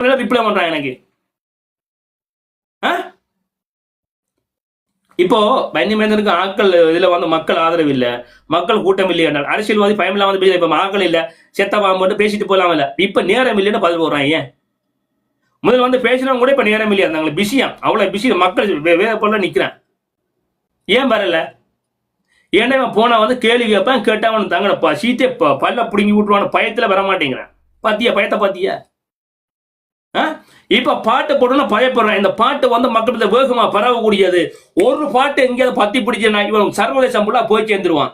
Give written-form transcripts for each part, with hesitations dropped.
Reply பண்றான் எனக்கு. இப்போ பன்னிமேந்தனுக்கு ஆட்கள் இதுல வந்து மக்கள் ஆதரவு இல்ல, மக்கள் கூட்டம் இல்லை என்றால் அரசியல்வாதி பயமில்லாம வந்து இப்ப ஆட்கள் இல்ல, செத்தவா மட்டும் பேசிட்டு போலாம் இல்ல, இப்ப நேரம் இல்லைன்னு பதில் போடுறான். ஏன் முதல்ல வந்து பேசினவங்க கூட இப்ப நேரம் இல்லையா இருந்தாங்க, பிஸியா, அவ்வளவு பிஸி, மக்கள் வேற போல நிக்கிறான். ஏன் வரல? ஏன்னா இவன் போனா வந்து கேள்வி கேட்பேன், கேட்டவன் தாங்க சீட்டே பல்ல பிடுங்கி விட்டுருவான், பயத்துல வர மாட்டேங்கிறான். பாத்தியா பயத்தை பாத்தியா? இப்ப பாட்டு போடணும் பயப்படுறேன். இந்த பாட்டு வந்து மக்கள் வேகமா பரவக்கூடியது. ஒரு பாட்டு எங்கேயாவது பத்தி பிடிச்சா இவன் சர்வதேசம் ஃபுல்லா போய் சேர்ந்துருவான்.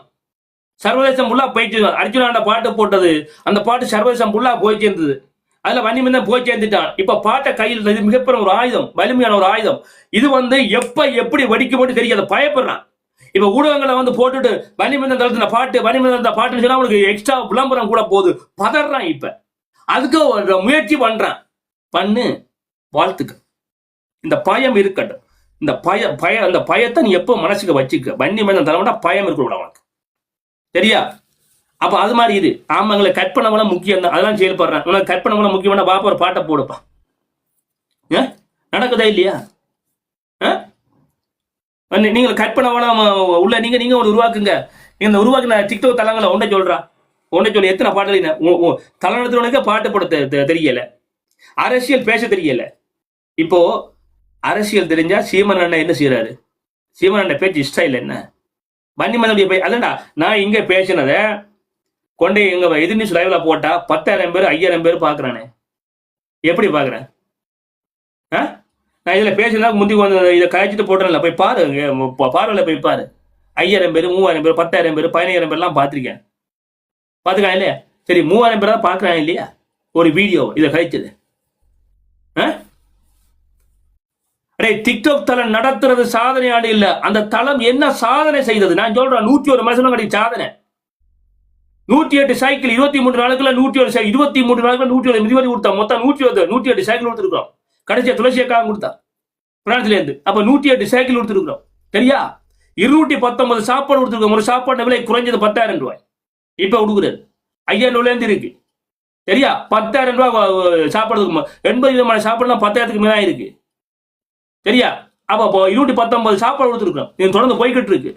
சர்வதேசம் ஃபுல்லா போயிட்டு அர்ஜுனாண்ட பாட்டு போட்டது, அந்த பாட்டு சர்வதேசம் ஃபுல்லா போய் சேர்ந்தது. அதுல வன்னிமேந்தன் போய் சேர்ந்துட்டான். இப்ப பாட்டை கையில், இது மிகப்பெரிய ஒரு ஆயுதம், வலிமையான ஒரு ஆயுதம். இது வந்து எப்ப எப்படி வெடிக்க மட்டும் தெரியாது, பயப்படுறான். இப்ப ஊடகங்களை வந்து போட்டுட்டு வன்னிமேந்தன் தளத்துல பாட்டு, வன்னிமேந்தன் பாட்டுன்னு சொன்னா அவனுக்கு எக்ஸ்ட்ரா விளம்பரம் கூட போகுது, பதறான். இப்ப அதுக்கு முயற்சி பண்றான். பண்ணு, வாழ்த்துக்க. இந்த பயம் இருக்கட்டும். இந்த அந்த பயத்தை நீ எப்போ மனசுக்கு வச்சுக்க. வன்னிமேந்தன் தலைவனா பயம் இருக்கக்கூடாது அவனுக்கு, சரியா? அப்ப அது மாதிரி இது ஆமாங்களை கற்பனை கூட முக்கியம் தான், அதெல்லாம் செயல்படுறேன். உனக்கு கற்பனை கூட முக்கியமான பாப்பா ஒரு பாட்டை போடுப்பா. நடக்குதா இல்லையா? நீங்க கற்பனை உள்ள நீங்க ஒரு உருவாக்குங்க. இந்த உருவாக்குன டிக்டாக் தளங்களை ஒன்றை சொல்றா, ஒன்றை சொல்லி எத்தனை பாட்டு தலைநடத்துறவனுக்கு பாட்டு போட தெரியல, அரசியல் பேச தெரியல. இப்போ அரசியல் தெரிஞ்சா சீமன் அண்ணன் என்ன செய்யறாரு? சீமன் அண்ணன் பேச்சு ஸ்டைல் என்ன? வன்னிமேந்தனுடைய அதான்டா நான் இங்க பேசினத கொண்டு எங்க எதிர் நியூஸ் லைவ்ல போட்டா 10,000 பேர் 5,000 பேர் பாக்குறானே. எப்படி பாக்குறேன்? நான் இதுல பேசினா முந்தி இதை கழிச்சிட்டு போட்டேன்ல, போய் பாரு, பார்வையில போய் பாரு. 5,000 பேர் 3,000 பேர் 10,000 பேர் 15,000 பேர்லாம் பார்த்துருக்கேன். பார்த்துக்கான் இல்லையா? சரி, 3,000 பேர் தான் பார்க்குறாங்க இல்லையா ஒரு வீடியோ இதை கழிச்சது? டிக்டாக் தளம் நடத்துறது சாதனையாடு இல்ல, அந்த தளம் என்ன சாதனை செய்தது நான் சொல்றேன். 101 மனுஷனும் கிடையாது சாதனை. 108 சைக்கிள் 23 நாளுக்குள்ள 107 சைக்கிள் 23 நாளுக்குள்ள 107 மிதிவண்டி கொடுத்தா. மொத்தம் 108 சைக்கிள் கொடுத்துருக்கோம். கடைசியா துளசியக்காக கொடுத்தா பிரான்ஸ்ல இருந்து. அப்ப 108 சைக்கிள் கொடுத்துருக்கோம், சரியா? 219 சாப்பாடு கொடுத்துருக்கோம். ஒரு சாப்பாடு விலை குறைஞ்சது 10,000 ரூபாய். இப்ப கொடுக்குறது 5,000 ரூபாயில இருந்து இருக்கு, சரியா? 10,000 ரூபாய் சாப்பாடு 80 விதமான சாப்பாடுலாம் 10,000க்கு மேல இருக்கு, சரியா? அப்போ 219 சாப்பாடு கொடுத்துருக்கோம். இது தொடர்ந்து போய்கிட்டு இருக்கு,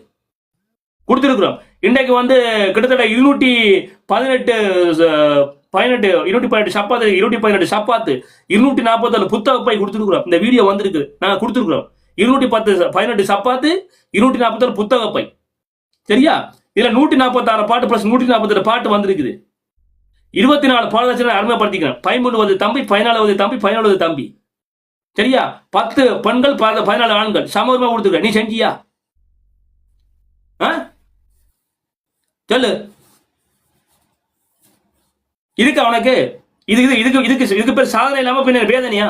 கொடுத்துருக்கிறோம். இன்றைக்கு வந்து கிட்டத்தட்ட 218 சப்பாத்து, 218 சப்பாத்து, 247 புத்தக பை கொடுத்துருக்கிறோம். இந்த வீடியோ வந்திருக்கு, நாங்க கொடுத்துருக்கிறோம். 218 சப்பாத்து, 247 புத்தக பை, சரியா? இதுல 146 பாட்டு பிளஸ் 147 பாட்டு வந்திருக்குது. 24 பாடலட்சணை அருமைப்படுத்திக்கிறேன். 13வது தம்பி, 14வது தம்பி, 17வது தம்பி, சரியா? 10 பெண்கள், 14 ஆண்கள் சமூகமா கொடுத்துருக்க. நீ செஞ்சியா? சொல்லு, இதுக்கு அவனுக்கு இதுக்கு பேர் சாதனை இல்லாம பின்ன வேதனையா?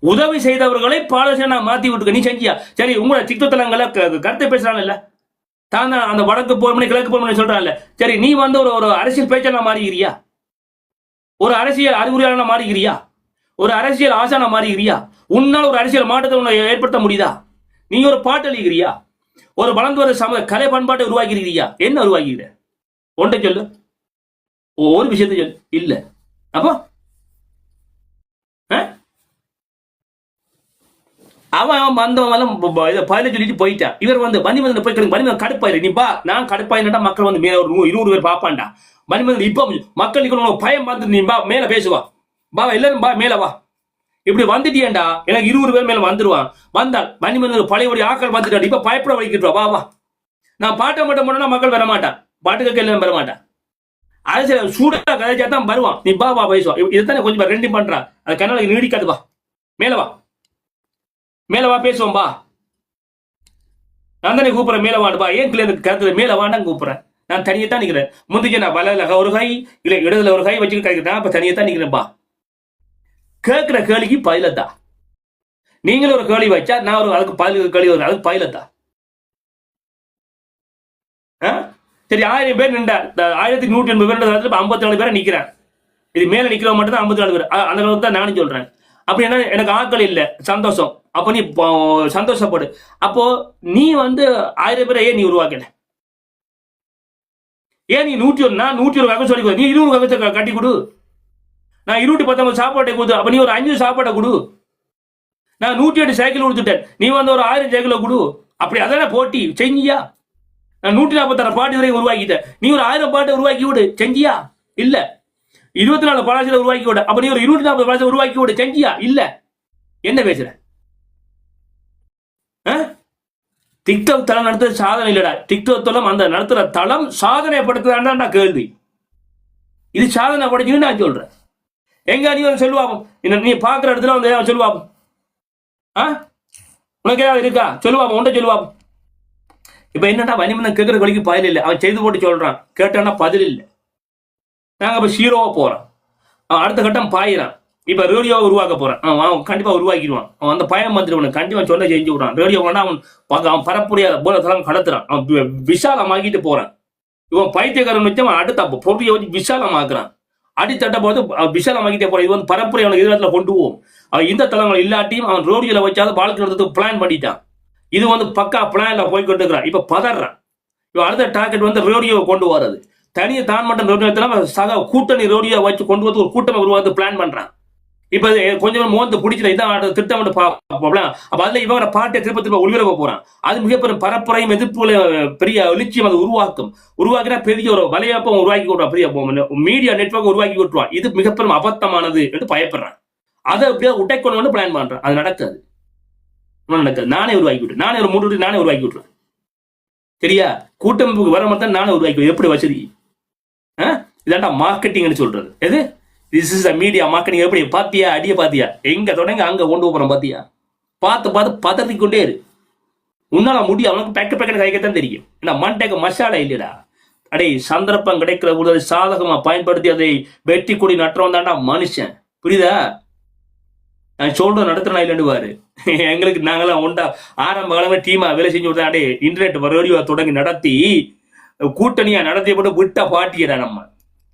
உதவி செய்தவர்களை பாலசேனா மாத்தி விட்டுக்க. நீ செஞ்சியா? சரி, உங்களை திட்டத்தலங்களை கருத்தை பேசுறான் இல்ல, தான் அந்த வடக்கு போர்மணி கிழக்கு போர்மணி சொல்றான்ல, சரி, நீ வந்து ஒரு அரசியல் பேச்சாளர் மாறிக்கிறியா? ஒரு அரசியல் அறிகுறியாளர் மாறிக்கிறியா? ஒரு அரசியல் ஆசான மாறிக்கிறியா? உன்னால் ஒரு அரசியல் மாற்றத்தை உன்னை ஏற்படுத்த முடியுதா? நீ ஒரு பாட்டு எழுதுகிறியா? ஒரு வளர்ந்து வர கலை பண்பாட்டை உருவாக்கிறியா? என்ன உருவாக்கிற? ஒன்றை சொல்லு, ஒரு விஷயத்தை சொல்லு. இல்ல, அப்போ அவன் வந்தவங்க பதில சொல்லிட்டு போயிட்டான். இவர் வந்து வன்னிமேந்தன் போய் வன்னிமேந்தன் கடுப்பாயிரு. நீ பா, நான் கடுப்பாயினா மக்கள் வந்து மேல ஒரு 100 பேர் பாப்பான்டா. வன்னிமேந்தன் இப்ப மக்கள் பயம் பார்த்து நீ பா மேல பேசுவா, பா எல்லாரும் பா மேல வா. இப்படி வந்துட்டியேண்டா, எனக்கு 20 பேர் மேல வந்துருவான். வந்தால் வன்னிமேந்தன் பழையபடி ஆக்கள் வந்துட்டான். இப்ப பயப்பட வைக்கிட்டு வா வா. நான் பாட்டை மட்டும் போனா மக்கள் வர மாட்டான், பாட்டு கேட்க எல்லாம் வர மாட்டான். அரசியல் சூடா கதைச்சா தான் வருவான். நீ பா வா பேசுவா. இதுதானே கொஞ்சம் ரெண்டு பண்றான். அது கண்ணால நீடிக்காது. வா மேல வா, மேல வா பேசுவோம். பா, நான் தானே கூப்பிடுறேன், மேல வாடு பா. ஏன் கிளை கருத்துல மேல வாண்டான்னு கூப்பிடுறேன். நான் தனியே தான் நிக்கிறேன். முந்திக்கு நான் வலையில ஒரு கை இல்ல இடத்துல ஒரு கை வச்சுட்டு கிடைக்கிறேன். அப்ப தனியே தான் நிக்கிறேன். பா, கேட்கிற கேள்விக்கு பயிலத்தா. நீங்களும் ஒரு கேள்வி வச்சா நான் ஒரு அதுக்கு பதில் கேள்வி வரும், அதுக்கு பயிலத்தா. சரி, 1000 பேர் நின்றா 1180 பேர் 54 பேரை நிக்கிறேன். இது மேல நிக்கிறவங்க மட்டும் தான் 54 பேர். அந்த அளவுக்கு தான் நானும் சொல்றேன். அப்படி என்ன, எனக்கு ஆட்கள் இல்லை, சந்தோஷம். அப்ப நீ சந்தோஷப்படு. அப்போ நீ வந்து 1000 பேரை ஏன் நீ உருவாக்கல? ஏன் நீ 101 நான் 101 கதை சொல்லி நீ 20 கதை கட்டி கொடு. நான் 219 சாப்பாட்டை கொடுத்து, அப்ப நீ ஒரு 5 சாப்பாட்டை கொடு. நான் 108 சைக்கிள் கொடுத்துட்டேன், நீ வந்து ஒரு 1000 சைக்கிளை கொடு. அப்படி அதான போட்டி செஞ்சியா? நான் 146 பாட்டு வரைக்கும் உருவாக்கிட்டேன், நீ ஒரு 1000 பாட்டை உருவாக்கி விடு. செஞ்சியா? இல்ல. 24 பலாசில உருவாக்கி விட, அப்ப நீ ஒரு 240 பலாசில உருவாக்கி விடு. செஞ்சியா? இல்ல. என்ன பேசுற? டிக்டாக் தளம் நடத்துறது சாதனை இல்லடா. டிக்டாக் தளம் அந்த நடத்துற தளம் சாதனைப்படுத்துதான் கேள்வி. இது சாதனை படைச்சுன்னு நான் சொல்றேன். எங்க நீ வந்து சொல்லுவாப்போம், நீ பாக்குற இடத்துல வந்து சொல்லுவாப்போம். உனக்கு ஏதாவது இருக்கா? சொல்லுவாப்போம், உண்ட சொல்லுவாப்போம். இப்ப என்னன்னா வனிமன் கேட்கற வழிக்கு பதில் இல்லை. அவன் செய்து போட்டு சொல்றான், கேட்டான்னா பதில் இல்லை. நாங்க இப்ப ஹீரோவா போறோம். அவன் அடுத்த கட்டம் பாயிறான். இப்ப ரேடியோவை உருவாக்க போறான். அவன் கண்டிப்பா உருவாக்கிடுவான். அவன் அந்த பயம் வந்துடுவான், கண்டிப்பா சொன்ன செஞ்சு விடுறான். ரேடியோ வேணா அவன் பரப்புடைய போல தளம் கடத்துறான். அவன் விசாலமாக்கிட்டு போறான். இவன் பைத்தியக்காரன் வச்சு அவன் அடுத்த பொருளையை வச்சு விசாலமாக்குறான். அடித்தட்ட போது விசாலமாக்கிட்டே போறான். இது வந்து பரப்புரை அவனுக்கு எதிர்த்துல கொண்டு போவோம். அவன் இந்த தளங்கள் இல்லாட்டியும் அவன் ரோடியில வச்சாவது வாழ்க்கை நடத்துறதுக்கு பிளான் பண்ணிட்டான். இது வந்து பக்கா பிளான்ல போய்கிட்டு இருக்கிறான். இப்ப பதறான். இவன் அடுத்த டார்கெட் வந்து ரேடியோவை கொண்டு வர்றது. தனியை தான் மட்டும் ரேடியோ சக கூட்டணி ரேடியோ வச்சு கொண்டு வந்து ஒரு கூட்டமை உருவாக்கு பிளான் பண்றான். இப்ப கொஞ்சம் மோந்து பிடிச்சிட இதான் திட்டம். அப்ப அதுல இவங்க பாட்டை திருப்ப ஒளிபரப்ப போறான். அது மிகப்பெரிய பரப்புரையும் எதிர்ப்பு பெரிய எழுச்சியம் அதை உருவாக்கினா பெரிய ஒரு வலையப்பம் உருவாக்கி விட்டுருவான். பெரிய மீடியா நெட்வொர்க் உருவாக்கி விட்டுருவான். இது மிகப்பெரும் அபத்தமானது என்று பயப்படுறான். அதை அப்படியே உடைக்கொண்டு வந்து பிளான் பண்றான். அது நடக்காது. நானே உருவாக்கி விட்டு, நானே ஒரு 3 நானே உருவாக்கி விட்டுருவேன். சரியா? கூட்டமைப்புக்கு வர மட்டும் நானே உருவாக்கி எப்படி வசதி? இதாண்டா மார்க்கெட்டிங்னு சொல்றது. எது? This is media marketing. எப்படி பாத்தியா? அடிய பாத்தியா? எங்க தொடங்க அங்க கொண்டு போறோம். பாத்தியா? பார்த்து பதறி கொண்டே இரு. உன்னால முடியும். அவனுக்கு பேக்கெட் கைக்கத்தான் தெரியும். ஏன்னா மண்டைக்கு மசாலா இல்லடா. அடே சந்தர்ப்பம் கிடைக்கிற பொழுது சாதகமா பயன்படுத்தி அதை வெட்டி கொடி நட்டுறோம் தாண்டா மனுஷன். புரியுதா? நான் சொல்றேன் நடத்துறா இல்லைன்னு பாரு. எங்களுக்கு நாங்களாம் உண்டா ஆரம்ப காலமே டீமா வேலை செஞ்சு விட்டா. அடே இன்டர்நெட் ரேடியோ தொடங்கி நடத்தி கூட்டணியா நடத்தி போட்டு விட்ட பாட்டியடா நம்ம.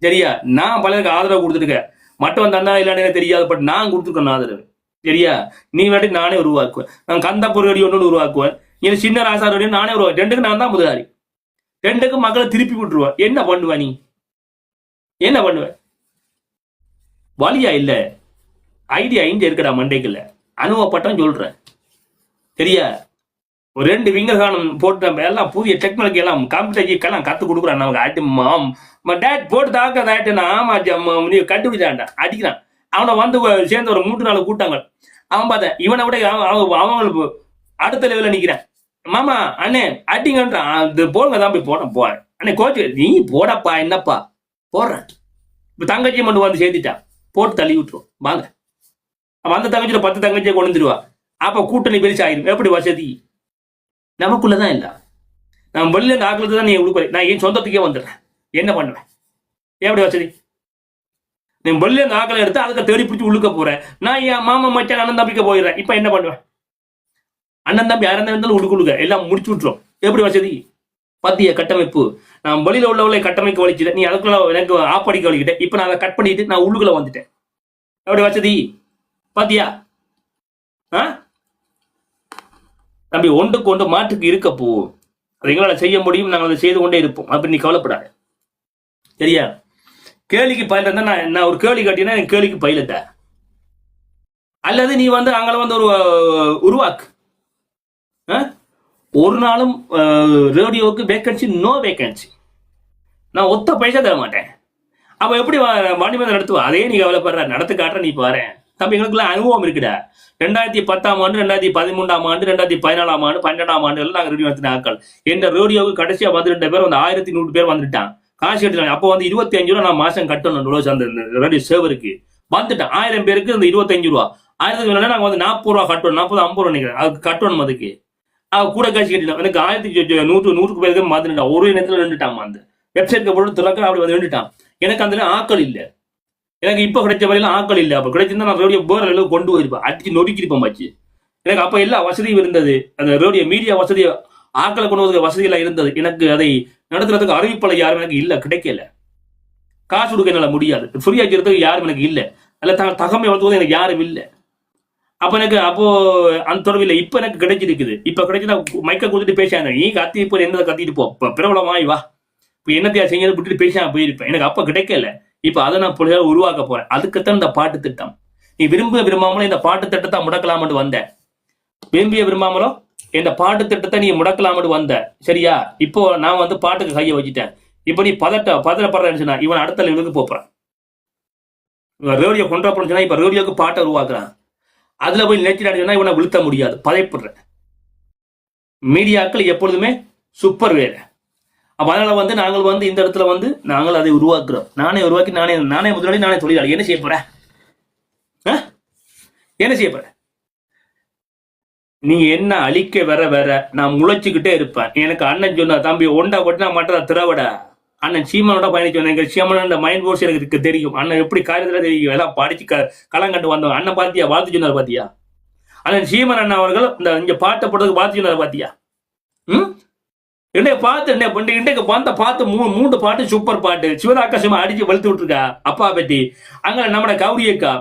சரியா? நான் பலருக்கு ஆதரவு கொடுத்துருக்கேன். மற்றவன் தந்தா இல்லைன்னு தெரியாது, பட் நான் கொடுத்துருக்கேன் ஆதரவு. சரியா? நீ வாட்டி நானே உருவாக்குவேன். நான் கந்தப்பூர் ரேடியோ ஒன்று உருவாக்குவேன். நீ சின்ன ராசா ரேடியோ நானே உருவாக்குவேன். 2க்கு நான் தான் முதலாளி. 2க்கு மக்களை திருப்பி விட்டுருவேன். என்ன பண்ணுவ நீ? என்ன பண்ணுவ? வழியா இல்ல, ஐடியா இங்க இருக்கடா மண்டைக்குள்ள. அனுபவப்பட்டம் சொல்றேன். சரியா? ஒரு 2 விங்கர்கானம் போட்டு எல்லாம் புதிய டெக்னாலஜி எல்லாம் கம்ப்யூட்டர் கத்து கொடுக்குறான் நமக்கு. டேட் போட்டு தாக்க ஆமா நீ கண்டுபிடிச்சான்டா அடிக்கிறான். அவனை வந்து சேர்ந்து ஒரு 3-4 கூட்டாங்க. அவன் பார்த்தேன் இவனை விட அவங்களுக்கு அடுத்த லெவலில் நிற்கிறான். மாமா அண்ணே அடிங்கன்றான். அது போடுங்க தான் போய் போறேன். அண்ணே கோச்சு நீ போடப்பா, என்னப்பா போடுறேன். இப்போ தங்கச்சி மட்டும் வந்து சேர்த்துட்டான். போட்டு தள்ளி விட்டுரும் வாங்க. அவன் அந்த தங்கச்சியில் 10 தங்கச்சியை கொண்டு வந்துருவா. அப்போ கூட்டணி பெருசு ஆயிரும். எப்படி வசதி? நமக்குள்ளதான் இல்ல. நான் வெளியில இருந்து ஆக்களுக்கு தான் நீ உடுப்ப. நான் என் சொந்தத்துக்கே வந்துடுறேன். என்ன பண்ணுவேன்? எப்படி வசதி? நீ வெளியில இருந்து ஆக்களை எடுத்து அதுக்கு தேடி பிடிச்சி உள்ளுக்க போறேன். நான் என் மாமா மச்சான் அண்ணன் தம்பிக்க போயிடுறேன். இப்ப என்ன பண்ணுவேன்? அண்ணன் தம்பி யாரும் இருந்தாலும் உடுக்குழுக்க எல்லாம் முடிச்சு விட்டுரும். எப்படி வசதி? பத்திய கட்டமைப்பு. நான் வெளியில உள்ளவளை கட்டமைக்க வலிச்சுட்டேன். நீ அதுக்குள்ள எனக்கு ஆப்படிக்க வலிக்கிட்டேன். இப்ப நான் அதை கட் பண்ணிட்டு நான் உள்ளுக்குள்ள வந்துட்டேன். எப்படி வசதி? பாத்தியா? தம்பி ஒன்றுக்கு ஒன்று மாற்றுக்கு இருக்கப்போ அதை எங்களால் செய்ய முடியும். நாங்கள் அதை செய்து கொண்டே இருப்போம். அப்படி நீ கவலைப்படாத. சரியா? கேள்விக்கு பயில இருந்தா நான் ஒரு கேள்வி கட்டினா என் கேள்விக்கு பயிலட்ட. அல்லது நீ வந்து அங்கே வந்து ஒரு உருவாக்கு. ஒரு நாளும் ரேடியோவுக்கு வேக்கன்சி நோ வேக்கன்சி. நான் ஒத்த பைசா தர மாட்டேன். அப்ப எப்படி வாணிபந்தம் நடத்துவா? அதே நீ கவலைப்படுற. நடத்து காட்டுற நீ பாரு. தம்பி எங்களுக்குலாம் அனுபவம் இருக்குடா. 2010ஆம் ஆண்டு, 2013ஆம் ஆண்டு, 2014ஆம் ஆண்டு, 12ஆம் ஆண்டு எல்லாம் நாங்கள் ரேடியோ நடத்தின ஆட்கள். எந்த ரேடியோவுக்கு கடைசியா 12 பேர் வந்து 1100 பேர் வந்துட்டான். காசு கட்டிட்டாங்க. அப்போ வந்து 25 ரூபா நான் மாசம் கட்டணும். அந்த ரேடியோ சேவருக்கு வந்துட்டேன். 1000 பேருக்கு இந்த 25 ரூபா. 1000 நாங்கள் வந்து 40 ரூபா கட்டணும். 40, 50 ரூபா நினைக்கிறேன். அதுக்கு கட்டணும். அதுக்கு கூட காசு கட்டிட்டான். எனக்கு 1100 பேருக்கு மாத்திட்டான். ஒரு நேரத்தில் நின்றுட்டான். அந்த வெப்சைட்க்கு போட்டு திறக்க அப்படி வந்து நின்றுட்டான். எனக்கு அந்த ஆக்கள் இல்லை. எனக்கு இப்ப கிடைச்ச வரையிலும் ஆக்கள் இல்லை. அப்ப கிடைச்சிருந்தா நான் ரேடியோ போற அளவு கொண்டு போயிருப்பேன். அடிச்சு நொறுக்கிருப்பேன் பாச்சு. எனக்கு அப்ப எல்லா வசதியும் இருந்தது. அந்த ரேடியோ மீடியா வசதி ஆக்களை கொண்டு வந்து வசதி எல்லாம் இருந்தது. எனக்கு அதை நடத்துறதுக்கு அறிவிப்பாளர் யாரும் எனக்கு இல்ல, கிடைக்கல. காசு கொடுக்க என்னால முடியாது. ஃப்ரீயா இருக்கிறதுக்கு யாரும் எனக்கு இல்லை. அல்ல தகமை வளர்த்துவது எனக்கு யாரும் இல்லை. அப்ப எனக்கு அப்போ அந்த தொடர்பு இல்லை. இப்ப எனக்கு கிடைச்சிருக்குது. இப்ப கிடைச்சா மைக்க கொடுத்துட்டு பேசாங்க. நீ கத்தி இப்போ என்ன கத்திட்டு போ, பிரபலமாய் வா, இப்ப என்னத்தையா செஞ்சு விட்டுட்டு பேசாம போயிருப்பேன். எனக்கு அப்ப கிடைக்கல. இப்ப அதை நான் புள்ளையாக உருவாக்க போறேன். அதுக்குத்தான் இந்த பாட்டு திட்டம். நீ விரும்பாமலும் இந்த பாட்டு திட்டத்தை முடக்கலாம்னு வந்த, விரும்பாமலோ இந்த பாட்டு திட்டத்தை நீ முடக்கலாம்னு வந்த. சரியா? இப்போ நான் வந்து பாட்டுக்கு கையை வச்சுட்டேன். இப்ப நீ பதட்டப்படுறேன்னு இவன் அடுத்த லெவலுக்கு போறான். இவன் ரேடியோ கொண்டு போனா இப்ப ரேடியோக்கு பாட்டை உருவாக்குறான். அதுல போய் நினைச்சு இவனை விழுத்த முடியாது. பதைப்படுற மீடியாக்கள் எப்பொழுதுமே சூப்பர் வேற. அப்ப அதனால வந்து நாங்கள் வந்து இந்த இடத்துல வந்து நாங்கள் அதை உருவாக்குறோம். நானே உருவாக்கி நானே முதலாளி, நானே தொழிலாளி. என்ன செய்ய போறேன்? என்ன செய்ய போற? நீங்க என்ன அழிக்க வர நான் முளைச்சுக்கிட்டே இருப்பேன். எனக்கு அண்ணன் சொன்ன, தம்பி ஒண்டா கொட்டினா மட்டும் திரவிட அண்ணன் சீமானோட பயணிச்சோம். எங்க சீமான மைண்ட் வாஷ் எனக்கு தெரியும். அண்ணன் எப்படி காரியத்துல தெரியும். எல்லாம் படிச்சு களங்கண்டு வந்தவன். அண்ணன் பாத்தியா? வாழ்த்து சொன்னார் பாத்தியா? அண்ணன் சீமன் அண்ணன் அவர்கள் இந்த இங்க பாட்டை போட்டதுக்கு வாழ்த்து சொன்னார் பாத்தியா? இன்றைக்கு பார்த்து இன்றைக்கு பார்த்து 3 பாட்டு சூப்பர் பாட்டு. சிவதாக்காசமா அடிச்சு வலுத்து விட்டுருக்கா அப்பா பத்தி. அங்க நம்ம கௌரியக்கா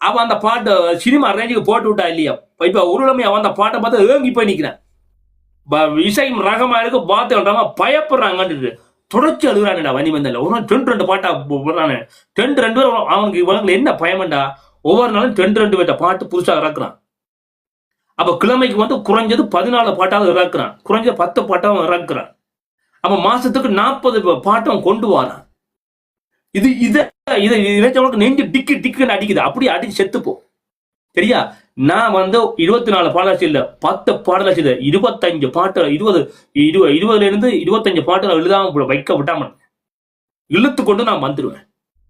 அவன் அந்த பாட்டு சினிமா ரேஞ்சுக்கு போட்டு விட்டா இல்லையா? இப்ப உருளமே அவன் அந்த பாட்டை பார்த்து ஏங்கி போய் நிக்கிறான். இசை ரகமா இருக்கு, பார்த்து பயப்படுறாங்க. தொடர்ச்சி அழுகுறான்டா வன்னிமந்தல. ஒரு நாள் 2 பாட்டா போடுறானு. 2 பேர் அவனுக்கு என்ன பயமண்டா? ஒவ்வொரு நாளும் 2 பேர்ட்ட பாட்டு புதுசா இறக்குறான். அப்ப கிழமைக்கு வந்து குறைஞ்சது 14 பாட்டாவது இறக்குறான். குறைஞ்சது 10 பாட்டாவும் இறக்குறான். அப்ப மாசத்துக்கு 40 பாட்டம் கொண்டு வரான். இதை நெஞ்சு டிக்குன்னு அடிக்குது. அப்படி அடிச்சு செத்துப்போ. சரியா? நான் வந்து 24 பாடலாச்சு இல்ல, 10 பாடலாச்சு இல்ல, 25 பாட்டு 20 இருந்து 25 பாட்டு எழுதாம வைக்க விட்டாம இழுத்து கொண்டு நான் வந்துடுவேன்.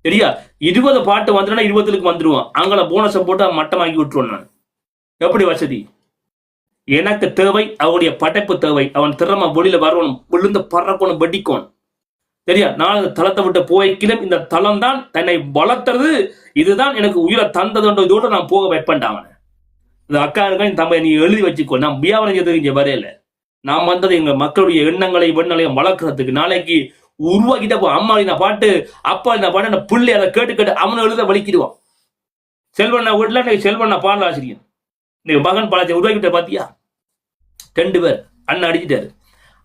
சரியா? 20 பாட்டு வந்துடுனா 20க்கு வந்துடுவான். அங்கே போனஸை போட்டு மட்டமாக்கி விட்டுருவேன் நான். எப்படி வசதி? எனக்கு தேவை அவனுடைய படைப்பு தேவை. அவன் திறமை வெளியில வரணும், விழுந்து பறக்கணும், வெடிக்கணும். சரியா? நான் இந்த தளத்தை விட்டு போய்க்கிலும் இந்த தளம் தான் தன்னை வளர்த்துறது. இதுதான் எனக்கு உயிரை தந்ததுன்றதோட நான் போக வைப்பேன்டான். இந்த அக்கா இருக்கா, தம்பி நீ எழுதி வச்சுக்கோ. நான் வியாபாரம் செய்தது இங்க வரையில. நான் வந்தது எங்க மக்களுடைய எண்ணங்களை வெண்ணலையும் வளர்க்கறதுக்கு. நாளைக்கு உருவாக்கிட்ட போ. அம்மா பாட்டு, அப்பா இந்த பாட்டு, பிள்ளை அதை கேட்டு அவனை எழுத வலிக்கிடுவான். செல்வண்ணா வீட்டுல செல்வண்ணா பாடல ஆசிரியர் மகன் பாலத்தை உருவாக்கிட்ட பாத்தியா? 2 பேர் அண்ணன் அடிச்சுட்டாரு.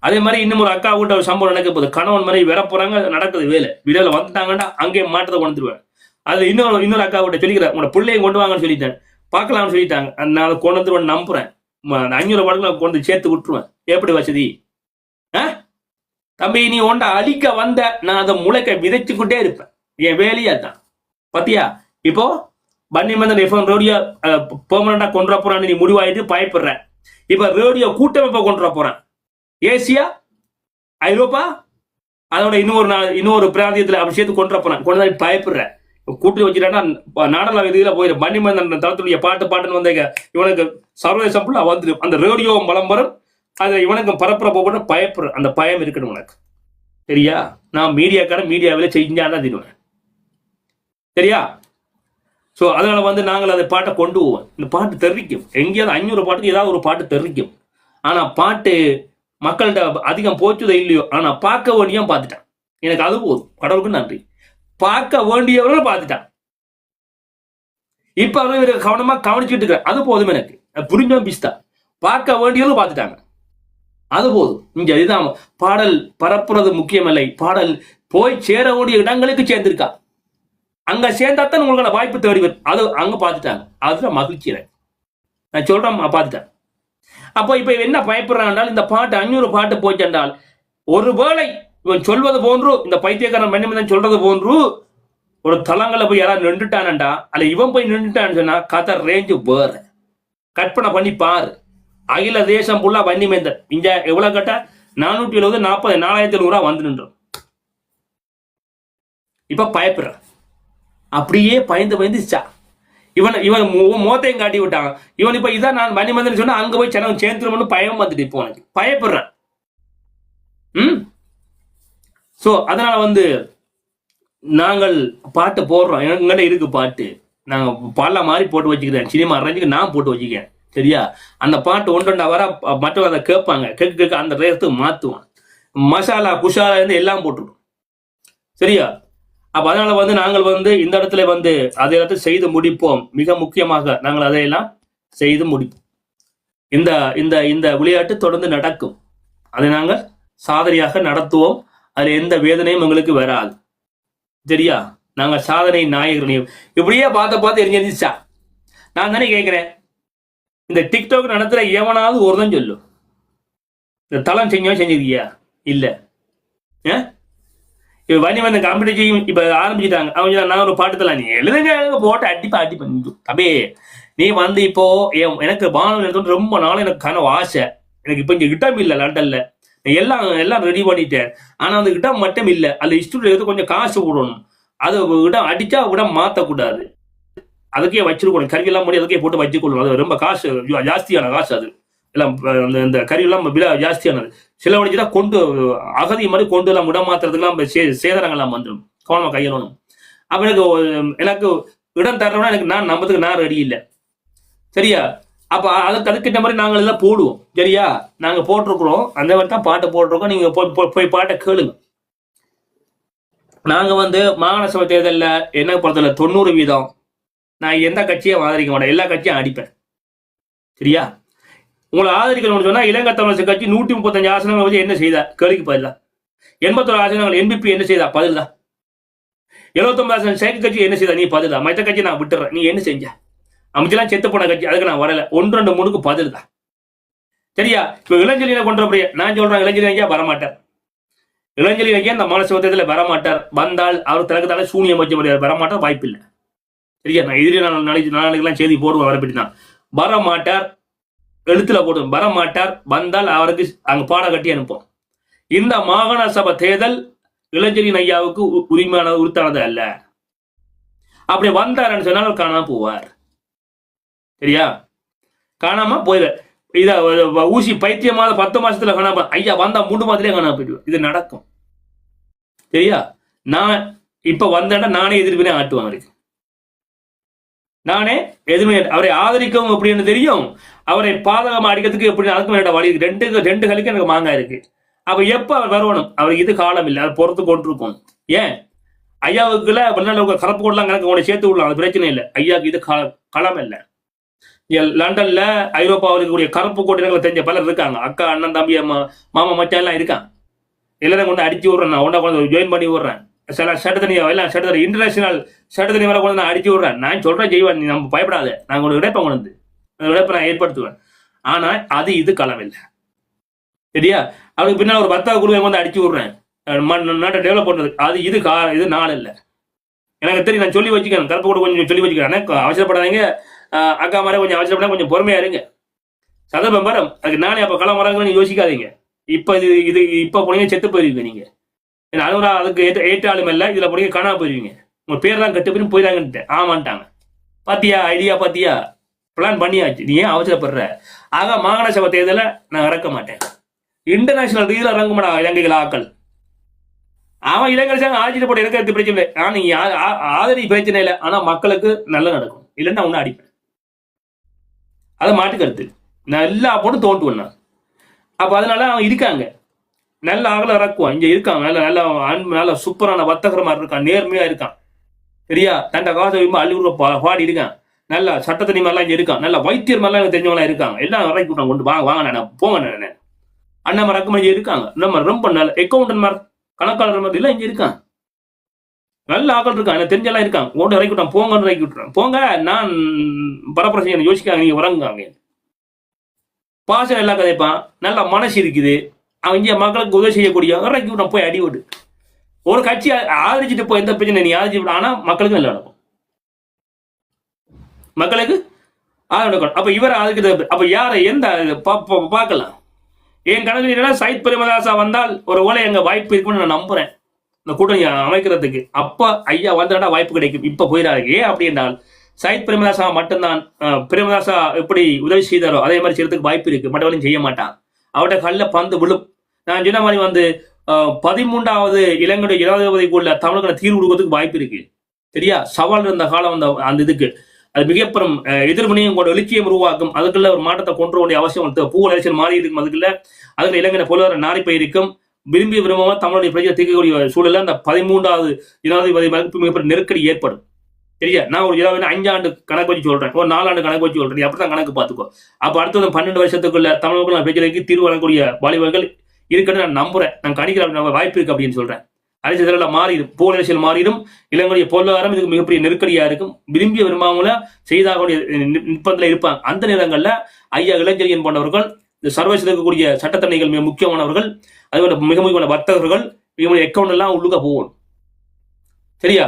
அதே மாதிரி இன்னும் ஒரு அக்கா வீட்டு ஒரு சம்பவம் நடக்க போகுது. கணவன் மாதிரி வர போறாங்க, நடக்குது வேலை. வீடியோல வந்துட்டாங்கன்னா அங்கேயே மாற்றத்தை கொண்டுருவேன். அது இன்னொரு அக்கா வீட்டை சொல்லிக்கிறேன், உங்களோட பிள்ளையும் கொண்டு வாங்கன்னு சொல்லிட்டேன். பார்க்கலாம்னு சொல்லிட்டாங்க. நான் அதை கொண்டு வந்துருவேன் நம்புறேன். 500 பாடல கொண்டு சேர்த்து விட்டுருவேன். எப்படி வசதி? தம்பி நீ ஒன்றை அழிக்க வந்த, நான் அதை முளைக்க விதைச்சுக்கிட்டே இருப்பேன். என் வேலையா தான். பாத்தியா? இப்போ வன்னிமந்தன் எஃப்எம் ரேடியோ பெர்மனண்டா கொண்டு வர போறான்னு நீ முடிவாயிட்டு பயப்படுற. இப்ப ரேடியோ கூட்டமைப்பை கொண்டு வர போறேன். ஏசியா, ஐரோப்பா, அதோட இன்னொரு பிராந்தியத்தில் அப்படி சேர்த்து கொண்டு வர போறேன். கொண்டு பயப்படுற. கூட்டி வச்சுட்டா நாடக ரீதியில போயிடும். வன்னிமந்தன் தளத்துடைய பாட்டுன்னு வந்தீங்க. இவனுக்கு சர்வதேசம் ஃபுல்லா வந்துடும். அந்த ரேடியோ விளம்பரம் அதை இவனுக்கு பரப்புற போட்டு பயப்படுற. அந்த பயம் இருக்கணும் உனக்கு. சரியா? நான் மீடியாவில் செஞ்சாதான் தருவேன். சரியா? ஸோ அதனால வந்து நாங்கள் அந்த பாட்டை கொண்டு போவோம். இந்த பாட்டு தெரிவிக்கும். எங்கேயாவது 500 பாட்டுக்கு ஏதாவது ஒரு பாட்டு தெரிவிக்கும். ஆனா பாட்டு மக்கள்கிட்ட அதிகம் போச்சுதோ இல்லையோ, ஆனா பார்க்க வேண்டியும் பார்த்துட்டான். எனக்கு அது போதும். கடவுளுக்கு நன்றி. பார்க்க வேண்டியவர்கள் பார்த்துட்டான். இப்ப அவர்கள் கவனமா கவனிச்சுட்டு இருக்கிற. அது போதும் எனக்கு. புரிஞ்சவன் பிஸ்தா. பார்க்க வேண்டியவர்கள் பார்த்துட்டாங்க. அது போதும். இங்க இதுதான் பாடல் பரப்புறது முக்கியமில்லை. பாடல் போய் சேர வேண்டிய இடங்களுக்கு சேர்ந்திருக்கா. அங்க சேர்ந்தாத்தான் உங்களுக்கான வாய்ப்பு தேடி வரும். அது அங்க பார்த்துட்டாங்க. அதுதான் மகிழ்ச்சி. நான் சொல்றேன், பார்த்துட்டேன். அப்போ இப்ப என்ன பயப்படுறான்? இந்த பாட்டு 500 பாட்டு போச்சென்றால், ஒருவேளை இவன் சொல்வது போன்று, இந்த பைத்தியக்காரன் மன்னிமந்தன் சொல்றது போன்று ஒரு தளங்களை போய் யாராவது நின்றுட்டானண்டா, அல்ல இவன் போய் நின்றுட்டான்னு சொன்னா கதை ரேஞ்சு வேற. கற்பனை பண்ணி பாரு. அகில தேசம் ஃபுல்லா வன்னிமந்தன் இங்க எவ்வளவு கேட்டா 470 40 4100 வந்து நின்றோம். இப்ப பயப்படுறான். அப்படியே பயந்துச்சா. இவன் மோத்தையும் காட்டி விட்டாங்க. இவன் இப்ப இதான் நான் வன்னிமந்தன் சொன்னா அங்க போய் செலவு சேர்ந்துருமோன்னு பயம் வந்துட்டு இப்போ எனக்கு பயப்படுறேன். சோ அதனால வந்து நாங்கள் பாட்டு போடுறோம். எங்கிட்ட இருக்கு பாட்டு. நாங்க பாடல மாதிரி போட்டு வச்சுக்கிறேன். சினிமா ரேஞ்சுக்கு நான் போட்டு வச்சுக்கிறேன். சரியா? அந்த பாட்டு ஒன்றா வர மற்றவங்க அதை கேட்பாங்க. கேட்க அந்த ரேத்துக்கு மாத்துவான். மசாலா குஷாலா இருந்து எல்லாம் போட்டுருக்கோம். சரியா? அப்ப அதனால வந்து நாங்கள் வந்து இந்த இடத்துல வந்து அதை எல்லாத்தையும் செய்து முடிப்போம். மிக முக்கியமாக நாங்கள் அதையெல்லாம் செய்து முடிப்போம். இந்த இந்த இந்த விளையாட்டு தொடர்ந்து நடக்கும். அதை நாங்கள் சாதனையாக நடத்துவோம். அதுல எந்த வேதனையும் எங்களுக்கு வராது. சரியா? நாங்க சாதனை நாயகர்கள். இப்படியே பார்த்து எரிஞ்சிருச்சா? நான் தானே கேட்கிறேன், இந்த டிக்டாக் நடத்துற எவனாவது ஒரு தான் சொல்லும், இந்த தளம் செஞ்சிருக்கியா? இல்ல. இப்ப வண்டி வந்து காம்படிஷன் இப்ப ஆரம்பிச்சுட்டாங்க. அவங்க நான் ஒரு பாட்டு தரலாம், நீ எழுதுங்க போட்டு அடி பண்ணி தம்பி. நீ வந்து இப்போ எனக்கு வானொலி எடுத்து ரொம்ப நாள் எனக்கு கனவு ஆசை. எனக்கு இப்ப இங்க இடம் இல்லை லண்டன்ல, எல்லாம் ரெடி பண்ணிட்டேன். ஆனா அந்த இடம் மட்டும் இல்லை, அந்த இன்ஸ்டியூட்ல எடுத்து கொஞ்சம் காசு போடணும். அது இடம் அடிச்சா இடம் மாத்தக்கூடாது, அதுக்கே வச்சிருக்கணும். கருவியெல்லாம் முடி அதுக்கே போட்டு வச்சுக்கொள்ளணும். அது ரொம்ப காசு, ஜாஸ்தியான காசு. அது எல்லாம் இந்த கருவியெல்லாம் விலை ஜாஸ்தியானது. சில வடிச்சுதான் கொண்டு அகதி மாதிரி கொண்டு எல்லாம் இடம் மாத்துறதுக்கெல்லாம் சேதனங்கள்லாம் வந்துடும். கவனமா கையெழணும். அப்ப எனக்கு இடம் தர்றோம்னா எனக்கு நான் நம்பதுக்கு நான் ரெடி இல்லை. சரியா? அப்ப அதுக்கிட்ட மாதிரி நாங்கள் எல்லாம் போடுவோம். சரியா? நாங்க போட்டிருக்கிறோம், அந்த மாதிரி தான் பாட்டை போட்டிருக்கோம். நீங்க போய் பாட்டை கேளுங்க. நாங்க வந்து மாகாண சபை தேர்தலில் என்ன பொறுத்தல 90% நான் எந்த கட்சியும் ஆதரிக்க மாட்டேன், எல்லா கட்சியும் அடிப்பேன். சரியா? உங்களை ஆதரிக்கணும்னு சொன்னா இலங்கை தமிழர் கட்சி 135 ஆசனங்களை வச்சு என்ன செய்தா கேள்விக்கு பதில். 81 ஆசனங்கள் என்பிபி என்ன செய்தா பதில் தான். 79 ஆசனம் செயற்கை கட்சி என்ன செய்தா நீ பதில் தான். மற்ற கட்சி நான் விட்டுறேன், நீ என்ன செஞ்ச? அமைச்செல்லாம் செத்து போன கட்சி, அதுக்கு நான் வரல. 1, 2, 3க்கு பதில் தான். சரியா? இப்ப இளஞ்சலியில கொண்டு நான் சொல்றேன், இளஞ்சலியா வரமாட்டார். இளஞ்சலியா இந்த மாநில வரமாட்டார். வந்தால் அவர் தனக்கு சூனியம் வச்ச முடியாது, வரமாட்டார், வாய்ப்பு இல்லை. சரியா? நான் எதிரி நாளைக்கெல்லாம் செய்தி போடுவேன், வரப்படி தான் வரமாட்டார். எழுத்துல போடுவோம், வரமாட்டார். வந்தால் அவருக்கு அங்க பாட கட்டி அனுப்போம். இந்த மாகாண சபை தேர்தல் இளஞ்சலின் ஐயாவுக்கு உரித்தானது அல்ல. அப்படி வந்தாருன்னு சொன்னால் அவர் காணாம போவார். சரியா? காணாம போயிடுவார். இத ஊசி பைத்தியமாத 10 மாசத்துல காணாம, ஐயா வந்தா 3 மாதத்திலே காணாம போயிடுவார். இது நடக்கும். சரியா? நான் இப்ப வந்தேன்னா நானே எதிர்ப்பினே ஆட்டுவேன் அவருக்கு. நானே எதிர்ப்பு அவரை ஆதரிக்கவும் எப்படின்னு தெரியும், அவரை பாதகமா அடிக்கிறதுக்கு எப்படி அதுக்கும் வழி இருக்கு. ரெண்டு கலுக்கு எனக்கு மாங்காய் இருக்கு. அப்ப எப்ப அவர் வரணும்? அவருக்கு இது காலம் இல்லை, அதை பொறுத்து கொண்டிருக்கும். ஏன் ஐயாவுக்குள்ள வெளிநாடு கலப்பு கொள்ளலாம், கணக்கு உங்களை சேர்த்து விடலாம், அது பிரச்சனை இல்லை. ஐயாவுக்கு இது களம் இல்லை. லண்டன்ல ஐரோப்பாவில் இருக்கக்கூடிய கருப்பு கோட்டைகளை தெரிஞ்ச பலர் இருக்காங்க. அக்கா, அண்ணன், தம்பி, மாமா, மச்சான் எல்லாம் இருக்கான். எல்லாரும் கொண்டு அடிச்சு விடுறேன், நான் ஒன்றா கொண்டு ஜாயின் பண்ணி விடுறேன். சில சட்டத்தனியா எல்லாம் சட்டத்தனி இன்டர்நேஷனல் சட்டத்தனி வர கொண்டு நான் அடிச்சு விடுறேன். நான் சொல்றேன் செய்வேன், நீ நம்ம பயப்படாத, நான் கொண்டு இடைப்ப கொண்டு இடைப்ப நான் ஏற்படுத்துவேன். ஆனா அது இது களம் இல்லை. சரியா? அவருக்கு பின்னால் ஒரு 10 குழுவை வந்து அடிச்சு விடுறேன், நாட்டை டெவலப் பண்றது. அது இது நாள் இல்லை. எனக்கு தெரியும், நான் சொல்லி வச்சுக்கிறேன். கருப்பு கூட கொஞ்சம் சொல்லி வச்சுக்கிறேன். அவசரப்படாதீங்க அக்கா மாதிரி, கொஞ்சம் அவசரப்படா, கொஞ்சம் பொறுமையா இருங்க. சந்தர்ப்பம் வரும், அதுக்கு நானே அப்ப களம் வராங்கன்னு யோசிக்காதீங்க. இப்ப இது இப்ப போனீங்க செத்து போயிருவீங்க நீங்க. அலுவலா அதுக்கு ஏற்றாலும் இல்லை, இதுல போனீங்க காணா போயிருவீங்க. உங்க பேர் தான் கட்டு போய் போயிடாங்கன்ட்டு ஆமான்ட்டாங்க. பாத்தியா? ஐடியா பாத்தியா? பிளான் பண்ணியாச்சு. நீ ஏன் அவசரப்படுற? ஆக மாகாண சபை தேர்தலை நான் இறக்க மாட்டேன். இன்டர்நேஷனல் ரீதியில் இறங்க மாட்டா இலங்கைகள் ஆக்கள். அவன் இலங்கை ஆட்சிட்டு போட்டு இருக்கிறது பிரச்சனை இல்லை. ஆனா நீங்க ஆதரி பிரச்சனை இல்லை. ஆனா மக்களுக்கு நல்லா நடக்கும். இல்லைன்னா ஒன்னும் அடிப்பேன். அதை மாட்டு கருத்து. நான் எல்லா போட்டு தோண்டுவேன் நான். அப்ப அதனால அவன் இருக்காங்க, நல்ல ஆகல இறக்குவான். இங்க இருக்கான், நல்ல அன்பு, நல்ல சூப்பரான வர்த்தகரமா இருக்கான், நேர்மையா இருக்கான். சரியா? தண்டை காசை அள்ளி பாடி இருக்கான். நல்ல சட்டத்தனி மாதிரிலாம் இங்க இருக்கான். நல்ல வைத்தியர் மாதிரிலாம் எனக்கு தெரிஞ்சவங்களாம் இருக்காங்க. எல்லாம் இறக்கி விட்டான், கொண்டு வாங்க நான் போங்க. நான் அண்ணன் ரக்கமாக இருக்காங்க. நம்ம ரொம்ப நல்ல அக்கௌண்டன்ட் மாதிரி, கணக்காளர் மாதிரி எல்லாம் இங்க இருக்கான். நல்ல ஆக்கள் இருக்கான், எனக்கு தெரிஞ்செல்லாம் இருக்கான். ஓட்டு இறக்கி விட்டான், போங்கன்னு இறக்கி விட்டுறான். போங்க, நான் பரப்பிரசை யோசிக்காங்க, நீங்க உறங்குங்க. பாசம் எல்லாம் கதைப்பான், நல்ல மனசு இருக்குது. அவன் இங்க மக்களுக்கு உதவி செய்யக்கூடிய இறக்கி விட்டான், போய் அடி விடு. ஒரு கட்சி ஆதரிச்சுட்டு போய் எந்த பிரச்சனை நீ ஆதரிச்சு விட, ஆனா மக்களுக்கு நல்லா நடக்கும். மக்களுக்கு ஆதரவு. அப்ப இவரை ஆதரிக்கிறது. அப்ப யாரை எந்த பார்க்கலாம். என் கணக்கு சயித் பிரேமதாசா வந்தால் ஒரு வேளை எங்க வாய்ப்பு இருக்குன்னு நான் நம்புறேன், இந்த கூட்டணி அமைக்கிறதுக்கு. அப்ப ஐயா வந்தாடா வாய்ப்பு கிடைக்கும். இப்ப போயிடாது. ஏன் அப்படி என்றால் சயித் பிரேமதாசா மட்டும்தான். பிரேமதாசா எப்படி உதவி செய்தாரோ அதே மாதிரி செய்யறதுக்கு வாய்ப்பு இருக்கு. மற்றவரையும் செய்ய மாட்டான். அவருடைய கல்ல பந்து விழும். நான் சொன்ன மாதிரி வந்து 13வது இலங்கையுடைய ஜனாதிபதிக்குள்ள தமிழக தீர்வு கொடுக்கறதுக்கு வாய்ப்பு இருக்கு. சரியா? சவால் இருந்த காலம் அந்த இதுக்கு அது மிகப்பெரும் எதிர்வினையும் கொண்ட எழுச்சியம் உருவாக்கும். அதுக்குள்ள ஒரு மாற்றத்தை கொண்டு வேண்டிய அவசியம். பூ எலெக்ஷன் மாறி இருக்கும். அதுக்குள்ள இலங்கை பொருளாதார நாரி போயிருக்கும். விரும்பாம தமிழுடைய பிரச்சனை தீர்க்கக்கூடிய சூழல அந்த 13வது ஜனாதிபதி மிகப்பெரிய நெருக்கடி ஏற்படும். சரியா? நான் ஒரு 5 ஆண்டு கணக்கு வச்சு சொல்றேன், ஒரு 4 ஆண்டு கணக்கு வச்சு சொல்றேன். அப்படித்தான் கணக்கு பார்த்துக்கோ. அப்ப அடுத்த 12 வருஷத்துக்குள்ள தமிழர்கள் பிரச்சனைக்கு தீர்வு வழங்கக்கூடிய வாலிபர்கள் இருக்குன்னு நான் நம்புறேன். நான் கணிக்கிற வாய்ப்பு இருக்கு அப்படின்னு சொல்றேன். அரசியல் மாறிடும், போல் அரசியல் மாறிடும். இலங்கைய பொருளாதாரம் இதுக்கு மிகப்பெரிய நெருக்கடியா இருக்கும். விரும்பிய விரும்பாமல செய்தாக நிர்பந்தத்தில் இருப்பாங்க. அந்த நேரங்கள்ல ஐயா இளஞ்செழியன் போன்றவர்கள், இந்த சர்வதேசத்தில் இருக்கக்கூடிய சட்டத்தரணிகள் மிக முக்கியமானவர்கள், அதுபோல மிக முக்கியமான வர்த்தகர்கள், இவங்க அக்கௌண்ட் எல்லாம் உள்ளுக்க போவோம். சரியா?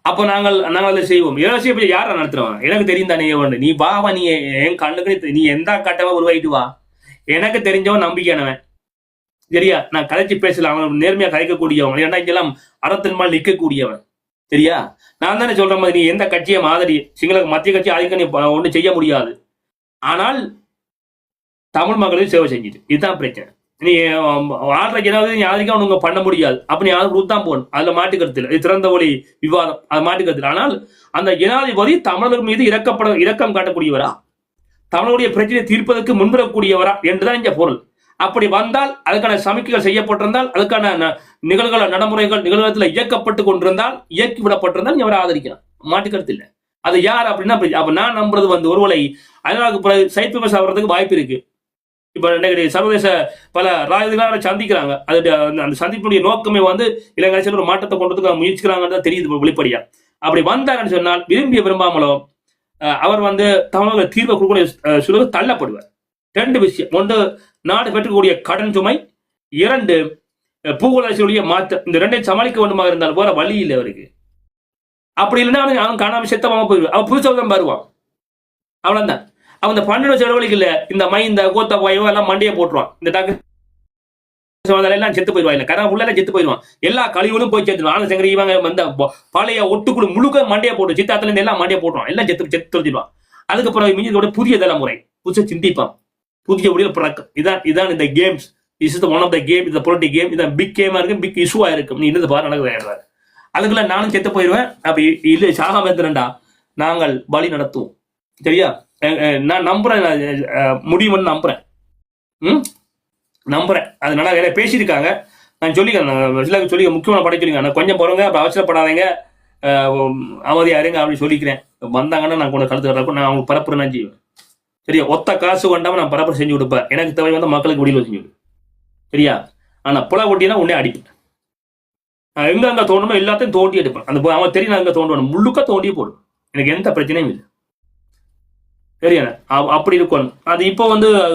அப்போ நாங்கள் அதை செய்வோம். இலவசிய பற்றி யாரை நடத்துறவன் எனக்கு தெரியும் தானே. நீ பாவா, நீ என் கண்ணுக்கு நீ எந்த கட்டவா உருவாயிட்டு வா, எனக்கு தெரிஞ்சவன் நம்பிக்கையானவன். சரியா? நான் கதைச்சு பேசலாம், அவன் நேர்மையா கதைக்கக்கூடியவன், ஏன்னா இங்கெல்லாம் அறத்தின் மேல் நிற்கக்கூடியவன். சரியா? நான் தானே சொல்ற மாதிரி, நீ எந்த கட்சியை மாதிரி சிங்கள மத்திய கட்சி அதுக்கு நீ ஒன்றும் செய்ய முடியாது. ஆனால் தமிழ் மக்களுக்கு சேவை செஞ்சுட்டு, இதுதான் பிரச்சனை. நீ ஆள்ற ஜனாதிபதி நீ யாருக்கும் அவனுங்க பண்ண முடியாது. அப்ப நீ யாருக்கு தான் போகணும், அதுல மாட்டுக்கிறது இல்லை. இது திறந்த ஒளி விவாதம், அது மாட்டுக்கிறது. ஆனால் அந்த ஜனாதிபதி தமிழர் மீது இரக்கம் காட்டக்கூடியவரா, தமிழுடைய பிரச்சனையை தீர்ப்பதற்கு முன்வரக்கூடியவரா என்றுதான் இந்த பொருள். அப்படி வந்தால், அதுக்கான சமிக்கைகள் செய்யப்பட்டிருந்தால், அதுக்கான நிகழ்வுகள நடைமுறைகள் நிகழ்வுல இயக்கப்பட்டு கொண்டிருந்தால், இயக்கி விடப்பட்டிருந்தால் நீ அவரை ஆதரிக்கலாம், மாட்டுக்கிறது இல்லை. அது யார் அப்படின்னா, அப்ப நான் நம்புறது ஒருவரை அதனால சைட் விமர்சனம் ஆகிறதுக்கு வாய்ப்பு இருக்கு. இப்ப சர்வதேச பல ராஜ்யங்களை சந்திக்கிறாங்க. அது அந்த சந்திப்புடைய நோக்கமே இலங்கை ஒரு மாற்றத்தை கொண்டதுக்கு முயற்சிக்கிறாங்கன்னு தெரியுது வெளிப்படையா. அப்படி வந்தாருன்னு சொன்னால், விரும்பிய விரும்பாமலோ அவர் தமிழக தீர்வை கொடுக்கக்கூடிய சூழல் தள்ளப்படுவார். ரெண்டு விஷயம்: ஒன்று, நாடு பெற்றக்கூடிய கடன் சுமை; இரண்டு, பூகோள மாற்றம். இந்த ரெண்டையும் சமாளிக்க வேண்டுமாக இருந்தால் வேற வழி இல்லை அவருக்கு. அப்படி இல்லைன்னா அவன் காணாம செத்தமாக போயிடுவான். அவன் புதுசாக தான் வருவான், அவ்வளவுதான். அவன் இந்த 12 செலவழிக்கு இல்ல, இந்த மைந்த கோத்த போயோ எல்லாம் மண்டையை போட்டுருவான். இந்த டாக்டர் எல்லாம் செத்து போயிடுவான், இல்ல கரா உள்ள செத்து போயிடுவான். எல்லா கழிவுகளும் போய் சேர்த்துருவான். ஆனசங்கரி இவங்க பழைய ஒட்டுக்குழு முழுக்க மண்டையை போட்டு, சித்தாத்துல இருந்து எல்லாம் மண்டையை போட்டுருவான், எல்லாம் செத்து தொலைச்சிடுவான். அதுக்கப்புறம் மிஞ்சத்தோட புதிய தலைமுறை புதுசா சிந்திப்பான், புதிய வழியில் பிறக்கும். இதான் இந்த games. Is is one of the game, இந்த பொலிட்டிக் கேம். இதான் பிக் கேமா இருக்கு, பிக் இஷ்யூவா இருக்கும். நீ இன்னது பாரு நடக்குது. அதுக்குள்ள நானும் செத்து போயிடுவேன். அப்ப இல்ல சாகாம இருந்துடா, நாங்கள் வழி நடத்துவோம். சரியா? நான் நம்புறேன், முடியும்னு நம்புறேன். நம்புறேன். அதனால வேற பேசியிருக்காங்க, நான் சொல்லிக்கிறேன், சொல்லி முக்கியமான படை சொல்லிக்கிறேன். கொஞ்சம் போறவங்க அவசரப்படாதீங்க, அவதியா இருங்க அப்படின்னு சொல்லிக்கிறேன். வந்தாங்கன்னா நான் கொண்டு கருத்து கட்டுறப்ப நான் அவங்களுக்கு பரப்புரை நான் செய்வேன். சரியா? ஒத்த காசு கொண்டாம நான் பரப்புரை செஞ்சு கொடுப்பேன். எனக்கு தேவை மக்களுக்கு முடிவு செஞ்சு விடு. சரியா? ஆனா புல ஒட்டினா உடனே அடிப்பேன். எங்க தோண்டணும் எல்லாத்தையும் தோண்டி எடுப்பேன். அந்த அவன் தெரியும் நான் எங்க தோண்டணும், முழுக்க தோண்டியே போடும். எனக்கு எந்த பிரச்சனையும் இல்லை. சரியா? அப்படி இருக்கணும். அது இப்போ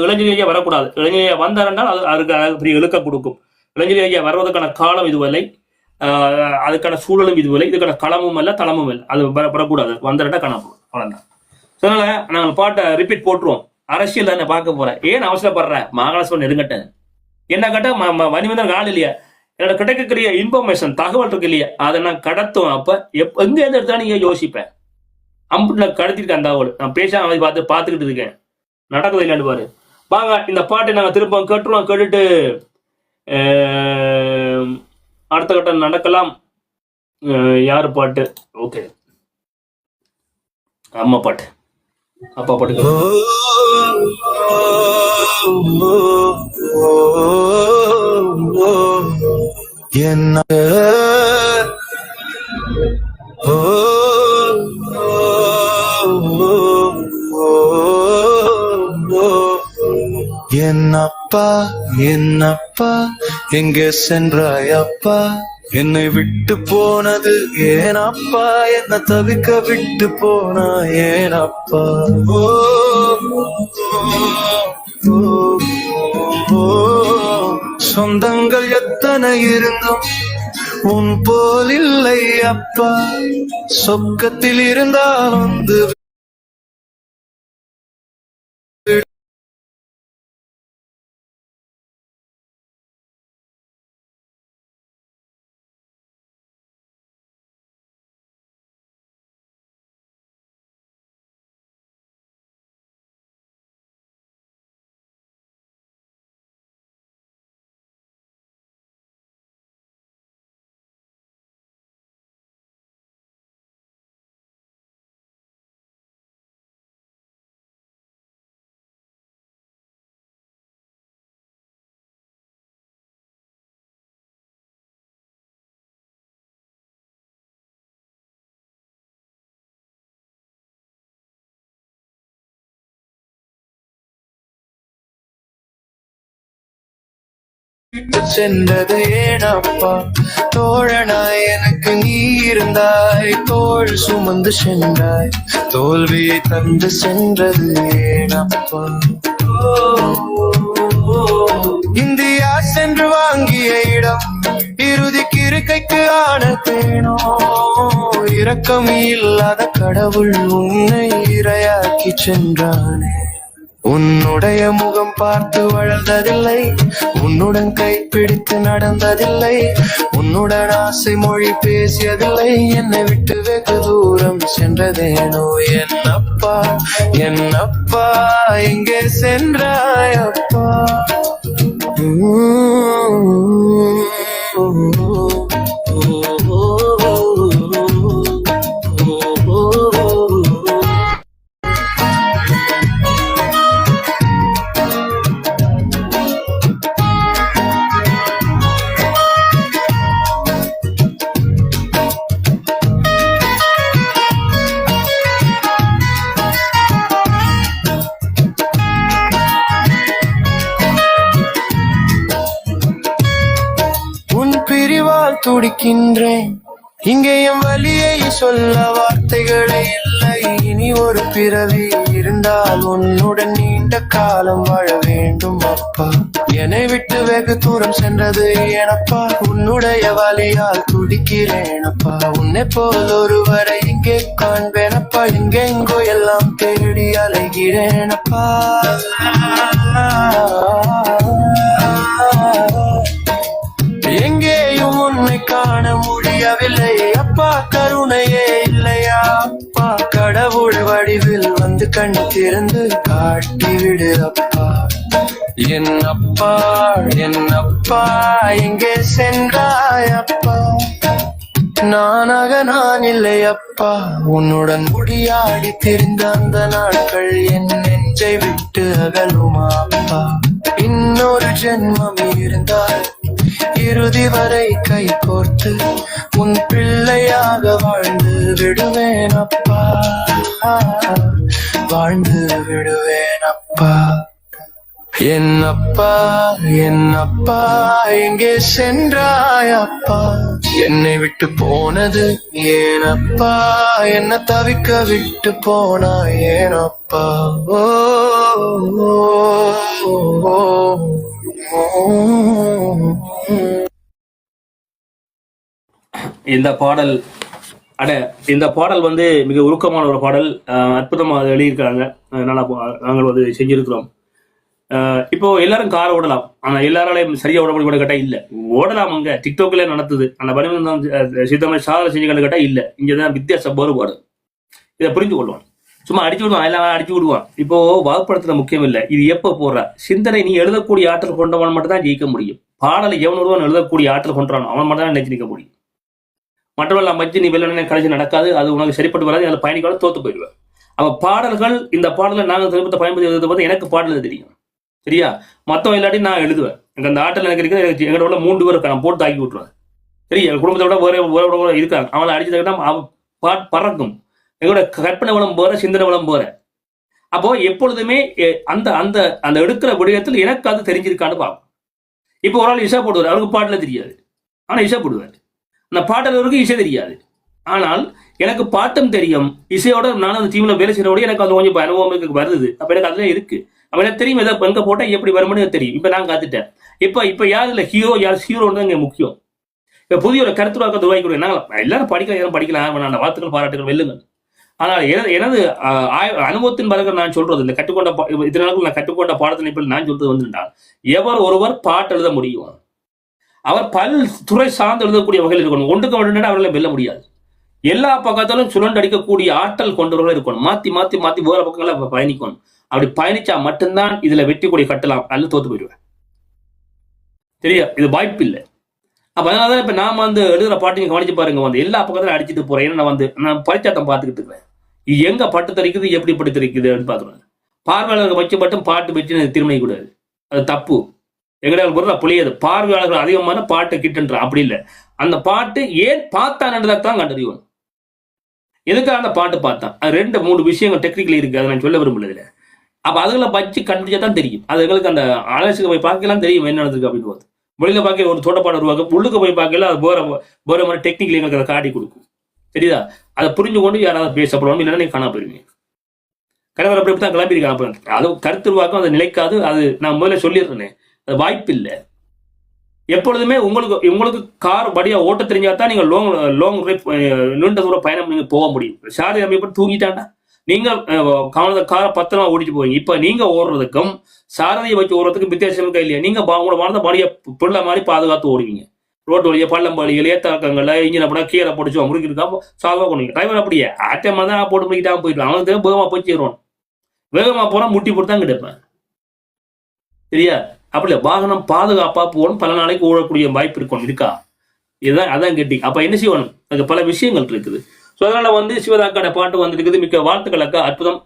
இளைஞர் வரக்கூடாது. இளைஞர் வந்தாருன்னால் அதுக்கு இழுக்க கொடுக்கும். இளைஞர் வர்றதுக்கான காலம் இதுவில்லை, அதுக்கான சூழலும் இதுவில்லை, இதுக்கான களமும் அல்ல, தளமும் இல்லை. அது வரக்கூடாது. வந்துட்டா காணப்படும், அவ்வளவுதான். அதனால நாங்கள் பாட்டை ரிப்பீட் போட்டுருவோம். அரசியல் தானே பார்க்க போறேன், ஏன் அவசரப்படுற? மாகாணசபை நெருங்கட்ட என்ன கட்ட வணிவந்தன் ஆள் இல்லையா? என்னோட கிடைக்கக்கூடிய இன்ஃபர்மேஷன் தகவல் இருக்கு இல்லையா, அதை நான் கடத்துவேன். அப்ப எங்க எந்த இடத்துல நீங்க யோசிப்பேன். அம்புட்டு நான் கடத்திருக்கேன் அந்த தகவல். நான் பேசாம பார்த்துக்கிட்டு இருக்கேன், நடக்குது இல்லைன்னு பாரு. வாங்க இந்த பாட்டை நாங்கள் திரும்ப கேட்டுருவோம். கேட்டுட்டு அடுத்த கட்டம் நடக்கலாம். யாரு பாட்டு? ஓகே, அம்மா பாட்டு, அப்பா பாட்டு. என்ன என்னப்பா என்னப்பா எங்கே சென்றாய் அப்பா, என்னை விட்டு போனது ஏனப்பா, என்ன தவிக்க விட்டு போனா ஏனப்பா. ஓ சொந்தங்கள் எத்தனை இருந்தும் உன் போல் இல்லை அப்பா, சொர்க்கத்தில் இருந்தால் விட்டு சென்றது ஏனப்பா தோழனாய் எனக்கு நீ இருந்தாய் தோள் சுமந்து சென்றாய் தோல்வியை தந்து சென்றது ஏனப்பா இந்தியா சென்று வாங்கிய இடம் இறுதிக்கு இருக்கைக்கு ஆன தேனோ இரக்கம் இல்லாத கடவுள் உன்னை இரையாக்கி சென்றானே உன்னுடைய முகம் பார்த்து வளர்ந்ததில்லை உன்னுடன் கைப்பிடித்து நடந்ததில்லை உன்னுடன் ஆசை மொழி பேசியதில்லை என்னை விட்டு வெகு தூரம் சென்றதேனோ என்னப்பா எங்கே சென்றாய் அப்பா துடிக்கின்றேன் இங்கே என் வலியை சொல்ல வார்த்தைகளே இல்லை இனி ஒரு பிறவி இருந்தால் உன்னுடன் நீண்ட காலம் வாழ வேண்டும் அப்பா என்னை விட்டு வெகு தூரம் சென்றது ஏனப்பா உன்னுடைய வலியால் துடிக்கிறேனப்பா உன்னை போல் ஒருவரை இங்கே காண்பேனப்பா எங்கெங்கோ எல்லாம் தேடி அலைகிறேனப்பா எங்கேயும் உன்னை காண முடியவில்லை அப்பா கருணையே இல்லையா அப்பா கடவுள் வடிவில் வந்து கண் திறந்து காட்டிவிடு அப்பா என்னப்பா எங்கே சென்றாய் அப்பா நானாக நான் இல்லை அப்பா உன்னுடன் முடியாடி திரிந்த அந்த நாட்கள் என் நெஞ்சை விட்டு அகலுமா அப்பா இன்னொரு ஜென்மம் இருந்தால் இறுதி வரை கை கோர்த்து உன் பிள்ளையாக வாழ்ந்து விடுவேன் அப்பா வாழ்ந்து விடுவேன் அப்பா என்னப்பா எங்கே சென்றாய் அப்பா என்னை விட்டு போனது ஏனப்பா என்ன தவிக்க விட்டு போனாய் ஏனப்பா ஓ இந்த பாடல் இந்த பாடல் வந்து மிக உருக்கமான ஒரு பாடல், அற்புதமாக எழுதியிருக்கிறாங்க. நாங்கள் வந்து செஞ்சிருக்கிறோம். இப்போ எல்லாரும் காரை ஓடலாம், ஆனா எல்லாராலையும் சரியா ஓட முடியும் கேட்டா இல்ல. ஓடலாம், அங்க டிக்டாக்ல நடத்துது அந்த பணிமன் சித்தமை சாதனை செஞ்சு கண்டு கேட்டா இல்ல. இங்கதான் வித்தியாச வேறுபாடு. இதை புரிந்து கொள்வான். சும்மா அடிச்சு விடுவான், எல்லாம் அடிச்சு விடுவான். இப்போ வாக்குப்படுத்துற முக்கியம் இல்லை, இது எப்ப போடுற சிந்தனை. நீ எழுதக்கூடிய ஆற்றல் கொண்டவன் மட்டும் தான் ஜெயிக்க முடியும். பாடலை எவன் ஒருவன் எழுதக்கூடிய ஆற்றல் கொண்டானோ அவன் மட்டும் தான் நினைச்சு நிற்க முடியும். மற்றவர்கள் மச்சு நீ வெள்ள கடைசி நடக்காது, அது உனக்கு சரிப்பட்டு வராது, அதில் பயணிக்கால தோத்து போயிடுவேன். அவ பாடல்கள் இந்த பாடலை நாங்கள் திருப்பத்தை பயன்படுத்தி எழுத போது எனக்கு பாடல் தெரியும், சரியா? மற்றவன் இல்லாட்டி நான் எழுதுவேன். எனக்கு அந்த ஆற்றல் எனக்கு இருக்குது. எங்களோட 3 பேர் நான் போட்டு தாக்கி விட்டுருவேன், சரி? எங்கள் குடும்பத்தோட வேற இருக்காங்க. அவளை அடிச்சதுக்கிட்ட அவன் பறக்கும். எங்களோட கற்பனை வளம் போற, சிந்தனை வளம் போற. அப்போ எப்பொழுதுமே அந்த அந்த அந்த எடுக்கிற விடயத்தில் எனக்கு அது தெரிஞ்சிருக்கான்னு பார்க்கும். இப்போ ஒரு ஆள் இசை போடுவார், அவருக்கு பாட்டில் தெரியாது, ஆனால் இசை போடுவார். அந்த பாட்டவருக்கு இசை தெரியாது, ஆனால் எனக்கு பாட்டும் தெரியும். இசையோட நானும் அந்த டீம்ல வேலை செய்யறோட எனக்கு அது கொஞ்சம் அனுபவம் வருது. அப்ப எனக்கு அதுல இருக்கு. அப்ப எனக்கு தெரியும் எதை எங்க போட்டா எப்படி வரும்னு தெரியும். இப்ப நான் காத்துட்டேன். இப்ப யார் இல்ல ஹீரோ, யார் ஹீரோன்னு இங்க முக்கியம். இப்ப புதிய ஒரு கருத்துருவாக்கத்தை உருவாக்கி நாங்கள் எல்லாரும் படிக்கலாம், அந்த வாழ்த்துக்கள் பாராட்டுகள் வெல்லுங்க. ஆனால் எனது அனுபவத்தின் பிறகு நான் சொல்றது, இந்த கற்றுக்கொண்ட இத்தனை நாட்கள் நான் கற்றுக்கொண்ட பாடத்தினை நான் சொல்றது வந்துட்டால், எவர் ஒருவர் பாட்டு எழுத முடியும், அவர் பல் துறை சார்ந்து எழுதக்கூடிய வகையில் இருக்கணும். ஒன்றுக்கு ஒன்று அவர்களை வெல்ல முடியாது. எல்லா பக்கத்திலும் சுழண்டு அடிக்கக்கூடிய ஆற்றல் கொண்டவர்கள் இருக்கணும். மாத்தி மாத்தி மாத்தி வேற பக்கங்களை பயணிக்கணும். அப்படி பயணிச்சா மட்டும்தான் இதுல வெற்றி கொடி கட்டலாம், அல்லது தோத்து போயிடுவேன், சரியா? இது வாய்ப்பு இல்லை. அப்ப அதனாலதான் இப்ப நாம வந்து எழுதுற பாட்டு நீங்க கவனிச்சு பாருங்க, வந்து எல்லா பக்கத்திலும் அடிச்சுட்டு போறேன். ஏன்னா நான் பரிச்சாட்டம் பார்த்துக்கிட்டு இருக்கிறேன். இது எங்க பட்டு தெரிக்குது, எப்படி பட்டு தெரிக்குது அப்படின்னு பாத்துருவேன். பார்வையாளர்கள் வச்சு மட்டும் பாட்டு வச்சு தீர்மானிக்க கூடாது, அது தப்பு. எங்கடால் பொருள் புளியது. பார்வையாளர்கள் அதிகமான பாட்டு கிட்டுன்ற அப்படி இல்லை. அந்த பாட்டு ஏன் பார்த்தான் கண்டறியணும். எதுக்காக அந்த பாட்டு பார்த்தான், அது 2-3 விஷயங்கள் டெக்னிக்கல் இருக்கு, அதை நான் சொல்ல விரும்பல. அப்ப அதுகளை வச்சு கண்டுபிடிச்சா தான் தெரியும். அது எங்களுக்கு அந்த ஆலோசனை போய் பார்க்கலாம் தெரியும் என்ன நடந்திருக்கு அப்படின்னு. வெளியில பார்க்க ஒரு தோட்டப்பாடு உருவாக்கும், உள்ளுக்கு போய் பார்க்கல அது வேற மாதிரி டெக்னிக்கல் எங்களுக்கு அதை காட்டி கொடுக்கும். சரிதா? அதை புரிஞ்சு கொண்டு யாராவது பேசப்படணும், இல்லைன்னா நீங்க காணா போயிருவீங்க. கணவர் அப்படி தான் கிளம்பி காண. அது கருத்து உருவாக்கம், அது நிலைக்காது. அது நான் முதல்ல சொல்லிடுறேன், அது வாய்ப்பு இல்லை. எப்பொழுதுமே உங்களுக்கு கார் படியா ஓட்ட தெரிஞ்சாதான் நீங்க லாங் நீண்ட தூர பயணம் நீங்க போக முடியும். சாரதி அமைப்பு தூங்கிட்டாண்டா நீங்க காரை பத்திரமா ஓடிட்டு போவீங்க. இப்ப நீங்க ஓடுறதுக்கும் சாரதியை வச்சு ஓடுறதுக்கும் வித்தியாசம் இருக்கா இல்லையா? நீங்க உங்களோட வாழ்ந்த படிய பிள்ளை மாதிரி பாதுகாத்து ஓடுவீங்க. ரோட்டு வழியா பள்ளம் பள்ளிகள் ஏத்தாக்கங்கள்ல இன்ஜின் அப்படின்னா கீழே போட்டுச்சு முறுக்கிருக்கா சாதா பண்ணுவீங்க. டிரைவர் அப்படியே ஆட்டமா தான் போட்டு முடிக்கிட்டாம போயிட்டு அவனுக்கு வேகமா போய் சேருவான். வேகமா போனா முட்டி போட்டு தான் கிடைப்பேன். சரியா? அப்படி இல்லை, வாகனம் பாதுகாப்பா போகணும், பல நாளைக்கு ஓடக்கூடிய வாய்ப்பு இருக்கணும். இருக்கா? இதுதான் அதான் கேட்டீங்க. அப்ப என்ன செய்யணும்? அதுக்கு பல விஷயங்கள் இருக்குது. ஸோ அதனால சிவதாக்கான பாட்டு வந்துருக்குது. மிக்க வாழ்த்துக்கள் அக்கா. அற்புதம்.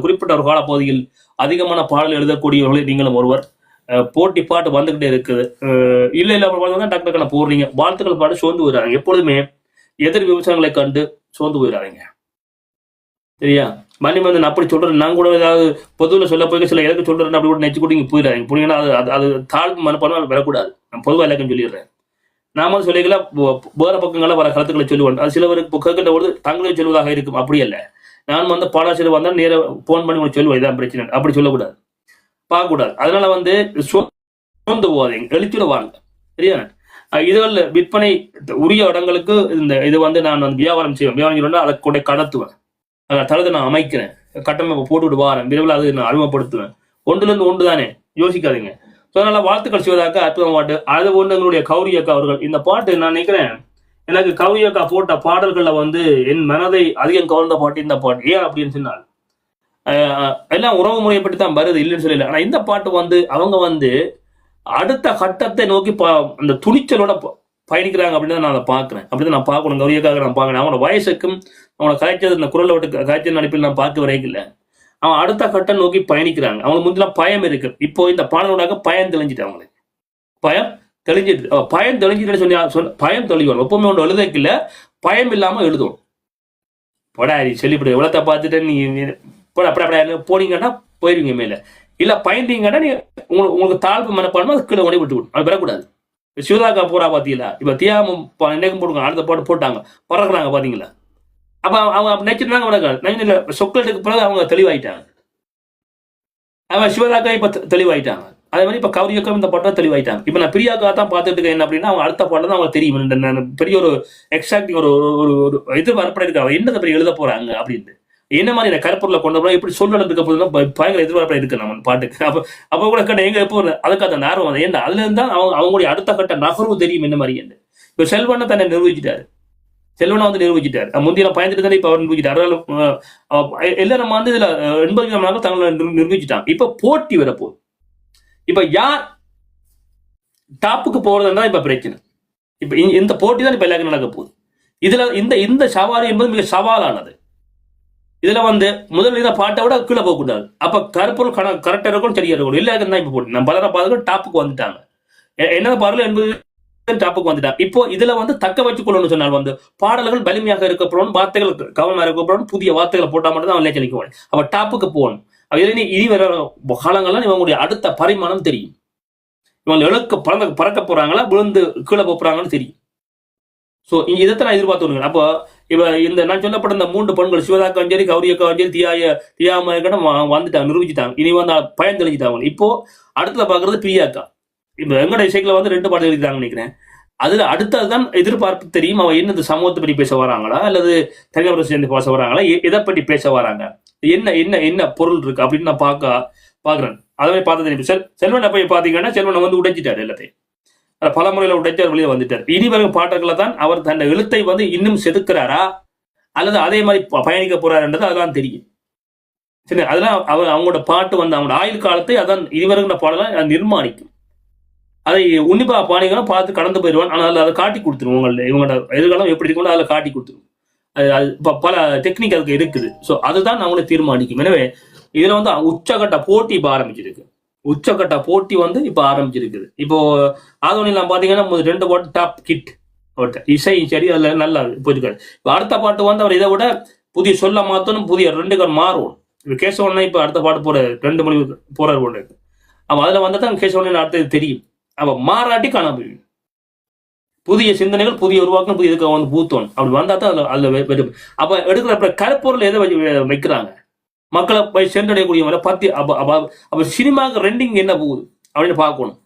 குறிப்பிட்ட ஒரு காலப்பகுதியில் அதிகமான பாடல் எழுதக்கூடியவர்களே நீங்களும் ஒருவர். போட்டி பாட்டு வந்துகிட்டே இருக்குது. இல்ல அப்புறம் டாக்டர் போடுறீங்க. வாழ்த்துக்கள் பாட்டு சோர்ந்து போயிடாங்க. எப்பொழுதுமே எதிர் விமர்சனங்களை கண்டு சோர்ந்து போயிடாதீங்க. சரியா? மணி அப்படி சொல்றேன். நான் கூட ஏதாவது பொதுவில் சொல்ல போய் சில எனக்கு சொல்றேன் அப்படி கூட நினைச்சு கூட நீங்க போயிடாதீங்க. புரியுங்கன்னா அது தாழ்வு மனப்பான்மை வரக்கூடாது. நான் பொதுவாக எல்லாருக்கும் சொல்லிடுறேன். நாம சொல்லிக்கல வேற பக்கங்கள வர கருத்துக்களை சொல்லுவேன். அது சிலவருக்கு கேட்கின்ற பொழுது தங்களே சொல்வதாக இருக்கும். அப்படி அல்ல. நான் பாலாசிரியர் வந்தா நேர போன் பண்ணி உங்களுக்கு சொல்லுவேன், இதான் பிரச்சனை. அப்படி சொல்லக்கூடாது, பார்க்கக்கூடாது. அதனால சோர்ந்து போவாதீங்க, எழுச்சியோட வாங்க. சரியா? இதுல விற்பனை உரிய இடங்களுக்கு இது நான் வியாபாரம் செய்வேன். வியாபாரம் அதை கூட கடத்துவேன். தளத்தை நான் அமைக்கிறேன், கட்டமைப்பு போட்டுவிட்டு வாரேன். விரைவில் அது நான் அறிமுகப்படுத்துவேன். ஒன்றுல இருந்து ஒன்று தானே, யோசிக்காதீங்க. ஸோ அதனால வாழ்த்துக்கள் சிவதாக்கா. அற்புதம் பாட்டு. அது ஒன்று எங்களுடைய கௌரி அக்கா அவர்கள். இந்த பாட்டு நான் நினைக்கிறேன் எனக்கு கௌரி அக்கா போட்ட பாடல்கள்ல என் மனதை அதிகம் கவர்ந்த பாட்டு இந்த பாட்டு. ஏன் அப்படின்னு சொன்னால் எல்லாம் உறவு முறையை பற்றி தான் வருது, இல்லைன்னு சொல்லல. ஆனா இந்த பாட்டு அவங்க அடுத்த கட்டத்தை நோக்கி அந்த துணிச்சலோட பயணிக்கிறாங்க அப்படின்னு நான் அதை பார்க்குறேன். அப்படிதான் நான் பார்க்கணும். கௌரியக்காக நான் பார்க்கணும். அவனோட வயசுக்கும் அவனை கலைச்சது இந்த குரலை விட்டு காய்ச்சல் நடிப்பில் நான் பார்க்க வரைக்கும் அவன் அடுத்த கட்டம் நோக்கி பயணிக்கிறாங்க. அவங்களுக்கு முன்னெல்லாம் பயம் இருக்கு. இப்போ இந்த பாடலோடாக பயம் தெளிஞ்சிட்டு அவங்களுக்கு பயம் தெளிஞ்சிட்டு சொன்ன பயம் தெளிவாங்க. எப்பவுமே ஒன்று எழுதக்கில்ல, பயம் இல்லாம எழுதும். போடாரி சொல்லிவிடு, உலகத்தை பார்த்துட்டு நீ அப்படி போனீங்கன்னா போயிருவீங்க மேல. இல்ல பயந்தீங்கன்னா நீ உங்களுக்கு தாழ்வு மனப்பான்மை அது கீழே கொண்டு விட்டு அது பெறக்கூடாது. சிவதாக்கா போறா பாத்தீங்களா? இப்ப தியாகம் என்னைக்கும் போடுங்க, அடுத்த பாட்டு போட்டாங்க, பறக்குறாங்க பாத்தீங்களா? அப்ப அவங்க நினைச்சிருந்தாங்க சொக்கலுக்கு பிறகு அவங்க தெளிவாயிட்டாங்க. அவன் சிவதாக்கா இப்ப தெளிவாயிட்டாங்க. அதே மாதிரி இப்ப கௌரியக்கா இந்த பாட்டை தெளிவாயிட்டாங்க. இப்ப நான் பிரியாக்கா தான் பார்த்துட்டு இருக்கேன். என்ன அப்படின்னா அவங்க அடுத்த பாட்டு தான் அவங்க தெரியும். பெரிய ஒரு எக்ஸாக்டிங் ஒரு எதிர்பார்ப்பட இருக்கு. அவன் என்னதை பெரிய எழுத போறாங்க அப்படின்னு, என்ன மாதிரி இந்த கருப்பொருளை கொண்டு போறோம் இப்படி சொல்லுறதுக்கு போதுதான் பயங்கர எதிர்பார்ப்பட இருக்கு நம்ம பாட்டுக்கு. அப்ப கூட கேட்ட எங்க எப்போ அதுக்கு அந்த ஆர்வம் ஏன்னா அதுல இருந்தா அவங்களுடைய அடுத்த கட்ட நகர்வு தெரியும் என்ன மாதிரி. இப்ப செல்வனை தன்னை நிர்வகிச்சிட்டாரு. செல்வனை நிர்வகிச்சிட்டாரு. முந்திய பயந்துட்டு தானே இப்ப அவர் நிர்வகிச்சிட்டாரு. எல்லாரும் இதுல 80 தங்களை நிர்வகிச்சுட்டாங்க. இப்ப போட்டி வரப்போகுது. இப்ப யார் டாப்புக்கு போறதுன்னா இப்ப பிரச்சனை. இப்ப இந்த போட்டி தான் இப்ப எல்லாருக்கும் நடக்க போகுது. இதுல இந்த சவாரி என்பது மிக சவாலானது. இதுல முதல்ல இந்த பாட்டை விட கீழே போகக்கூடாது. அப்ப கருப்பொருள் கரெக்டா இருக்கும், சரியா இருக்கும். எல்லாருக்கும் தான் இப்ப போட்டி. நம்ம பலரை பாதுகாப்பு டாப்புக்கு வந்துட்டாங்க. என்ன பாடல் என்பது டாப்புக்கு வந்துட்டாங்க. இப்போ இதுல தக்க வச்சுக்கொள்ளணும்னு சொன்னால் பாடல்கள் வலிமையாக இருக்கப்படும், வார்த்தைகள் கவனமாக இருக்கப்படும், புதிய வார்த்தைகளை போட்டா மட்டும் தான் அவன் நிற்க. அவ டாப்புக்கு போகணும். இதுல இனி வர காலங்கள்லாம் இவங்களுடைய அடுத்த பரிமாணம் தெரியும். இவங்க பறக்க போறாங்களா, விழுந்து கீழே போறாங்கன்னு தெரியும். சோ இதைத்தான் நான் எதிர்பார்த்து. அப்போ இப்ப இந்த நான் சொல்லப்பட்ட இந்த 3 பெண்கள் சிவதாக்கா சரி, கௌரியக்கா சரி, தியாமரம் வந்துட்டாங்க, நிரூபிச்சுட்டாங்க. இனி பயன் தெளிஞ்சிட்டாங்க. இப்போ அடுத்தத பாக்குறது பிரியாக்கா. இப்ப எங்கட இசைக்குல 2 பாடல் எழுதிட்டாங்கன்னு நினைக்கிறேன். அதுல அடுத்ததுதான் எதிர்பார்ப்பு தெரியும். அவன் என்ன சமூகத்தை பற்றி பேச வராங்களா, அல்லது தனிநபரை சேர்ந்து பேச வராங்களா, எதை பற்றி பேச வராங்க, என்ன பொருள் இருக்கு அப்படின்னு நான் பாக்குறேன். அதை பார்த்து செல்வனை போய் பாத்தீங்கன்னா செல்வனை உடைச்சிட்டாரு எல்லாத்தையும். பல முறையில உடைச்சார், வெளியே வந்துட்டார். இனி வரும் பாட்டுகளை தான் அவர் தன் எழுத்தை இன்னும் செதுக்கிறாரா அல்லது அதே மாதிரி பயணிக்க போறாருன்றது அதெல்லாம் தெரியும். சரி, அதெல்லாம் அவங்களோட பாட்டு அவங்களோட ஆயுள் காலத்தை அதான் இனி வருகின்ற பாடலை நிர்மாணிக்கும். அதை உன்னிப்பா பாணிகளும் பார்த்து கடந்து போயிடுவான். ஆனால் அதை காட்டி கொடுத்துருவோம். இவங்களோட எதிர்காலம் எப்படி இருக்கணும் அதில் காட்டி கொடுத்துருவோம். பல டெக்னிக் அதுக்கு இருக்குது. ஸோ அதுதான் அவங்கள தீர்மானிக்கும். எனவே இதுல உச்சகட்ட போட்டி இப்ப ஆரம்பிச்சிருக்கு. உச்சகட்ட போட்டி இப்ப ஆரம்பிச்சிருக்குது. இப்போ ஆதோனிலாம் பாத்தீங்கன்னா 2 பாட்டு டாப் கிட் இசை சரி, அதுல நல்லா போயிருக்காரு. இப்ப அடுத்த பாட்டு அவர் இதை விட புதிய சொல்ல மாத்தணும், புதிய 2 மாறும். இப்ப கேசவனா இப்ப அடுத்த பாட்டு போற 2 மொழி போறாரு ஒன்று. அவன் அதுல தான் கேசவன் அடுத்தது தெரியும். அவ மாறாட்டி காணாம போயிடும். புதிய சிந்தனைகள், புதிய உருவாக்கம், புதிய இதுக்கு வந்து பூத்தோணும். அப்படி வந்தா தான் அதுல அப்ப எடுக்கிற கருப்பொருள் எதை வைக்கிறாங்க, மக்களை போய் சென்றடையக்கூடிய பத்தி. அப்ப சினிமாவுக்கு ரெண்டிங் என்ன போகுது அப்படின்னு பார்க்கணும்.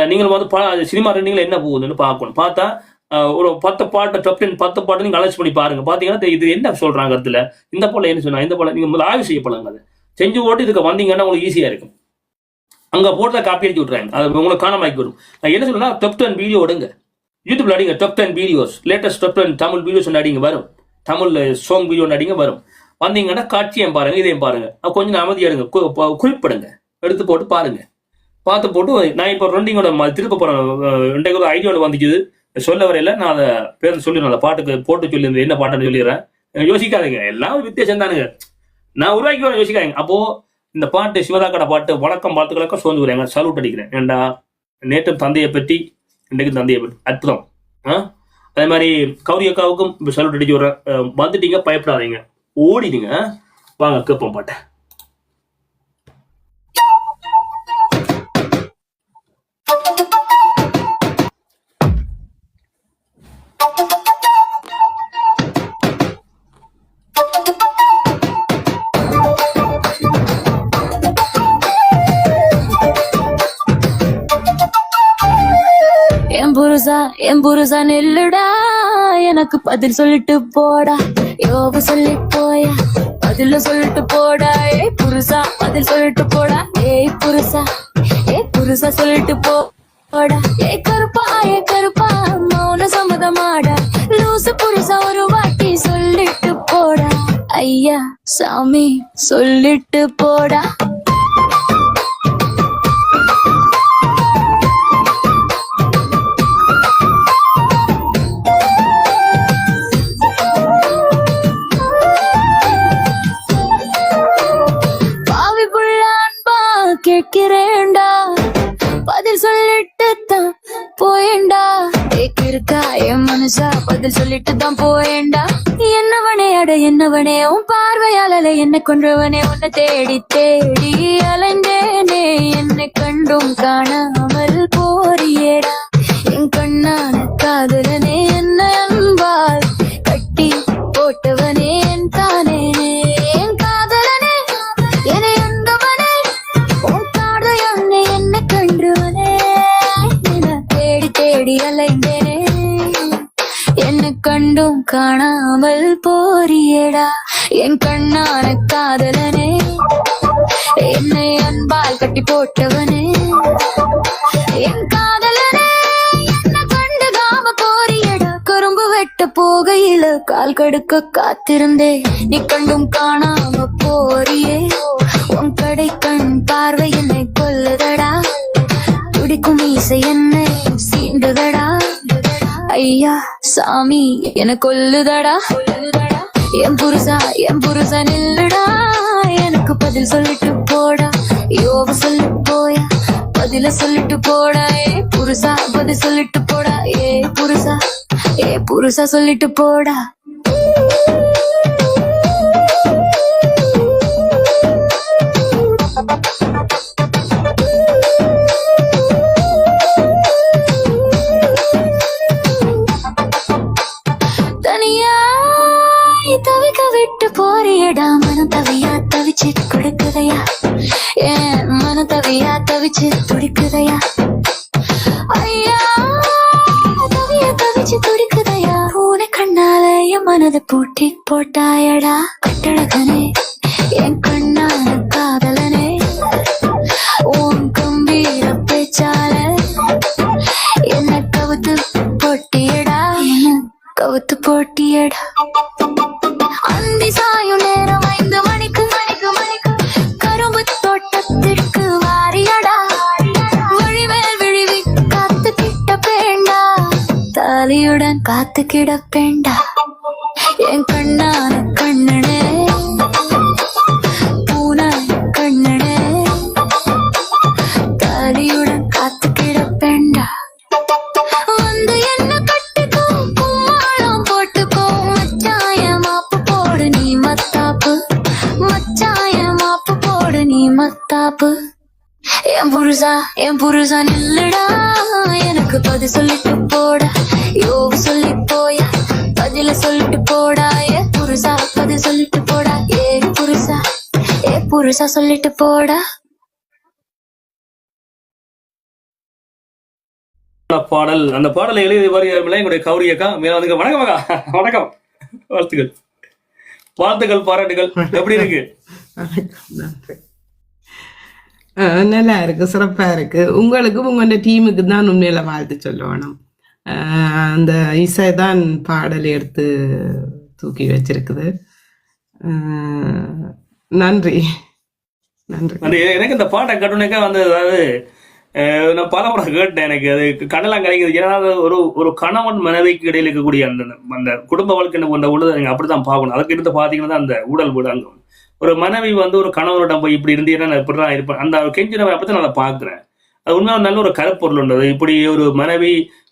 நீங்கள் வந்து சினிமா ரெண்டிங்ல என்ன போகுதுன்னு பார்க்கணும். பார்த்தா ஒரு 10 பாட்டு டாப் 10 10 பாட்டு நீங்க அலர்ஜி பண்ணி பாருங்க. பாத்தீங்கன்னா இது என்ன சொல்றாங்க இடத்துல, இந்த போல என்ன சொன்னா, இந்த போல நீங்க முதல்ல ஆய்வு செய்யப்படுங்க. அதை செஞ்சு போட்டு இதுக்கு வந்தீங்கன்னா உங்களுக்கு ஈஸியா இருக்கும். அங்க போட்டு காப்பி அடிச்சு விட்றாங்க, அது உங்களுக்கு காணாமக்கி வரும். நான் என்ன சொல்றேன்னா, டாப் 10 வீடியோ எடுங்க, யூடியூப்ல அடிங்க, top 10 videos, latest top 10 Tamil videos அடிங்க, வரும். தமிழ் சாங் வீடியோ அடிங்க, வரும். வந்தீங்கன்னா காட்சியம் பாருங்க, இதையும் பாருங்க, கொஞ்சம் அமைதியா எடுங்க, குறிப்பிடுங்க, எடுத்து போட்டு பாருங்க. பார்த்து போட்டு நான் இப்போ ரெண்டிங்கோட திருப்ப போறேன். ரெண்டைக்கு ஐடியாவில் வந்துச்சுது சொல்ல வரையில நான் அதை பேர் சொல்லிடுறேன். அந்த பாட்டுக்கு போட்டு சொல்லியிருந்தேன், என்ன பாட்டுன்னு சொல்லிடுறேன். யோசிக்காதீங்க, எல்லாம் வித்தியாசம் தானுங்க, நான் உருவாக்கி வரேன், யோசிக்காதீங்க. அப்போ இந்த பாட்டு சிவதாக்கட பாட்டு வணக்கம் வாழ்த்துக்களுக்கும் சோர்ந்து வரேங்க, சல்யூட் அடிக்கிறேன். ஏண்டா நேற்று தந்தையை பற்றி, இன்றைக்கு தந்தையை பற்றி அற்புதம். அதே மாதிரி கௌரி அக்காவுக்கும் இப்போ சல்யூட் அடிச்சு விட்றேன். வந்துட்டீங்க, பயப்படாதீங்க, ஓடிடுங்க, வாங்க கேட்போம் பாட்டை. என் புருஷா நெல்லுடா, எனக்கு பதில் சொல்லிட்டு போடா, யோக சொல்லி போயா, பதில சொல்லிட்டு போடா, ஏய் புருஷா பதில் சொல்லிட்டு போடா, ஏய் புருஷா சொல்லிட்டு போடா, ஏய் கருப்பா மௌன சம்மதமாடா, லூசு புருஷா ஒரு வாட்டி சொல்லிட்டு போடா, ஐயா சாமி சொல்லிட்டு போடா. கேட்கிறேன்டா, பதில் சொல்லிட்டு தான் போயேண்டா, இருக்கா என் மனசா, பதில் சொல்லிட்டு தான் போயேண்டா, என்னவனே அட என்னவனே, உன் பார்வையாளே என்னை கொன்றவனே, உன்னை தேடி தேடி அலைந்தேனே, என்னை கண்டும் காணாமல் போறியேடா, என் கண்ணான காதலனே, என்ன அன்பால் கட்டி போட்டவனே, என் தானே என் காதலனே, என்னை அந்தவனே, என்ன கண்டுவனே, தேடி தேடி அலைந்தேனே, என்ன கண்டும் காணாமல் போறியேடா, என் கண்ணான காதலனே, என்னை அன்பால் கட்டி போட்டவனே, என் காதலனே, என்ன கண்டுகாம போறியடா, கரும்பு வெட்ட போகையில கால் கடுக்க காத்திருந்தே, நீ கண்டும் காணாம போறியே, உன் கடை கண் பார்வை என்னை கொல்லுதடா, துடிக்கும் மீசை என்னை சீண்டுதடா, ஐயா சாமி என கொல்லுதடா, என் புருஷா நில்லுடா, எனக்கு பதில் சொல்லிட்டு போடா, யோக சொல்லி போயா, பதில சொல்லிட்டு போடா, ஏ புருஷா பதில் சொல்லிட்டு போடா, ஏ புருஷா சொல்லிட்டு போடா. தவிக்க விட்டு போறியடா, மனம் தவியா தவிச்சு கொடுக்குதையா, ஏன் மனம் தவியா தவிச்சு துடிக்குதையா, ஐயா தவியா தவிச்சு துடிக்குதையா, பூனை கண்ணால என் மனதை பூட்டி போட்டாயடா, கட்டழகனே என் கண்ணான காதலனே, உன் கம்பீர பேச்சால என்ன கவுத்து போட்டியடா, கவுத்து போட்டியடா, அந்தி சாயும் நேரம் 5 மணிக்கு கரும்பு தோட்டத்திற்கு வாரியடா, வழிமேல் விழிவி காத்து கிடப்பேண்டா, தாலியுடன் காத்து கிடப்பேண்டா, என் கண்ணான கண்ணனே, பூனாய் கண்ணனே, தாலியுடன் காத்து கிடப்பேண்டா, வந்து என்ன கட்டிக்கோ, கும்மாளம் போட்டுக்கோ, மச்சாய மாப்பு போடு நீ மத்தாப்பு, மச்சாய மாப்பு போடு நீ மத்தாப்பு, என் புருஷா நில்லுடா எனக்கு பதில் சொல்லிட்டு போடா யோவு சொல்லி போயா பதில சொல்லிட்டு போடா என் புருஷா பதில் சொல்லிட்டு போடா ஏ புருஷா சொல்லிட்டு போடா. பாடல் அந்த பாடலை எழுதி வருகிறார்கள் எங்களுடைய கௌரி அக்கா. மேல வந்து வணக்கம் அக்கா. வணக்கம், வாழ்த்துக்கள் வாழ்த்துக்கள் பாராட்டுகள். எப்படி இருக்கு? நல்லா இருக்கு, சிறப்பா இருக்கு. உங்களுக்கும் உங்களோட டீமுக்கு தான் உண்மையில வாழ்த்து சொல்லணும். அந்த இசை தான் பாடல் எடுத்து தூக்கி வச்சிருக்குது. நன்றி நன்றி. எனக்கு இந்த பாட்டை கட்டுனக்கா வந்து அதாவது நான் பல முறை கேட்டேன். எனக்கு அது கடலாம் கிடைக்குது. ஏன்னா ஒரு ஒரு கணவன் மனைவிக்கு இடையில இருக்கக்கூடிய அந்த அந்த குடும்ப வாழ்க்கை கொண்ட உள்ளதை நீங்க அப்படித்தான் பார்க்கணும். அதுக்கு எடுத்து பாத்தீங்கன்னா அந்த ஊழல் விடாங்க ஒரு மனைவி வந்து ஒரு கணவனிடம் போய் இப்படி இருந்தீங்கன்னா நான் இப்படிதான் இருப்பேன் அந்த கெஞ்சினவை அப்பதான் நான் அதை பாக்குறேன். அது உண்மையாக நல்ல ஒரு கருப்பொருள் உண்டது. இப்படி ஒரு மனைவி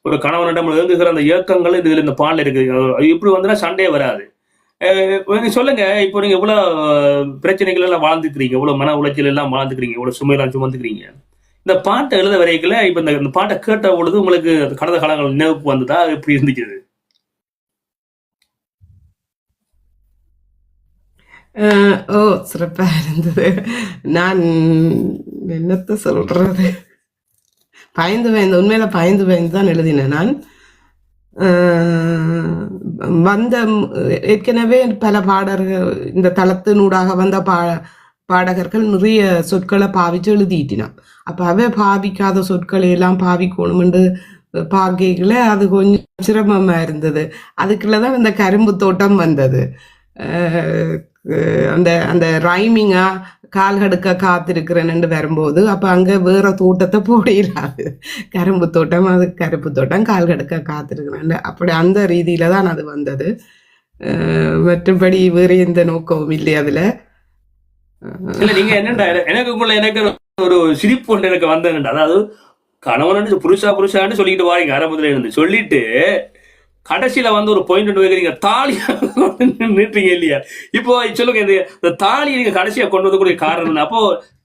ஒரு கணவனிடம் இயங்குகிற அந்த இயக்கங்கள் இதுல இந்த பாடல் இருக்கு. இப்படி வந்துன்னா சண்டே வராது. சொல்லுங்க, இப்போ நீங்க இவ்வளவு பிரச்சனைகள் எல்லாம் வாழ்ந்துக்கிறீங்க, இவ்வளவு மன உளைச்சல் எல்லாம் வாழ்ந்துக்கிறீங்க, இவ்வளவு சுமையெல்லாம் சுமந்துக்கிறீங்க. இந்த பாட்டை எழுத வரைக்கல இப்ப இந்த பாட்டை கேட்ட பொழுது உங்களுக்கு கடந்த காலங்கள் நினைவுக்கு வந்ததா? எப்படி இருந்துச்சு? ஓ, சிறப்பா இருந்தது. நான் என்னத்த சொல்றது, பயந்து உண்மையில பயந்து தான் எழுதினேன். நான் வந்த ஏற்கனவே பல பாடகர்கள் இந்த தளத்தினூடாக வந்த பாடகர்கள் நிறைய சொற்களை பாவிச்சு எழுதிட்டினான். அப்ப அவ பாவிக்காத சொற்களை எல்லாம் பாவிக்கணும்னு பாக்கைகளை அது கொஞ்சம் சிரமமா இருந்தது. அதுக்குள்ளதான் இந்த கரும்பு தோட்டம் வந்தது. அந்த அந்த ரைமிங்கா கால் கடுக்க காத்திருக்கிறேன்னு வரும்போது அப்ப அங்க வேற தோட்டத்தை போடிடாது. கரும்பு தோட்டம், அது கரும்பு தோட்டம், கால் கடுக்க காத்திருக்கிறேன். அப்படி அந்த ரீதியில தான் அது வந்தது. மற்றபடி வேற எந்த நோக்கமும் இல்லை அதுல. நீங்க என்னண்டா எனக்கு ஒரு சிரிப்பு ஒன்று எனக்கு வந்தேன். அதாவது கணவன் புருஷான்னு சொல்லிட்டு வாங்க ஆரம்பத்துல இருந்து சொல்லிட்டு கடைசியில வந்து ஒரு பாயிண்ட் வைக்கிறீங்க, தாலி நிறுத்தீங்க இல்லையா? இப்போ சொல்லுங்க, இந்த தாலியை நீங்க கடைசியா கொண்டு வரக்கூடிய காரணம் அப்போ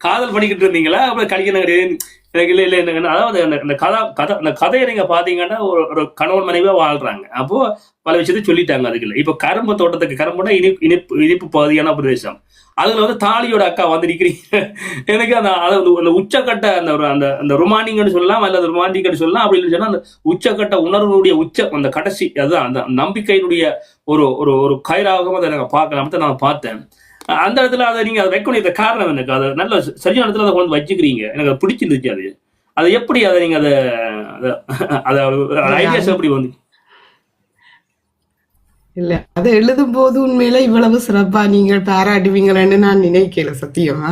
காதல் பண்ணிக்கிட்டு இருந்தீங்களா? அப்புறம் கழிக்கணும் எனக்கு இல்ல என்ன, அதாவது அந்த கதையை நீங்க பாத்தீங்கன்னா ஒரு கணவன் மனைவியா வாழ்றாங்க. அப்போ பல விஷயத்தை சொல்லிட்டாங்க. அதுக்கு இல்லை, இப்ப கரும்பு தோட்டத்துக்கு கரும்புனா இனிப்பு பகுதியான பிரதேசம், அதுல வந்து தாலியோட அக்கா வந்து நிக்கிறீங்க. எனக்கு அந்த உச்சக்கட்ட அந்த ரொமானிங்னு சொல்லலாம், அல்லது ரொமான்டிக்னு சொல்லலாம். அப்படின்னு சொன்னா அந்த உச்சக்கட்ட உணர்வுடைய அந்த கடைசி அதுதான் அந்த நம்பிக்கையினுடைய ஒரு ஒரு ஒரு கயிறாகவும் அதை நாங்கள் பார்க்கலாம். நான் பார்த்தேன் அந்த இடத்துல. அதை நீங்க அதை வைக்கணும் காரணம் எனக்கு அது நல்ல சரியான இடத்துல அதை கொண்டு வச்சுக்கிறீங்க. எனக்கு அது பிடிச்சிருந்துச்சு. அது எப்படி அதை நீங்க அதை ஐடியாஸ் எப்படி வந்து இல்ல அதை எழுதும் போது உண்மையில இவ்வளவு சிறப்பா நீங்கள் பாராட்டுவீங்களன்னு நான் நினைக்கல சத்தியமா.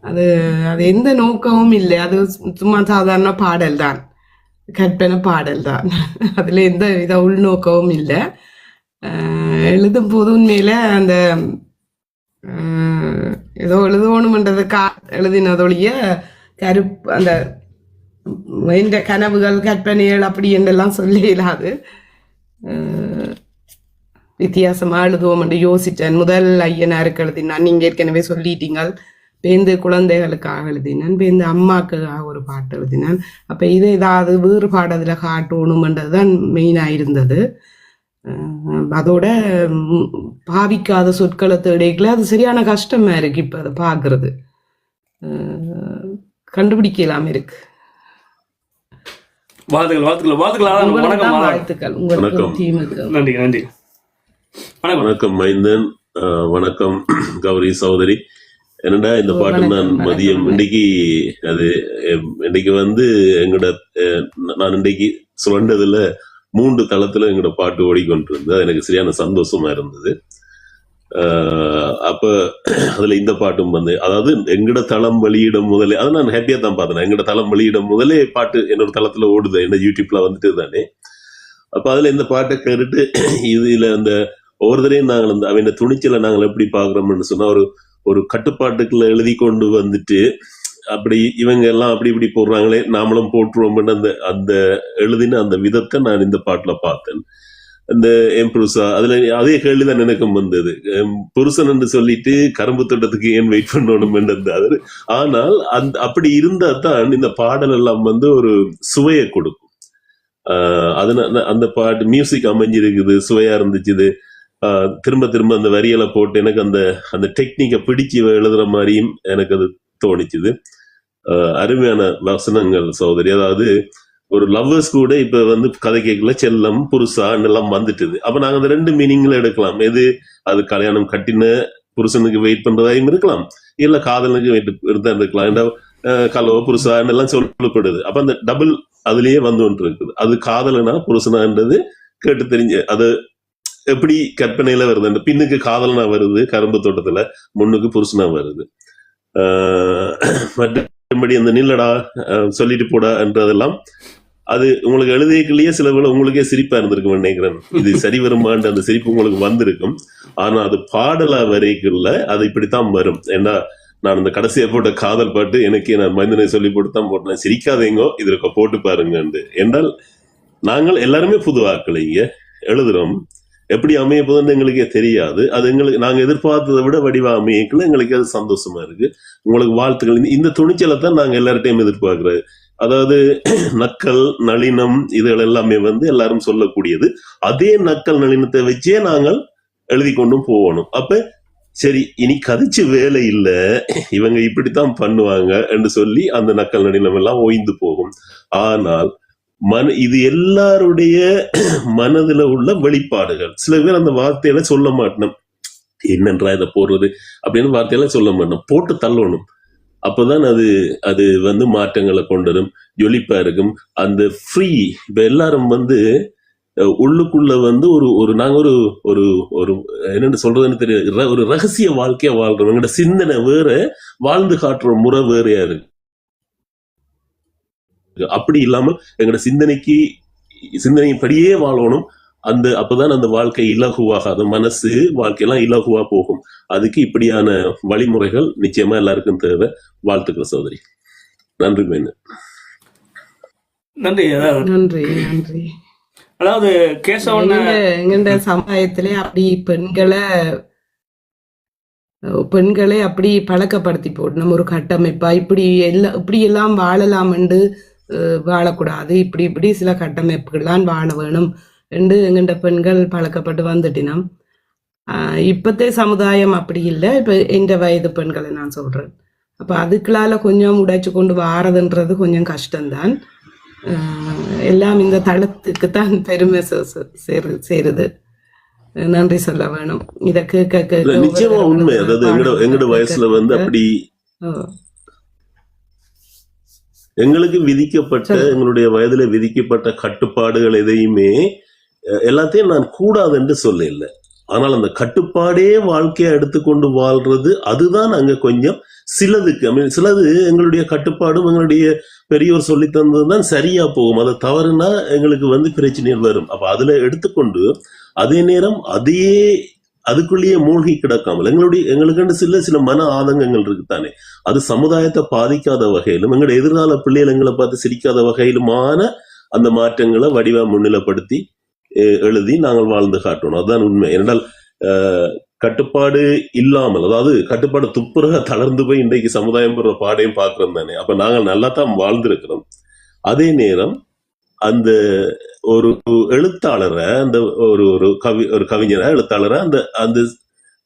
அது அது எந்த நோக்கமும் இல்லை. அது சும்மா சாதாரண பாடல் தான், கற்பனை பாடல் தான். அதுல எந்த வித உள்நோக்கமும் இல்லை. எழுதும் போது உண்மையில அந்த ஏதோ எழுதணும்ன்றது எழுதினதொழிய அந்த இந்த கனவுகள் கற்பனைகள் அப்படி என்றெல்லாம் சொல்ல இயலாது. வித்தியாசமா எழுதுவோம் என்று யோசித்தேன். முதல் ஐயனாருக்கு எழுதினான், நீங்க ஏற்கனவே சொல்லிட்டீங்கள். பேருந்து குழந்தைகளுக்காக எழுதினான், பேருந்து அம்மாவுக்காக ஒரு பாட்டு எழுதினான். அப்ப இதை ஏதாவது வேறுபாடு அதுல காட்டணும்ன்றதுதான் மெயினா இருந்தது. அதோட பாவிக்காத சொற்களை தேடிக்கல, அது சரியான கஷ்டமா இருக்கு. இப்ப அதை பாக்குறது கண்டுபிடிக்கலாம் இருக்கு. வாழ்த்துக்கள் உங்களுக்கு டீமுக்கு. நன்றி நன்றி. வணக்கம் மைந்தன், வணக்கம் கௌரி சகோதரி. என்னடா இந்த பாட்டு நான் மதியம் இன்னைக்கு வந்து நான் இன்னைக்கு சுரண்டதுல 3 தளத்துல எங்களோட பாட்டு ஓடிக்கொண்டிருந்தது. எனக்கு சரியான சந்தோஷமா இருந்தது. அப்ப அதுல இந்த பாட்டும் வந்து, அதாவது எங்கட தளம் வெளியிடும் முதலே, அதை நான் ஹாப்பியா தான் பார்த்தேன். எங்கட தளம் வெளியிடும் முதலே பாட்டு என்னோட தளத்துல ஓடுது, என்ன யூடியூப்ல வந்துட்டு தானே. அப்ப அதுல இந்த பாட்டை கேட்டுட்டு இதுல அந்த ஒவ்வொருத்தரையும் நாங்கள் அந்த அவன் துணிச்சலை நாங்கள் எப்படி பாக்குறோம்னு சொன்னா, ஒரு கட்டுப்பாட்டுக்குள்ள எழுதி கொண்டு வந்துட்டு அப்படி இவங்க எல்லாம் அப்படி இப்படி போடுறாங்களே நாமளும் போட்டுருவோம்னு அந்த எழுதின அந்த விதத்தை நான் இந்த பாட்டுல பார்த்தேன். இந்த என் புருஷா அதுல அதே கேள்விதான் எனக்கும் வந்தது. புருஷன் என்று சொல்லிட்டு கரும்பு தோட்டத்துக்கு ஏன் வெயிட் பண்ணணும். ஆனால் அப்படி இருந்தா தான் இந்த பாடல் எல்லாம் வந்து ஒரு சுவையை கொடுக்கும். அந்த பாட்டு மியூசிக் அமைஞ்சிருக்குது, சுவையா இருந்துச்சு. திரும்ப திரும்ப அந்த வரிகளை போட்டு எனக்கு அந்த டெக்னிக்கை பிடிச்சு எழுதுற மாதிரியும் எனக்கு அது தோணிச்சுது. அருமையான வசனங்கள் சகோதரி. அதாவது ஒரு லவ்வர்ஸ் கூட இப்ப வந்து கதை கேட்கல செல்லம் புருஷா எல்லாம் வந்துட்டுது. அப்ப நாங்க அந்த 2 மீனிங்ல எடுக்கலாம். எது அது கல்யாணம் கட்டின புருஷனுக்கு வெயிட் பண்றதாயும் இருக்கலாம், இல்ல காதலனுக்கு வெயிட் இருந்தா இருக்கலாம். கலோ புருஷா எல்லாம் சொல்லப்படுது. அப்ப அந்த டபுள் அதுலயே வந்து ஒன்று இருக்குது. அது காதலனா புருஷனான்றது கேட்டு தெரிஞ்சு அது எப்படி கற்பனையில வருது. அந்த பின்னுக்கு காதலனா வருது கரும்பு தோட்டத்துல, முன்னுக்கு புருஷனா வருது. மற்றபடி அந்த நில்லடா சொல்லிட்டு போடா என்றதெல்லாம் அது உங்களுக்கு எழுதியக்குள்ளேயே சில வேளை உங்களுக்கே சிரிப்பா இருந்திருக்கும் நினைக்கிறேன். இது சரி வருமான்ற அந்த சிரிப்பு உங்களுக்கு வந்திருக்கும். ஆனா அது பாடலா வரைக்குள்ள அது இப்படித்தான் வரும். ஏன்னா நான் இந்த கடைசியா போட்ட காதல் பாட்டு எனக்கு நான் மைந்தனை சொல்லி போட்டுத்தான் போட்டேன். சிரிக்காதீங்கோ, இதற்கு போட்டு பாருங்க என்றால் நாங்கள் எல்லாருமே புது ஆட்கள் இங்க எழுதுறோம். எப்படி அமைய போதுன்னு எங்களுக்கே தெரியாது. அது எங்களுக்கு நாங்க எதிர்பார்த்ததை விட வடிவா அமையக்குள்ள எங்களுக்கு அது சந்தோஷமா இருக்கு. உங்களுக்கு வாழ்த்துக்கள். இந்த துணிச்சலை தான் நாங்க எல்லார்ட்டையும் எதிர்பார்க்கிறது. அதாவது நக்கல் நளினம் இதுகள் எல்லாமே வந்து எல்லாரும் சொல்லக்கூடியது. அதே நக்கல் நளினத்தை வச்சே நாங்கள் எழுதி கொண்டும் போகணும். அப்ப சரி இனி கதைச்சு வேலை இல்ல, இவங்க இப்படித்தான் பண்ணுவாங்க என்று சொல்லி அந்த நக்கல் நளினம் எல்லாம் ஓய்ந்து போகும். ஆனால் இது எல்லாருடைய மனதுல உள்ள வெளிப்பாடுகள். சில பேர் அந்த வார்த்தையில சொல்ல மாட்டோம், என்னன்றா இதை போடுறது அப்படின்னு வார்த்தையெல்லாம் சொல்ல மாட்டோம், போட்டு தள்ளணும். அப்பதான் அது வந்து மாற்றங்களை கொண்டு வரும், ஜொலிப்பா இருக்கும். அந்த ஃப்ரீ இப்ப எல்லாரும் வந்து உள்ளுக்குள்ள வந்து ஒரு நாங்க ஒரு ஒரு என்னன்னு சொல்றதுன்னு தெரியாது, ஒரு ரகசிய வாழ்க்கையா வாழ்றோம். எங்களோட சிந்தனை வேற, வாழ்ந்து காட்டுற முறை வேறையா இருக்கு. அப்படி இல்லாமல் எங்களோட சிந்தனைப்படியே வாழணும். அப்பதான் அந்த வாழ்க்கை இலகுவாகாது, மனசு வாழ்க்கையெல்லாம் இலகுவா போகும். அதுக்கு இப்படியான வழிமுறைகள் நிச்சயமா எல்லாருக்கும் தேவை. வாழ்த்துக்கள் சகோதரி. நன்றி மேன். நன்றி. நன்றி நன்றி. அதாவது கேசவன் எங்கண்ட சமுதாயத்திலே அப்படி பெண்களை அப்படி பழக்கப்படுத்தி போடணும். ஒரு கட்டமைப்பா இப்படி எல்லாம் வாழலாம் என்று வாழக்கூடாது, இப்படி சில கட்டமைப்புகள்லாம் வாழ வேணும் என்று எங்கண்ட பெண்கள் பழக்கப்பட்டு வந்துட்டினோம். இப்பத்தே சமுதாயம் அப்படி இல்லை. இப்போ எந்த வயது பெண்களை நான் சொல்றேன். அப்போ அதுக்குள்ளால கொஞ்சம் உடைச்சு கொண்டு வாரதுன்றது கொஞ்சம் கஷ்டம்தான். எல்லாம் இந்த தளத்துக்கு தான் பெருமை சேருது. நன்றி சொல்ல வேணும். இத கேட்க நிச்சயமா உண்மை. அதாவது எங்கட வயசுல வந்து அப்படி எங்களுக்கு விதிக்கப்பட்ட, எங்களுடைய வயதுல விதிக்கப்பட்ட கட்டுப்பாடுகள் எதையுமே எல்லாத்தையும் நான் கூடாது என்று சொல்ல இல்லை. ஆனால் அந்த கட்டுப்பாடே வாழ்க்கையை எடுத்துக்கொண்டு வாழ்றது, அதுதான் அங்க கொஞ்சம் சிலது எங்களுடைய கட்டுப்பாடும் எங்களுடைய பெரியோர் சொல்லி தந்ததுதான் சரியா போகும். அதை தவறுனா எங்களுக்கு வந்து பிரச்சனைகள் வரும். அப்ப அதுல எடுத்துக்கொண்டு அதே நேரம் அதுக்குள்ளேயே மூழ்கி கிடக்காமல் எங்களுக்கு சில மன ஆதங்கங்கள் இருக்குத்தானே, அது சமுதாயத்தை பாதிக்காத வகையிலும் எங்களுடைய எதிர்கால பிள்ளைகள் எங்களை பார்த்து சிரிக்காத வகையிலுமான அந்த மாற்றங்களை வடிவா முன்னிலைப்படுத்தி எழுதி நாங்கள் வாழ்ந்து காட்டணும். அதுதான் உண்மை. என்றால் கட்டுப்பாடு இல்லாமல், அதாவது கட்டுப்பாடு துப்புரக தளர்ந்து போய் இன்றைக்கு சமுதாயம் போடுற பாடையும் பார்க்கிறோம் தானே. அப்ப நாங்கள் நல்லா தான் வாழ்ந்திருக்கிறோம். அதே நேரம் அந்த ஒரு எழுத்தாளரை, அந்த ஒரு கவிஞரை எழுத்தாளரை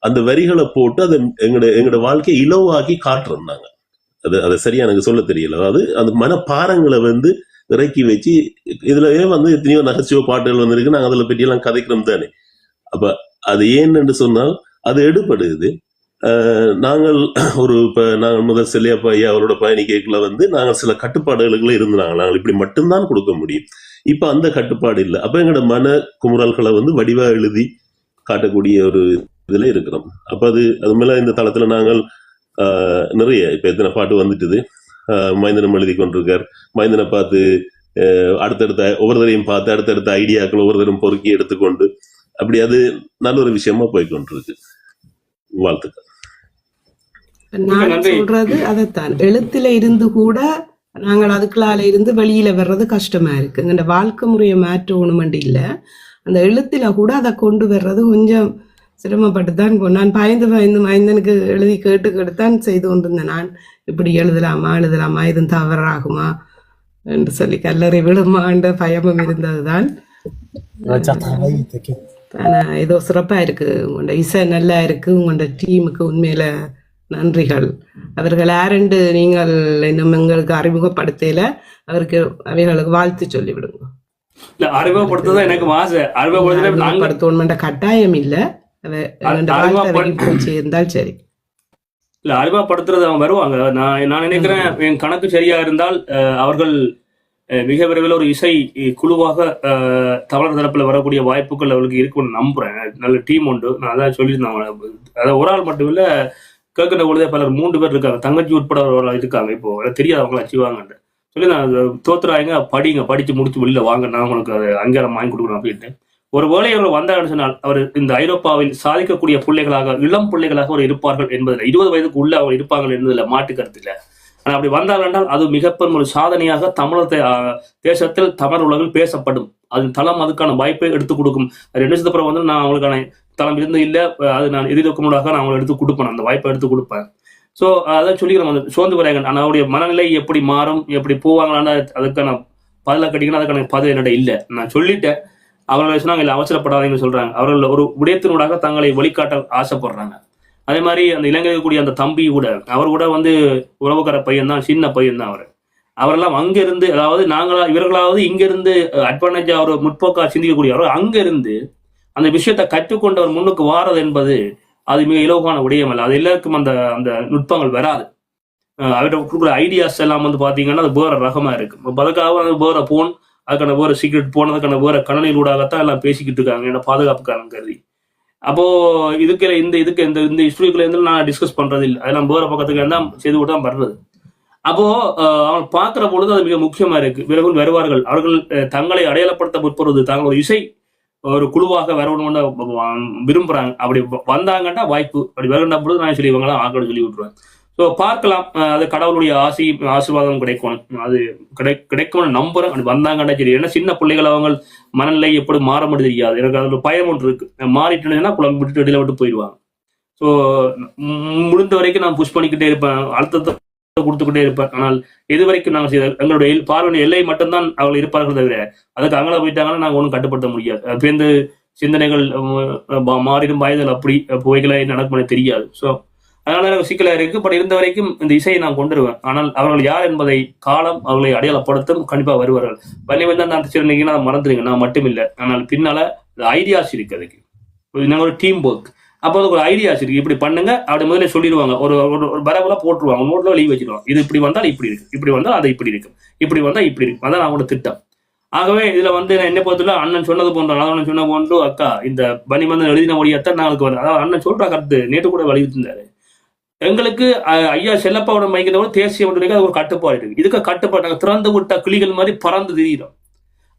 அந்த வரிகளை போட்டு அதை எங்களோட வாழ்க்கையை இலவாக்கி காட்டுறோம் நாங்க. அதை சரியா எனக்கு சொல்ல தெரியல. அதாவது அந்த மனப்பாரங்களை வந்து இறக்கி வச்சு, இதுலயே வந்து எத்தனையோ நகைச்சுவை பாட்டுகள் வந்திருக்கு, நாங்க அதில் பற்றி எல்லாம் கதைக்கிறோம் தானே. அப்ப அது ஏன் என்று சொன்னால் அது எடுபடுது. நாங்கள் நாங்கள் முதல் செல்லியப்பா ஐயா அவரோட பயணி கேட்கல வந்து நாங்கள் சில கட்டுப்பாடுகளுக்குள்ள இருந்தாங்க. நாங்கள் இப்படி மட்டும்தான் கொடுக்க முடியும். இப்ப அந்த கட்டுப்பாடு இல்லை. அப்ப எங்களோட மன குமுறல்களை வந்து வடிவா எழுதி காட்டக்கூடிய ஒரு இதுல இருக்கிறோம். அப்ப அது மேல இந்த தளத்துல நாங்கள் நிறைய இப்ப எத்தனை பாட்டு வந்துட்டுது. மைந்தனம் எழுதி கொண்டிருக்கார். மைந்தனை பார்த்து அடுத்தடுத்த ஒவ்வொருத்தரையும் பார்த்து அடுத்தடுத்த ஐடியாக்கள் ஒவ்வொருத்தரும் பொறுக்கி எடுத்துக்கொண்டு அப்படி அது நல்ல ஒரு விஷயமா போய்கொண்டிருக்கு. வாழ்த்துக்கள். நான் சொல்றது அதைத்தான், எழுத்துல இருந்து கூட நாங்கள் அதுக்குள்ளால இருந்து வெளியில வர்றது கஷ்டமா இருக்கு. இந்த வாழ்க்கை முறையை மாற்றணுமெண்டு இல்லை, அந்த எழுத்துல கூட அதை கொண்டு வர்றது கொஞ்சம் சிரமப்பட்டு தான் நான் பயந்து மைந்தனுக்கு எழுதி கேட்டுத்தான் செய்து கொண்டிருந்தேன். நான் இப்படி எழுதலாமா இதுவும் தவறாகுமா என்று சொல்லி கல்லறை விடுமான்ற பயமும் இருந்ததுதான். ஆனால் ஏதோ சிறப்பாக இருக்குது, உங்களோட இசை நல்லா இருக்குது, உங்களோட டீமுக்கு உண்மையில நன்றிகள். அவர்கள் யாரென்று நீங்கள் இன்னும் எங்களுக்கு அறிமுகப்படுத்தல, அவருக்கு அவைகளுக்கு வாழ்த்து சொல்லிவிடுங்க. இல்ல அறிமுகப்படுத்துதான் எனக்கு ஆசை. அறிமுகப்படுத்தணும்ன்ற கட்டாயம் இல்லை, சேர்ந்தால் சரி. இல்ல அறிமுகப்படுத்துறது அவங்க வருவாங்க. நான் நினைக்கிறேன் என் கணக்கு சரியா இருந்தால் அவர்கள் மிக விரைவில் ஒரு இசை குழுவாக தமிழர் தரப்புல வரக்கூடிய வாய்ப்புகள் அவர்களுக்கு இருக்குன்னு நம்புறேன். நல்ல டீம் உண்டு. நான் அதான் சொல்லியிருந்தாங்க. அதாவது ஒரு ஆள் மட்டும் இல்ல, கேட்கிற பொழுதே பலர் 3 பேர் இருக்காங்க, தங்கச்சி உட்பட இருக்காங்க. இப்போ தெரியாது அவங்கள வச்சுவாங்கன்ட்டு சொல்லி நான் தோத்துறாங்க, படிச்சு முடிச்சு வெளியில வாங்க, நான் உங்களுக்கு அதை அங்கீகாரம் வாங்கி கொடுக்குறேன் அப்படின்ட்டு. ஒரு வேளை அவர் வந்தாங்கன்னு சொன்னால் அவர் இந்த ஐரோப்பாவில் சாதிக்கக்கூடிய பிள்ளைகளாக, இளம் பிள்ளைகளாக அவர் இருப்பார்கள் என்பதில், 20 வயதுக்கு உள்ள அவர் இருப்பார்கள் என்பதில் மாட்டு கருத்து இல்லை. ஆனால் அப்படி வந்தால் என்றால் அது மிகப்பெரும் ஒரு சாதனையாக தமிழர் தேசத்தில் தமிழ் உலகில் பேசப்படும். அது தளம் அதுக்கான வாய்ப்பை எடுத்துக் கொடுக்கும். அது 2 வருஷத்துக்கு அப்புறம் வந்து நான் அவங்களுக்கான தளம் இருந்து இல்லை, அது நான் எதிர்நோக்கமுடாக நான் அவங்களை எடுத்து கொடுப்பேன், அந்த வாய்ப்பை எடுத்து கொடுப்பேன். ஸோ அதான் சொல்லிக்கிறேன், சோர்ந்து வராங்க. ஆனால் அவருடைய மனநிலை எப்படி மாறும், எப்படி போவாங்களான்னு அதுக்கான பதிலாக கட்டிக்கணும், அதுக்கான பதில் என்னிட இல்லை. நான் சொல்லிட்டேன். அவர்கள் சொன்னாங்க இல்லை அவசரப்படாதீங்கன்னு சொல்றாங்க. அவர்கள் ஒரு விடயத்தினூடாக தங்களை வெளிக்காட்ட ஆசைப்படுறாங்க. அதே மாதிரி அந்த இலங்கையில் கூடிய அந்த தம்பி கூட, அவர் கூட வந்து உறவுக்கார பையன் தான், சின்ன பையன் தான் அவரெல்லாம் அங்கிருந்து, அதாவது இவர்களாவது இங்கிருந்து அட்வான்டேஜா ஒரு முற்போக்கா சிந்திக்கக்கூடியவர், அங்கிருந்து அந்த விஷயத்தை கற்றுக்கொண்டவர் முன்னுக்கு வாரது என்பது அது மிக இலவான விடயம் அல்ல. அது எல்லாருக்கும் அந்த அந்த நுட்பங்கள் வராது. அவர்கிட்ட கொடுக்குற ஐடியாஸ் எல்லாம் வந்து பாத்தீங்கன்னா அது வேற ரகமா இருக்கு. அதுக்காக அது வேற போன், அதுக்கான வேற சீக்ரெட் போன், அதுக்கான வேற கணனிலூடாகத்தான் எல்லாம் பேசிக்கிட்டு இருக்காங்க, என்ன பாதுகாப்புக்காரன் கருதி. அப்போ இந்த ஸ்டுடியோக்குள்ள இருந்து நான் டிஸ்கஸ் பண்றது இல்லை, அதெல்லாம் வேற பக்கத்துக்கு இருந்தா செய்து கூட தான் வர்றது. அப்போ அவங்க பார்க்கிற பொழுது அது மிக முக்கியமா இருக்கு. விரைவில் வருவார்கள், அவர்கள் தங்களை அடையாளப்படுத்த முற்படுவது, தாங்கள் ஒரு இசை ஒரு குழுவாக வரணும்னு விரும்புறாங்க. அப்படி வந்தாங்கன்னா வாய்ப்பு, அப்படி வருகின்ற பொழுது நான் சொல்லி இவங்களாம் ஆக்கள் சொல்லி விட்டுருவேன். ஸோ பார்க்கலாம், அது கடவுளுடைய ஆசீர்வாதம் கிடைக்கணும், அது கிடைக்கும்னு நம்புறேன். அப்படி வந்தாங்கன்னா சரி. ஏன்னா சின்ன பிள்ளைகள் அவங்க மனநிலை எப்படி மாற முடியாது தெரியாது. எனக்கு அதுல பயம் ஒன்று இருக்கு, மாறிட்டுன்னா குழம்பு விட்டுட்டு இடையில விட்டு போயிடுவாங்க. ஸோ முடிந்த வரைக்கும் நான் புஷ் பண்ணிக்கிட்டே இருப்பேன், அழுத்தத்தை கொடுத்துக்கிட்டே இருப்பேன். ஆனால் இது வரைக்கும் நாங்கள் செய்த எங்களுடைய பார்வையின் எல்லை மட்டும்தான் அவர்கள் இருப்பார்கள் தவிர அதுக்கு அங்கே போயிட்டாங்கன்னா நாங்கள் ஒன்றும் கட்டுப்படுத்த முடியாது. அப்போ சிந்தனைகள் மாறிடும், வயதில் அப்படி புகைகளை நடக்கும்னு தெரியாது. ஸோ அதனால எனக்கு சிக்கலாக இருக்கு. பட் இருந்த வரைக்கும் இந்த இசையை நான் கொண்டுருவேன். ஆனால் அவர்கள் யார் என்பதை காலம் அவர்களை அடையாளப்படுத்தும், கண்டிப்பாக வருவார்கள். வள்ளி வந்து நான் சிறந்தீங்கன்னா அதை மறந்துடுங்க, நான் மட்டும் இல்லை. ஆனால் பின்னால ஐடியாஸ் இருக்கு, அதுக்கு நாங்கள் ஒரு டீம் ஒர்க். அப்போ அதுக்கு ஒரு ஐடியாஸ் இருக்கு, இப்படி பண்ணுங்க அப்படி முதல்ல சொல்லிடுவாங்க. ஒரு பரவலாக போட்டுருவாங்க, நோட்டில் எழுதி வச்சிருவாங்க. இது இப்படி வந்தால் இப்படி இருக்கு, இப்படி வந்தால் அது இப்படி இருக்கு, இப்படி வந்தால் இப்படி இருக்கு. அதான் அவங்களோட திட்டம். ஆகவே இதுல வந்து என்ன பொறுத்தல அண்ணன் சொன்னது போன்ற, அண்ணன் சொன்ன போன்று அக்கா இந்த பனி வந்து எழுதின மொழியத்தான் நாங்களுக்கு வருது. அதாவது அண்ணன் சொல்ற கருத்து நேற்று கூட வலியுறுத்திருந்தாரு. எங்களுக்கு ஐயா செல்லப்பாவோட மைக்கிறவங்க தேசிய ஒன்றிணைக்க அது ஒரு கட்டுப்பாடு இருக்கு. இதுக்கு கட்டுப்பாடு நாங்கள் திறந்து விட்ட கிளிகள் மாதிரி பறந்து திரியிறோம்.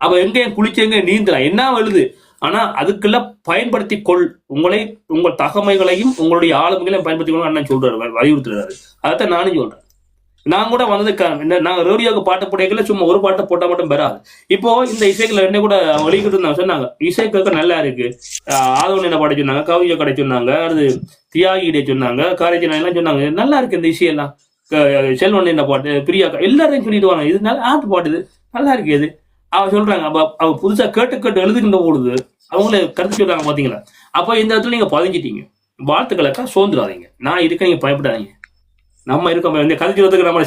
அப்ப எங்கேயும் குளிச்சு எங்க நீந்தலாம், என்ன எழுது. ஆனா அதுக்கெல்லாம் பயன்படுத்தி உங்கள் தகமைகளையும் உங்களுடைய ஆளுமைகளையும் பயன்படுத்தி கொள்ள அண்ணன் சொல்றாரு, வலியுறுத்துறாரு. அதைத்தான் நானும் சொல்றேன். நான் கூட வந்ததுக்கு நாங்க ரேடியோக்கு பாட்டு போடையில சும்மா ஒரு பாட்டை போட்டா மட்டும் பெறாது. இப்போ இந்த இசைக்குள்ள என்ன கூட வெளியிட்டு சொன்னாங்க, இசை கேட்க நல்லா இருக்கு. ஆதவன் என்ன பாட சொன்னாங்க, கவிதை கடை சொன்னாங்க, அது தியாகி இடை சொன்னாங்க, காரைஜனா எல்லாம் சொன்னாங்க. நல்லா இருக்கு இந்த இசையெல்லாம். செல்வன் என்ன பாட்டு, பிரியாக்கா எல்லாரையும் சொல்லிடுவாங்க, இது நல்ல ஆட்டு பாட்டுது, நல்லா இருக்கு இது. அவ சொல்றாங்க. அப்ப அவ புதுசா கேட்டு எழுதுகின்ற பொழுது அவங்களே கருத்து சொல்றாங்க, பாத்தீங்களா. அப்போ இந்த இடத்துல நீங்க பதிஞ்சிட்டீங்க. வாழ்த்துக்களுக்கா சோர்ந்துடாதீங்க, நான் இருக்க, நீங்க பயப்படாதீங்க. நம்ம இருக்கோம் இந்த கதைக்கிறதுக்கு நம்ம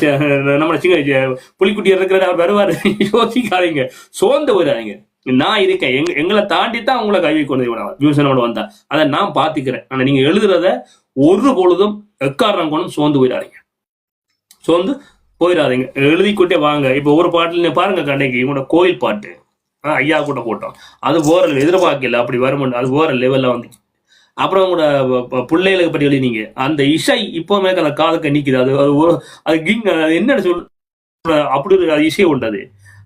புலிக்குட்டி இருக்கிற அவர் வருவாரு, யோசிக்காதீங்க, சோர்ந்து போயிடாதீங்க. நான் இருக்கேன், எங்களை தாண்டி தான் உங்களை கல்வி கொண்டு ஜூசனோட வந்தா அதை நான் பாத்துக்கிறேன். ஆனா நீங்க எழுதுறத ஒரு பொழுதும் எக்காரணம் கொண்டு சோர்ந்து போயிடாதீங்க, எழுதிக்கிட்டே வாங்க. இப்போ ஒரு பாட்டுல பாருங்க, கண்டைக்கு இவங்களோட கோயில் பாட்டு ஐயா கூட போட்டோம், அது வேற எதிர்பார்க்கல, அப்படி வருமானு அது வேற லெவல்ல வந்துச்சு. அப்புறம் உங்களோட பிள்ளைகளுக்கு பற்றி எழுதினீங்க, அந்த இசை இப்போவுமே அந்த காதுக்கு நிற்குது. அது என்ன சொல்ற, அப்படி ஒரு இசை உண்டது.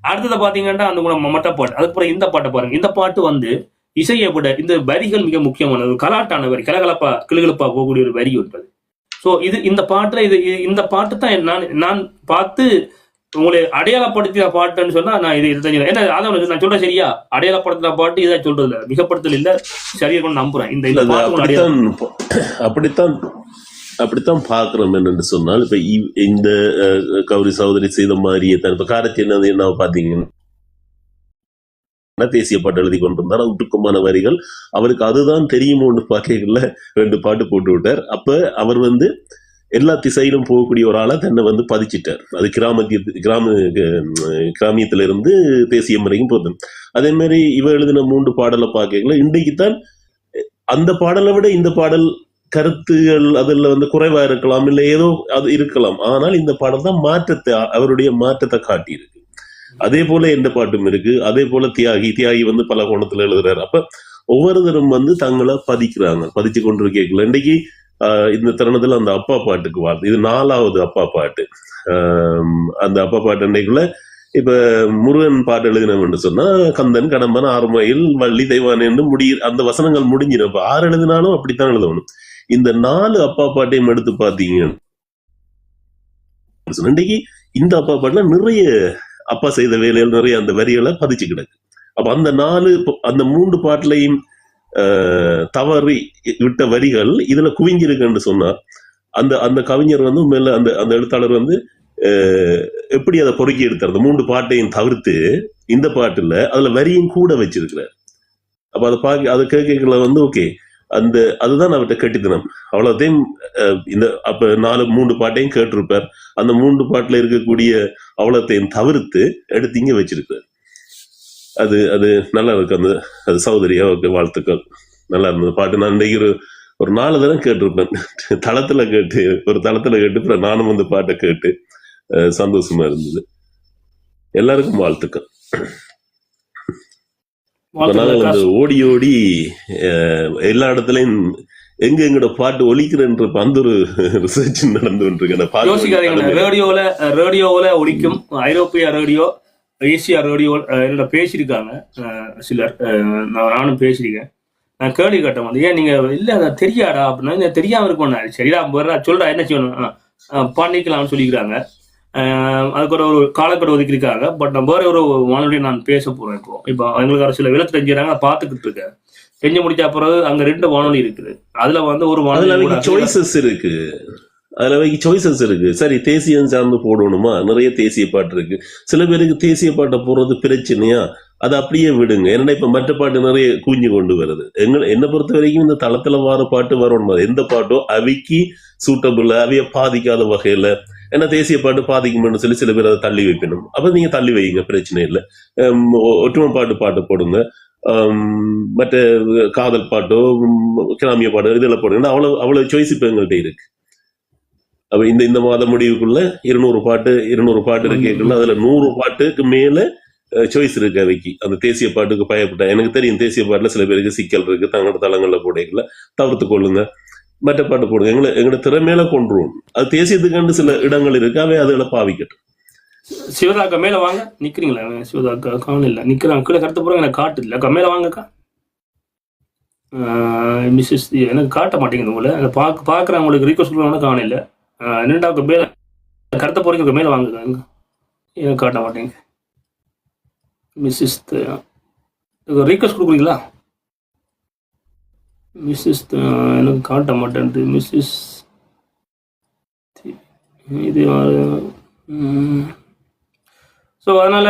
அடுத்ததை பாத்தீங்கன்னா அந்த கூட மட்ட பாட்டு, அதுக்கப்புறம் இந்த பாட்டை பாருங்க. இந்த பாட்டு வந்து இசையை விட இந்த வரிகள் மிக முக்கியமானது, கலாட்டான வரி, கிளுகிழப்பா போகக்கூடிய ஒரு வரி உண்டது. ஸோ இந்த பாட்டு தான் நான் பார்த்து உங்களை அடையாளப்படுத்தின பாட்டுன்னு சொன்னா நான் இது தெரிஞ்சு என்ன அதான் நான் சொல்றேன் சரியா, அடையாளப்படுத்தின பாட்டு இதான் சொல்றது இல்ல, மிகப்படுத்தல் இல்ல, சரியா கொண்டு நம்புறேன். இந்த பாட்டு அப்படித்தான் பாக்குறோம். என்னன்னு சொன்னால் இப்ப இந்த கௌரி சகோதரி செய்த மாதிரியே தான் இப்ப காரத்தி என்ன பாத்தீங்கன்னா தேசிய பாட்டு எழுதி கொண்டிருந்தார். உட்டுக்கமான வரிகள் அவருக்கு அதுதான் தெரியுமோன்னு பாக்கல 2 பாட்டு போட்டு விட்டார். அப்ப அவர் எல்லா திசையிலும் போகக்கூடிய ஒரு ஆளா தன்னை பதிச்சிட்டார். அது கிராமியத்தில இருந்து தேசியம் வரைக்கும் போதும். அதே மாதிரி இவ எழுதின 3 பாடலை பார்க்கல இன்றைக்குத்தான் அந்த பாடலை விட இந்த பாடல் கருத்துகள் அதுல குறைவா இருக்கலாம், இல்ல ஏதோ அது இருக்கலாம். ஆனால் இந்த பாடல் தான் அவருடைய மாற்றத்தை காட்டி இருக்கு. அதே போல எந்த பாட்டும் இருக்கு. அதே போல தியாகி பல கோணத்துல எழுதுறாரு. அப்ப ஒவ்வொருத்தரும் தங்களை பதிச்சு கொண்டிருக்கல. இன்றைக்கு இந்த தருணத்துல அந்த அப்பா பாட்டுக்கு வாழ்த்து, இது 4வது அப்பா பாட்டு. அந்த அப்பா பாட்டு அன்னைக்குள்ள இப்ப முருகன் பாட்டு எழுதினோம்னு சொன்னா கந்தன் கடம்பன் ஆறுமயில் வள்ளி தெய்வான் என்று அந்த வசனங்கள் முடிஞ்சிடும். இப்ப 6 எழுதினாலும் அப்படித்தான் எழுதணும். இந்த 4 அப்பா பாட்டையும் எடுத்து பாத்தீங்க இன்னைக்கு இந்த அப்பா பாட்டுல நிறைய அப்பா செய்த வேலைகள் நிறைய அந்த வரிகளை பதிச்சு கிடக்கு. அப்ப அந்த 3 பாட்டுலையும் தவறி விட்ட வரிகள் இதுல குவிஞ்சிருக்குன்னு சொன்னா அந்த கவிஞர் மேல அந்த எழுத்தாளர் எப்படி அதை பொறுக்கி எடுத்தார். அந்த 3 பாட்டையும் தவிர்த்து இந்த பாட்டுல அதுல வரியும் கூட வச்சிருக்கிறார். அப்ப அதை கேட்கல ஓகே அதுதான் அவர்கிட்ட கெட்டித்தனம். அவ்வளவுதையும் அப்ப 3 பாட்டையும் கேட்டிருப்பார். அந்த 3 பாட்டுல இருக்கக்கூடிய அவ்வளோத்தையும் தவிர்த்து எடுத்து இங்க வச்சிருக்காரு. அது நல்லா இருக்கு. அது சகோதரியா வாழ்த்துக்கள். நல்லா இருந்தது பாட்டு. நான் இன்றைக்கு ஒரு 4 தடவை கேட்டிருப்பேன். தளத்துல கேட்டு நானும் பாட்டை கேட்டு சந்தோஷமா இருந்தது. எல்லாருக்கும் வாழ்த்துக்கள். ஓடி ஓடி எல்லா இடத்துலயும் எங்கட பாட்டு ஒலிக்கிறன்ற அந்த ஒரு ரிசர்ச் நடந்து ரேடியோல ஒலிக்கும். ஐரோப்பிய ரேடியோ, ஏசியா ரேடியோ என்னோட பேசியிருக்காங்க சிலர். நானும் பேசியிருக்கேன். நான் கேள்வி கேட்டேன் ஏன் நீங்க இல்ல அதை தெரியாடா அப்படின்னா தெரியாம இருக்கும். சரிடா சொல்றா என்ன செய்யணும் பண்ணிக்கலாம்னு சொல்லிக்கிறாங்க. அதுக்கு ஒரு காலக்கெடு ஒதுக்கிருக்காங்க. பட் நம்ம வேற ஒரு வானொலியை நான் பேச போறேன். இப்போ எங்களுக்கு சில விளக்கு தெரிஞ்சுறாங்க, பார்த்துக்கிட்டு இருக்கேன். செஞ்சு முடிச்ச பிறகு அங்க 2 வானொலி இருக்குது. அதுல ஒரு வானொலி சாய்ஸஸ் இருக்கு. சரி, தேசியம் சார்ந்து போடணுமா? நிறைய தேசிய பாட்டு இருக்கு. சில பேருக்கு தேசிய பாட்டை போடுறது பிரச்சனையா, அதை அப்படியே விடுங்க. ஏன்னா இப்ப மற்ற பாட்டு நிறைய கூஞ்சி கொண்டு வருது. என்னை பொறுத்த வரைக்கும் இந்த தளத்துல வர பாட்டு வரணும். எந்த பாட்டோ அவைக்கு சூட்டபிள், அவைய பாதிக்காத வகையில. ஏன்னா தேசிய பாட்டு பாதிக்கும்னு சொல்லி சில பேர் அதை தள்ளி வைக்கணும். அப்ப நீங்க தள்ளி வைங்க, பிரச்சனை இல்லை. ஒற்றுமை பாட்டு போடுங்க. மற்ற காதல் பாட்டோ கிராமிய பாட்டோ இதெல்லாம் போடுங்க. அவ்வளவு சாய்ஸ் இப்ப எங்கள்கிட்ட இருக்கு. அப்ப இந்த மாத முடிவுக்குள்ள 200 பாட்டு இருக்கேக்குள்ள அதுல 100 பாட்டுக்கு மேல சாய்ஸ் இருக்கு. அவைக்கு அந்த தேசிய பாட்டுக்கு பயப்பட்ட எனக்கு தெரியும். தேசிய பாட்டுல சில பேருக்கு சிக்கல் இருக்கு. தங்களோட தளங்கள்ல போடைக்குள்ள தவிர்த்து கொள்ளுங்க. மற்ற பாட்டு போடுங்க. எங்களோட திறமையில கொண்டுருவோம். அது தேசியத்துக்காண்டு சில இடங்கள் இருக்கு. அவை அதுல பாவிக்கட்டும். சிவதாக்கா மேல வாங்க. நிக்கிறீங்களா? சிவதாக்கா காணல, நிக்கிறாங்க. கீழே கருத்து போறாங்க. எனக்கு காட்டு இல்ல. மேல வாங்கக்கா. மிஸ்ஸஸ் எனக்கு காட்ட மாட்டேங்குது. உங்களை அதை பாக்குறேன். உங்களுக்கு ரிக்வஸ்ட் பண்ணுவாங்க, காணல. என்னடாக்கு மேல கருத்த போறீங்க. மேல வாங்க. எனக்கு காட்ட மாட்டேங்க. மிஸ்ஸஸ் ரிக்வஸ்ட் கொடுக்குறீங்களா? மிஸ்ஸஸ் எனக்கு காட்ட மாட்டேன்ட்டு. மிஸ்ஸஸ் இது ஸோ அதனால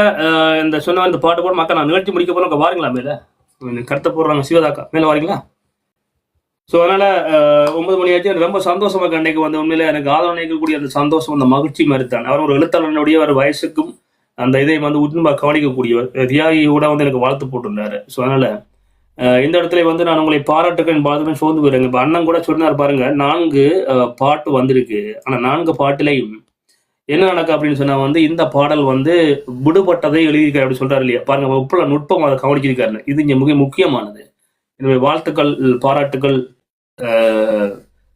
இந்த சொன்ன இந்த பாட்டு போட மக்கள் நான் நிகழ்ச்சி முடிக்க போகிறோம். அங்கே வாருங்களா மேலே கருத்தை போடுறாங்க. சிவதாக்கா மேலே வாரீங்களா? ஸோ அதனால 9 மணி ஆச்சு. எனக்கு ரொம்ப சந்தோஷமாக அன்னைக்கு உண்மையில எனக்கு ஆதரவு நினைக்கக்கூடிய அந்த சந்தோஷம், அந்த மகிழ்ச்சி மாதிரி தான். அவர் ஒரு எழுத்தாளனுடைய ஒரு வயசுக்கும் அந்த இதை உண்மை கவனிக்கக்கூடியவர். தியாகியோட எனக்கு வாழ்த்து போட்டிருந்தாரு. ஸோ அதனால இந்த இடத்துல நான் உங்களை பாராட்டுக்கிறேன், பாராட்டுன்னு சோர்ந்து போயிருங்க. இப்போ அண்ணன் கூட சொன்னார் பாருங்க, 4 பாட்டு வந்திருக்கு. ஆனால் 4 பாட்டுலையும் என்ன நடக்கு அப்படின்னு சொன்னா இந்த பாடல் விடுபட்டதை எழுதியிருக்காரு அப்படி சொல்றாரு இல்லையா? பாருங்க, உப்புல நுட்பம் அதை கவனிச்சிருக்காரு. இது இங்க மிக முக்கியமானது. எனவே வாழ்த்துக்கள், பாராட்டுகள்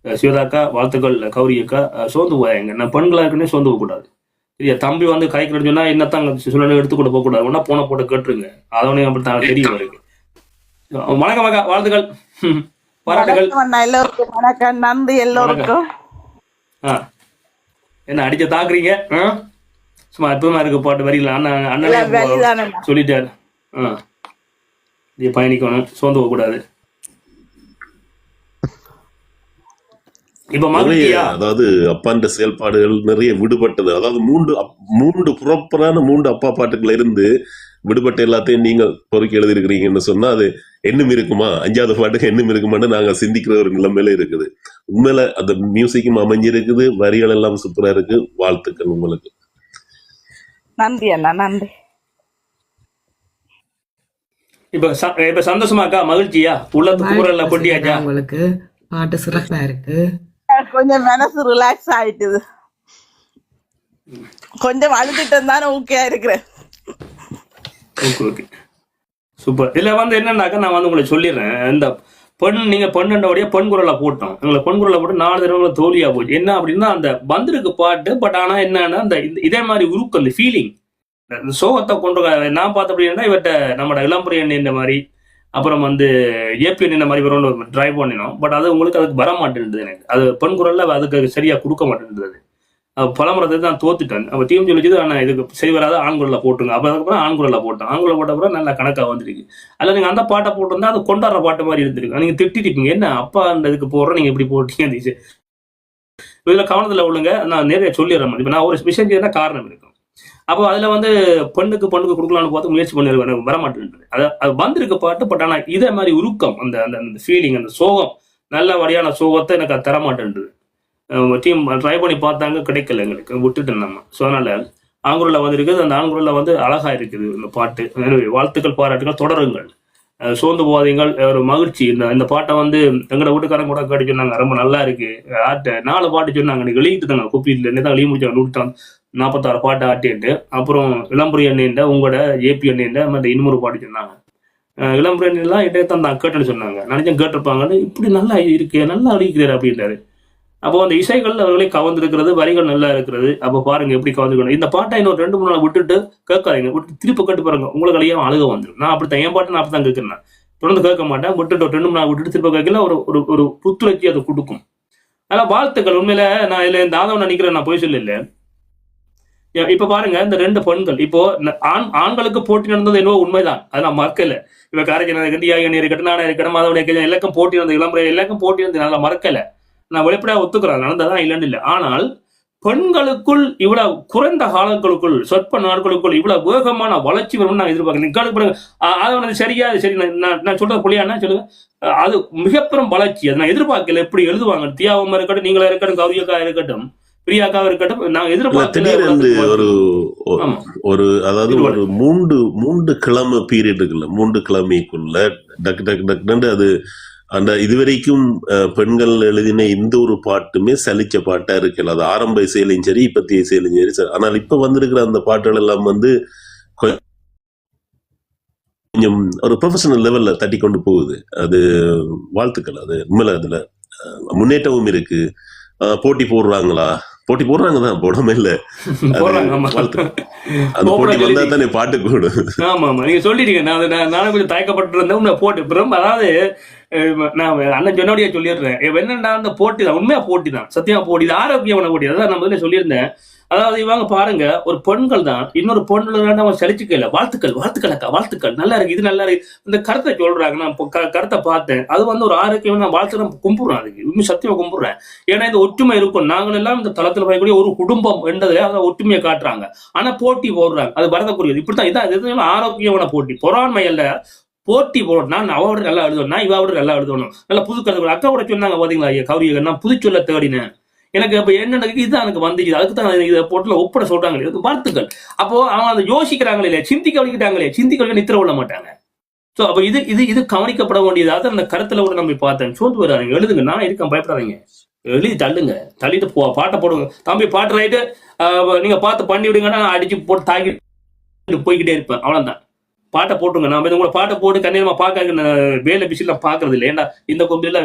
சிவதாக்கா, வாழ்த்துக்கள் கௌரி அக்கா. சோர்ந்து போயாங்க. நான் பெண்களா இருக்குன்னே சோர்ந்து போகக்கூடாது. இல்லையா? தம்பி கைக்கு சொன்னா என்னத்தான் சொல்லணும், எடுத்துக்கொண்டு போகக்கூடாது. ஒன்னா போன போட்டு கேட்டுருங்க. அதோடய அப்படித்தான் தெரியும் இருக்கு. வணக்கம் அக்கா, வாழ்த்துக்கள், பாராட்டுகள். எல்லோருக்கும் வணக்கம், நன்றி எல்லோருக்கும். என்ன அடிச்ச தாக்குறீங்க? சும்மா அற்புதமா இருக்கு பாட்டு வரிகள் அண்ணன் அண்ணனே வரிதானே சொல்லிட்டாரு. இது பயணிக்கணும், சோர்ந்து போக கூடாது. இப்ப நிறைய மகிழ்ச்சியா அதாவது அப்பான்ற செயல்பாடுகள் நிறைய விடுபட்டது. அதாவது மூன்று ப்ராப்பரான 3 அப்பா பாட்டுகள் இருந்து விடுபட்ட எல்லாத்தையும் நீங்க பொறுக்கி எழுதிருக்கிறீங்கன்னு சொன்னா அது இன்னும் இருக்குமா, 5வது பாட்டுக்கு இன்னும் இருக்குமான்னு நாங்க சிந்திக்கிற ஒரு நிலைமையில இருக்குது. உண்மையில அந்த மியூசிக்கும் அமைஞ்சிருக்குது, வரிகள் எல்லாம் சூப்பரா இருக்கு. வாழ்த்துக்கள் உங்களுக்கு. நன்றி அண்ணா, நன்றி. இப்ப சந்தோஷமாக்கா, மகிழ்ச்சியா, உள்ளத்து குரல்ல கொட்டியாச்சா? உங்களுக்கு பாட்டு சிறப்பா இருக்கு. கொஞ்சம் மனசு ரிலாக்ஸ் ஆயிட்டுது. கொஞ்சம் அழுதுட்டு இருந்தாலும் ஓகே இருக்கிறேன். Okay super. இதுல வந்து என்னன்னாக்கா நான் வந்து உங்களுக்கு சொல்லிடுறேன். இந்த நீங்க பன்னெண்டோடைய பெண் குரலை போட்டோம். எங்களை பெண் குரலை போட்டு 4 தடவை தோல்வியா போச்சு. என்ன அப்படின்னா அந்த வந்திருக்கு பாட்டு, பட் ஆனா என்னன்னா அந்த இதே மாதிரி உருக்கு அந்த ஃபீலிங் சோகத்தை கொண்டு நான் பார்த்த அப்படின்னா இவர்கிட்ட நம்மளோட இளம்புரி எண்ணெய் இந்த மாதிரி, அப்புறம் வந்து ஏபிஎன் இந்த மாதிரி வரும் டிரைவ் பண்ணினோம். பட் அது உங்களுக்கு அதுக்கு வர மாட்டேன்றது. எனக்கு அது பெண் குரல்ல அதுக்கு சரியா கொடுக்க மாட்டேன்றது. பலமுறை நான் தோத்துட்டேன். அப்போ டீம் சொல்லிச்சு ஆனால் இதுக்கு சரி வராது, ஆண்குரலில் போட்டுங்க. அப்போ அதுக்கப்புறம் ஆண்குரலில் போட்டேன். ஆண்குரலில் போட்ட அப்புறம் நல்லா கணக்காக வந்துருக்கு. அதில் நீங்கள் அந்த பாட்டை போட்டிருந்தா அது கொண்டாடுற பாட்டு மாதிரி இருந்திருக்கு. நீங்கள் திட்டிருப்பீங்க, என்ன அப்பா அந்த இதுக்கு போடுறோம், நீங்கள் இப்படி போட்டீங்க. அந்த இதில் கவனத்தில் உள்ளுங்க. நான் நிறைய சொல்லிடுறேன். இப்போ நான் ஒரு விஷயம் செய்யறதா காரணம் இருக்கும். அப்போ அதில் வந்து பெண்ணுக்கு கொடுக்கலான்னு பார்த்து முயற்சி பண்ணி வரமாட்டேன்றது. அது வந்திருக்கு பாட்டு, பட் ஆனால் இதே மாதிரி உருக்கம், அந்த அந்த ஃபீலிங், அந்த சோகம், நல்ல வழியான சோகத்தை எனக்கு அது தரமாட்டேன்றது. டீம் ட்ரை பண்ணி பார்த்தாங்க, கிடைக்கல, எங்களுக்கு விட்டுட்டேன் நம்ம. ஸோ அதனால ஆங்குரலில் வந்துருக்குது. அந்த ஆங்குரலில் வந்து அழகா இருக்குது இந்த பாட்டு. வாழ்த்துக்கள், பாராட்டுகள், தொடருங்கள், சோர்ந்து போகாதீங்கள். ஒரு மகிழ்ச்சி. இந்த பாட்டை வந்து எங்களோட வீட்டுக்காரங்க கூட கேட்டு சொன்னாங்க, ரொம்ப நல்லா இருக்கு. 4 பாட்டு சொன்னாங்க, நீங்க எழுதிட்டு தாங்க குப்பியில் என்ன தான் எழுதி முடிச்சாங்க. 146 பாட்டு ஆட்டிட்டு அப்புறம் இளம்புரி எண்ணெய் உங்களோட ஏபி எண்ணெய் மற்ற இன்னொரு பாட்டு சொன்னாங்க. இளம்புரி எண்ணெய்லாம் இடையே தான் கேட்டுன்னு சொன்னாங்க. நினைச்சேன் கேட்டிருப்பாங்கன்னு, இப்படி நல்லா இருக்கு, நல்லா அழிக்கிறாரு அப்படின்றாரு. அப்போ அந்த இசைகள் அவர்களே கவர்ந்துருக்கிறது, வரிகள் நல்லா இருக்கிறது. அப்போ பாருங்க எப்படி கவர்ந்துக்கணும். இந்த பாட்டை இன்னொரு 2-3 நாள் விட்டுட்டு கேட்காதீங்க. விட்டு திருப்பி கேட்டு பாருங்க, உங்களுக்கு அழியாம அழுக வந்துடும். நான் அப்படித்தான், என் பாட்டு நான் அப்படித்தான் கேட்கிறேன். தொடர்ந்து கேட்க மாட்டேன். விட்டுட்டு 2-3 நாள் விட்டுட்டு திருப்பி கேட்கல, ஒரு புத்துணர்ச்சி அது கொடுக்கும். அதெல்லாம் வாழ்த்துக்கள். உண்மையில நான் இதுல இந்த ஆதவன் நினைக்கிறேன், நான் போய் சொல்லல. இப்ப பாருங்க, இந்த 2 பெண்கள் இப்போ ஆண்களுக்கு போட்டி நடந்தது என்னவோ உண்மைதான், அது நான் மறக்கல. இவ காரைஜன இருக்கட்டும், நானா இருக்கட்டும், மாதவன் எல்லாருக்கும் போட்டி நடந்த, இளம்புரை எல்லாருக்கும் போட்டி நடந்தது, நான் மறக்கல. நான் வெளிப்படையா ஒத்துக்கிறேன், நடந்ததான் இல்லைன்னு இல்லை. ஆனால் பெண்களுக்குள் இவ்வளவு குறைந்த காலங்களுக்குள், சொற்ப நாட்களுக்குள் இவ்வளவு வேகமான வளர்ச்சி வரும்னு நான் எதிர்பார்க்கிறேன். அது சரியா, சரி நான் சொல்றது புள்ளியானா சொல்லுங்க. அது மிகப்பெரும் வளர்ச்சி, அதை நான் எதிர்பார்க்கல. எப்படி எழுதுவாங்க, தியாவமா இருக்கட்டும், நீங்களா இருக்கட்டும், கௌரியக்கா இருக்கட்டும், பிரியாக்காவா இருக்கட்டும், நான் எதிர்பார்க்கல. ஒரு அதாவது ஒரு 3 கிழமை பீரியட் இருக்குல்ல, 3 கிழமைக்குள்ள டக்கு டக்கு டக்குன்னு அது அந்த இதுவரைக்கும் பெண்கள் எழுதின இந்த ஒரு பாட்டுமே சலிச்ச பாட்டா இருக்குல்ல. அது ஆரம்ப இசையிலையும் சரி, இப்பத்திய இசையிலையும் சரி. ஆனால் இப்ப வந்திருக்கிற அந்த பாட்டுகள் எல்லாம் வந்து கொஞ்சம் ஒரு ப்ரொஃபஷனல் லெவல்ல தட்டி கொண்டு போகுது. அது வாழ்த்துக்கள். அது உண்மையில அதுல முன்னேற்றமும் இருக்கு. போட்டி போடுறாங்களா? போட்டி போடுறாங்க தான், போடாம இல்ல. அந்த போட்டி வந்தா தானே பாட்டு கூடும். ஆமா ஆமா, நீங்க சொல்லிட்டீங்க. நானும் கொஞ்சம் தயக்கப்பட்டு இருந்தேன். போட்டு அதாவது நான் அண்ணன் சொன்னபடியே சொல்லிடுறேன். என்னன்னா அந்த போட்டி தான், உண்மையா போட்டி தான், சத்தியமா போட்டி, இது ஆரோக்கியமான போட்டி. அதான் நான் முதல்ல சொல்லியிருந்தேன். அதாவது இவங்க பாருங்க, ஒரு பெண்கள் தான் இன்னொரு பெண்கள் அவன் சலிச்சுக்கல. வாழ்த்துக்கள், வாழ்த்துக்கள் அக்கா, வாழ்த்துக்கள், நல்லா இருக்கு, இது நல்லா இருக்கு, இந்த கருத்தை சொல்றாங்க. நான் கருத்தை பார்த்தேன். அது வந்து ஒரு ஆரோக்கியம். நான் வாழ்த்து கும்பிடுறேன், அதுக்கு இன்னும் சத்தியமா கும்பிடுறேன். ஏன்னா இந்த ஒற்றுமை இருக்கும். நாங்கள் எல்லாம் இந்த தளத்தில் பயக்கூடிய ஒரு குடும்பம் என்றதுல அதை ஒற்றுமையை காட்டுறாங்க. ஆனா போட்டி போடுறாங்க, அது வரதக்கூடியது. இப்படித்தான் இதான் ஆரோக்கியமான போட்டி, பொறாண்மை அல்ல. போட்டி போடணும். நான் அவரோட நல்லா எழுதணும், நான் இவாவோட நல்லா எழுதணும், நல்ல புது கதை. அக்கா கூட சொன்னாங்க பாத்தீங்களா, ஐயா கௌரியகன், நான் புது சொல்ல தேடினேன். எனக்கு அப்ப என்ன இதுதான் எனக்கு வந்துச்சு, அதுக்கு தான் இதை போட்டுல ஒப்பட சொல்றாங்களே, வாழ்த்துக்கள். அப்போ அவங்க அதை யோசிக்கிறாங்களே இல்லையா, சிந்திக்க வலிக்கிட்டாங்களே, சிந்திக்க நித்திர விட மாட்டாங்க. சோ அப்ப இது கவனிக்கப்பட வேண்டியதாக அந்த கருத்துல கூட நம்ம பார்த்தேன். சோர்ந்து வராங்க, எழுதுங்க, நான் இருக்கேன், பயப்படாதீங்க, எழுதி தள்ளுங்க, தள்ளிட்டு பாட்டை போடுங்க. தம்பி பாட்டு ரைட்டு, நீங்க பார்த்து பண்ணி விடுங்கன்னா நான் அடிச்சு போட்டு தாக்கிட்டு போய்கிட்டே இருப்பேன். அவ்வளவுதான், பாட்டை போட்டுங்க. நான் உங்களை பாட்டை போட்டு கண்ணீரமா பார்க்க வேலை பிஸியில் நான் பார்க்கறது இல்லை. ஏன்னா இந்த கும்பில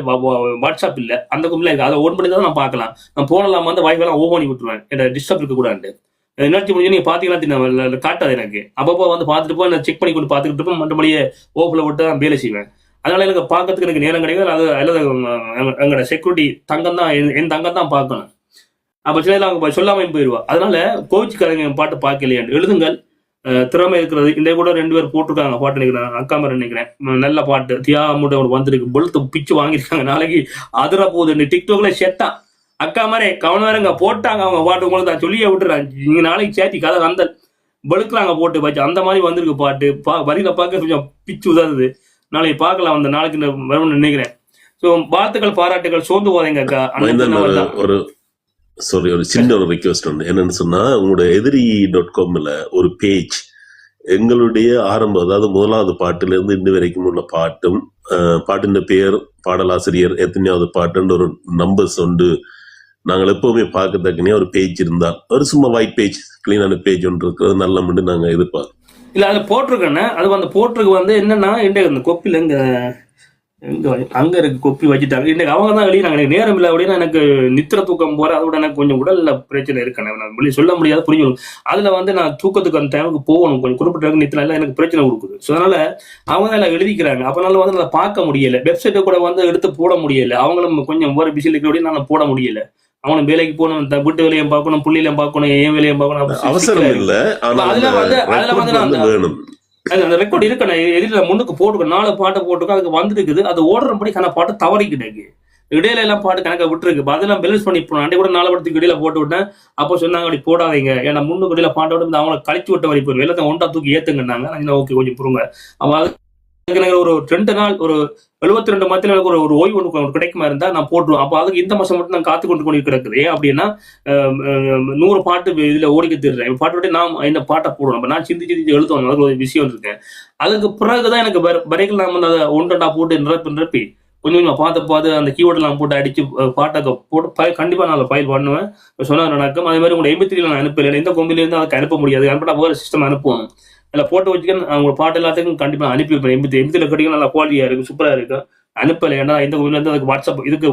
வாட்ஸ்அப் இல்லை, அந்த கும்பில இருக்கு, அதை ஓன் பண்ணி தான் நான் பார்க்கலாம். நான் போனலாம் வந்து வாய்ப்பெல்லாம் ஓன் பண்ணி விட்டுருவேன், என்ன டிஸ்டர்ப் இருக்கக்கூடாது. எனர்ஜி முடிஞ்சு நீங்க பாத்தீங்கன்னா காட்டாது எனக்கு. அப்பப்போ வந்து பார்த்துட்டு போய் நான் செக் பண்ணி கொண்டு பார்த்துக்கிட்டு இருப்பேன். மற்றபடியே ஓப்பில் விட்டு தான் வேலை செய்வேன். அதனால எனக்கு பார்க்கறதுக்கு எனக்கு நேரம் கிடையாது. அது அல்லது எங்களோட செக்யூரிட்டி தங்கம் தான், என் தங்கம் தான் பார்க்கணும். அப்ப சில அவங்க சொல்லாமையும் போயிடுவா. அதனால கோவிச்சுக்காரங்க என் பாட்டு பார்க்கலையான்னு எழுதுங்கள். திறமை இருக்கிறது. இந்த கூட 2 பேர் போட்டிருக்காங்க பாட்டு நினைக்கிறேன், அக்கா மாதிரி நினைக்கிறேன். நல்ல பாட்டு தியாமுட வந்திருக்கு, பொழுத்து பிச்சு வாங்கியிருக்காங்க. நாளைக்கு அதிர போகுது டிக்டாக்ல செத்தான் அக்கா மாதிரி கவனம் போட்டாங்க அவங்க பாட்டு. உங்களுக்கு நான் சொல்லியே விட்டுறேன், நீங்க நாளைக்கு சேர்த்தி கதை வந்தல் பழுக்கலாங்க போட்டு வச்சு அந்த மாதிரி வந்திருக்கு பாட்டு. வரியில பார்க்க கொஞ்சம் பிச்சு உதறுது. நாளைக்கு பார்க்கலாம், அந்த நாளைக்கு வரும்னு நினைக்கிறேன். ஸோ வாழ்த்துக்கள், பாராட்டுகள், சோர்ந்து போதேங்க அக்கா. ஒரு ஒரு சின்ன ஒரு ரிக்வெஸ்ட் உண்டு. என்னன்னு சொன்னா, உங்களோட எதிரி.comல ஒரு பேஜ் எங்களுடைய ஆரம்பம், அதாவது முதலாவது பாட்டுல இருந்து இன்னும் வரைக்கும் உள்ள பாட்டும், பாட்டின் பெயர், பாடலாசிரியர், எத்தனையாவது பாட்டுன்ற ஒரு நம்பர்ஸ் உண்டு. நாங்கள் எப்பவுமே பார்க்கத்தக்கனே ஒரு பேஜ் இருந்தால், ஒரு சும்மா ஒயிட் பேஜ், கிளீனான பேஜ் ஒன்று இருக்கிறது நல்ல மட்டும் நாங்கள் எதிர்பார்க்கிறோம். இல்ல அது போட்டிருக்கேன்னு, அது அந்த போட்டிருக்கு என்னன்னா இந்த கொப்பில அங்க இருக்கு கொப்பி வச்சுட்டாங்க. இன்னைக்கு அவங்க தான் வெளியே எனக்கு நேரம் இல்லை அப்படின்னா எனக்கு நித்திர தூக்கம் போற, அதோட எனக்கு கொஞ்சம் உடல்ல பிரச்சனை இருக்கு. நான் வெளியே சொல்ல முடியாது, புரிஞ்சுக்கணும். அதுல நான் தூக்கத்துக்கு அந்த டைமுக்கு போகணும், கொஞ்சம் குறிப்பிட்ட நித்திரம் எல்லாம் எனக்கு பிரச்சனை கொடுக்குது. ஸோ அதனால அவங்க தான் எல்லாம் எழுதிக்கிறாங்க. அப்பனால அதை பார்க்க முடியல, வெப்சைட்டை கூட எடுத்து போட முடியல. அவங்களும் கொஞ்சம் ஒரு பிஸியில் இருக்கிற நான் போட முடியல. அவனும் வேலைக்கு போகணும், வீட்டு வேலையும் பார்க்கணும், புள்ளியிலையும் பார்க்கணும், என் வேலையும் பார்க்கணும். அவசரம் இல்லை, அந்த ரெக்கார்ட் இருக்கு. நான் எதிரில முன்னுக்கு போட்டுக்கேன், 4 பாட்டை போட்டுக்கோ, அதுக்கு வந்துருக்குது. அது ஓடுறபடி பாட்டு தவறி கிடைக்கு. இடையில எல்லாம் பாட்டு கணக்கா விட்டுருக்கு. அதெல்லாம் பேலன்ஸ் பண்ணி போனோம். அன்றைய கூட 4 படத்துக்கு இடையில போட்டு விட்டேன். அப்போ சொன்னாங்க அப்படி போடாதீங்க, ஏன்னா முன்னுக்கு இடையில பாட்டை விட்டு அவங்களை கழிச்சு விட்ட வரை போயிடும், எல்லாத்தையும் ஒன்றா தூக்கி ஏத்துங்கன்னாங்க. ஓகே கொஞ்சம் புரியுங்க. அப்போ அதுக்கு எனக்கு ஒரு 2 நாள், ஒரு 72 மத்தியில் எனக்கு ஒரு ஓய்வு ஒன்று கிடைக்குமா இருந்தா நான் போட்டுருவேன். அப்போ அதுக்கு இந்த மாசம் மட்டும் நான் காத்து கொண்டு கிடக்குது. ஏன் அப்படின்னா 100 பாட்டு இதுல ஓடிக்க தருறேன். பாட்டு விட்டு நான் இந்த பாட்டை போடுவேன். அப்ப நான் சிந்திச்சு எழுதணும், அதுக்கு ஒரு விஷயம் இருக்கேன். அதுக்கு பிறகுதான் எனக்கு வரைக்கும் நான் அதை ஒன்றா போட்டு நிரப்பி கொஞ்சம் கொஞ்சம் பார்த்து அந்த கீவோர்டெல்லாம் போட்டு அடிச்சு பாட்டை போட்டு கண்டிப்பா நான் ஃபைல் பண்ணுவேன். சொன்னா நடக்கும். அதே மாதிரி உங்க MP3 நான் அனுப்பல, இந்த கொம்பில இருந்து அதுக்கு அனுப்ப முடியாது, அனுப்பினா வேறு சிஸ்டம் அனுப்புவோம். அதில் போட்டோ வச்சுக்க அவங்க பாட்டு எல்லாத்துக்கும் கண்டிப்பாக அனுப்பி வைப்பேன். MP3 கிடைக்கும், நல்லா குவாலிட்டியா இருக்கு, சூப்பரா இருக்கு. அனுப்பலை, ஏன்னா இந்த கோவில இருந்து அதுக்கு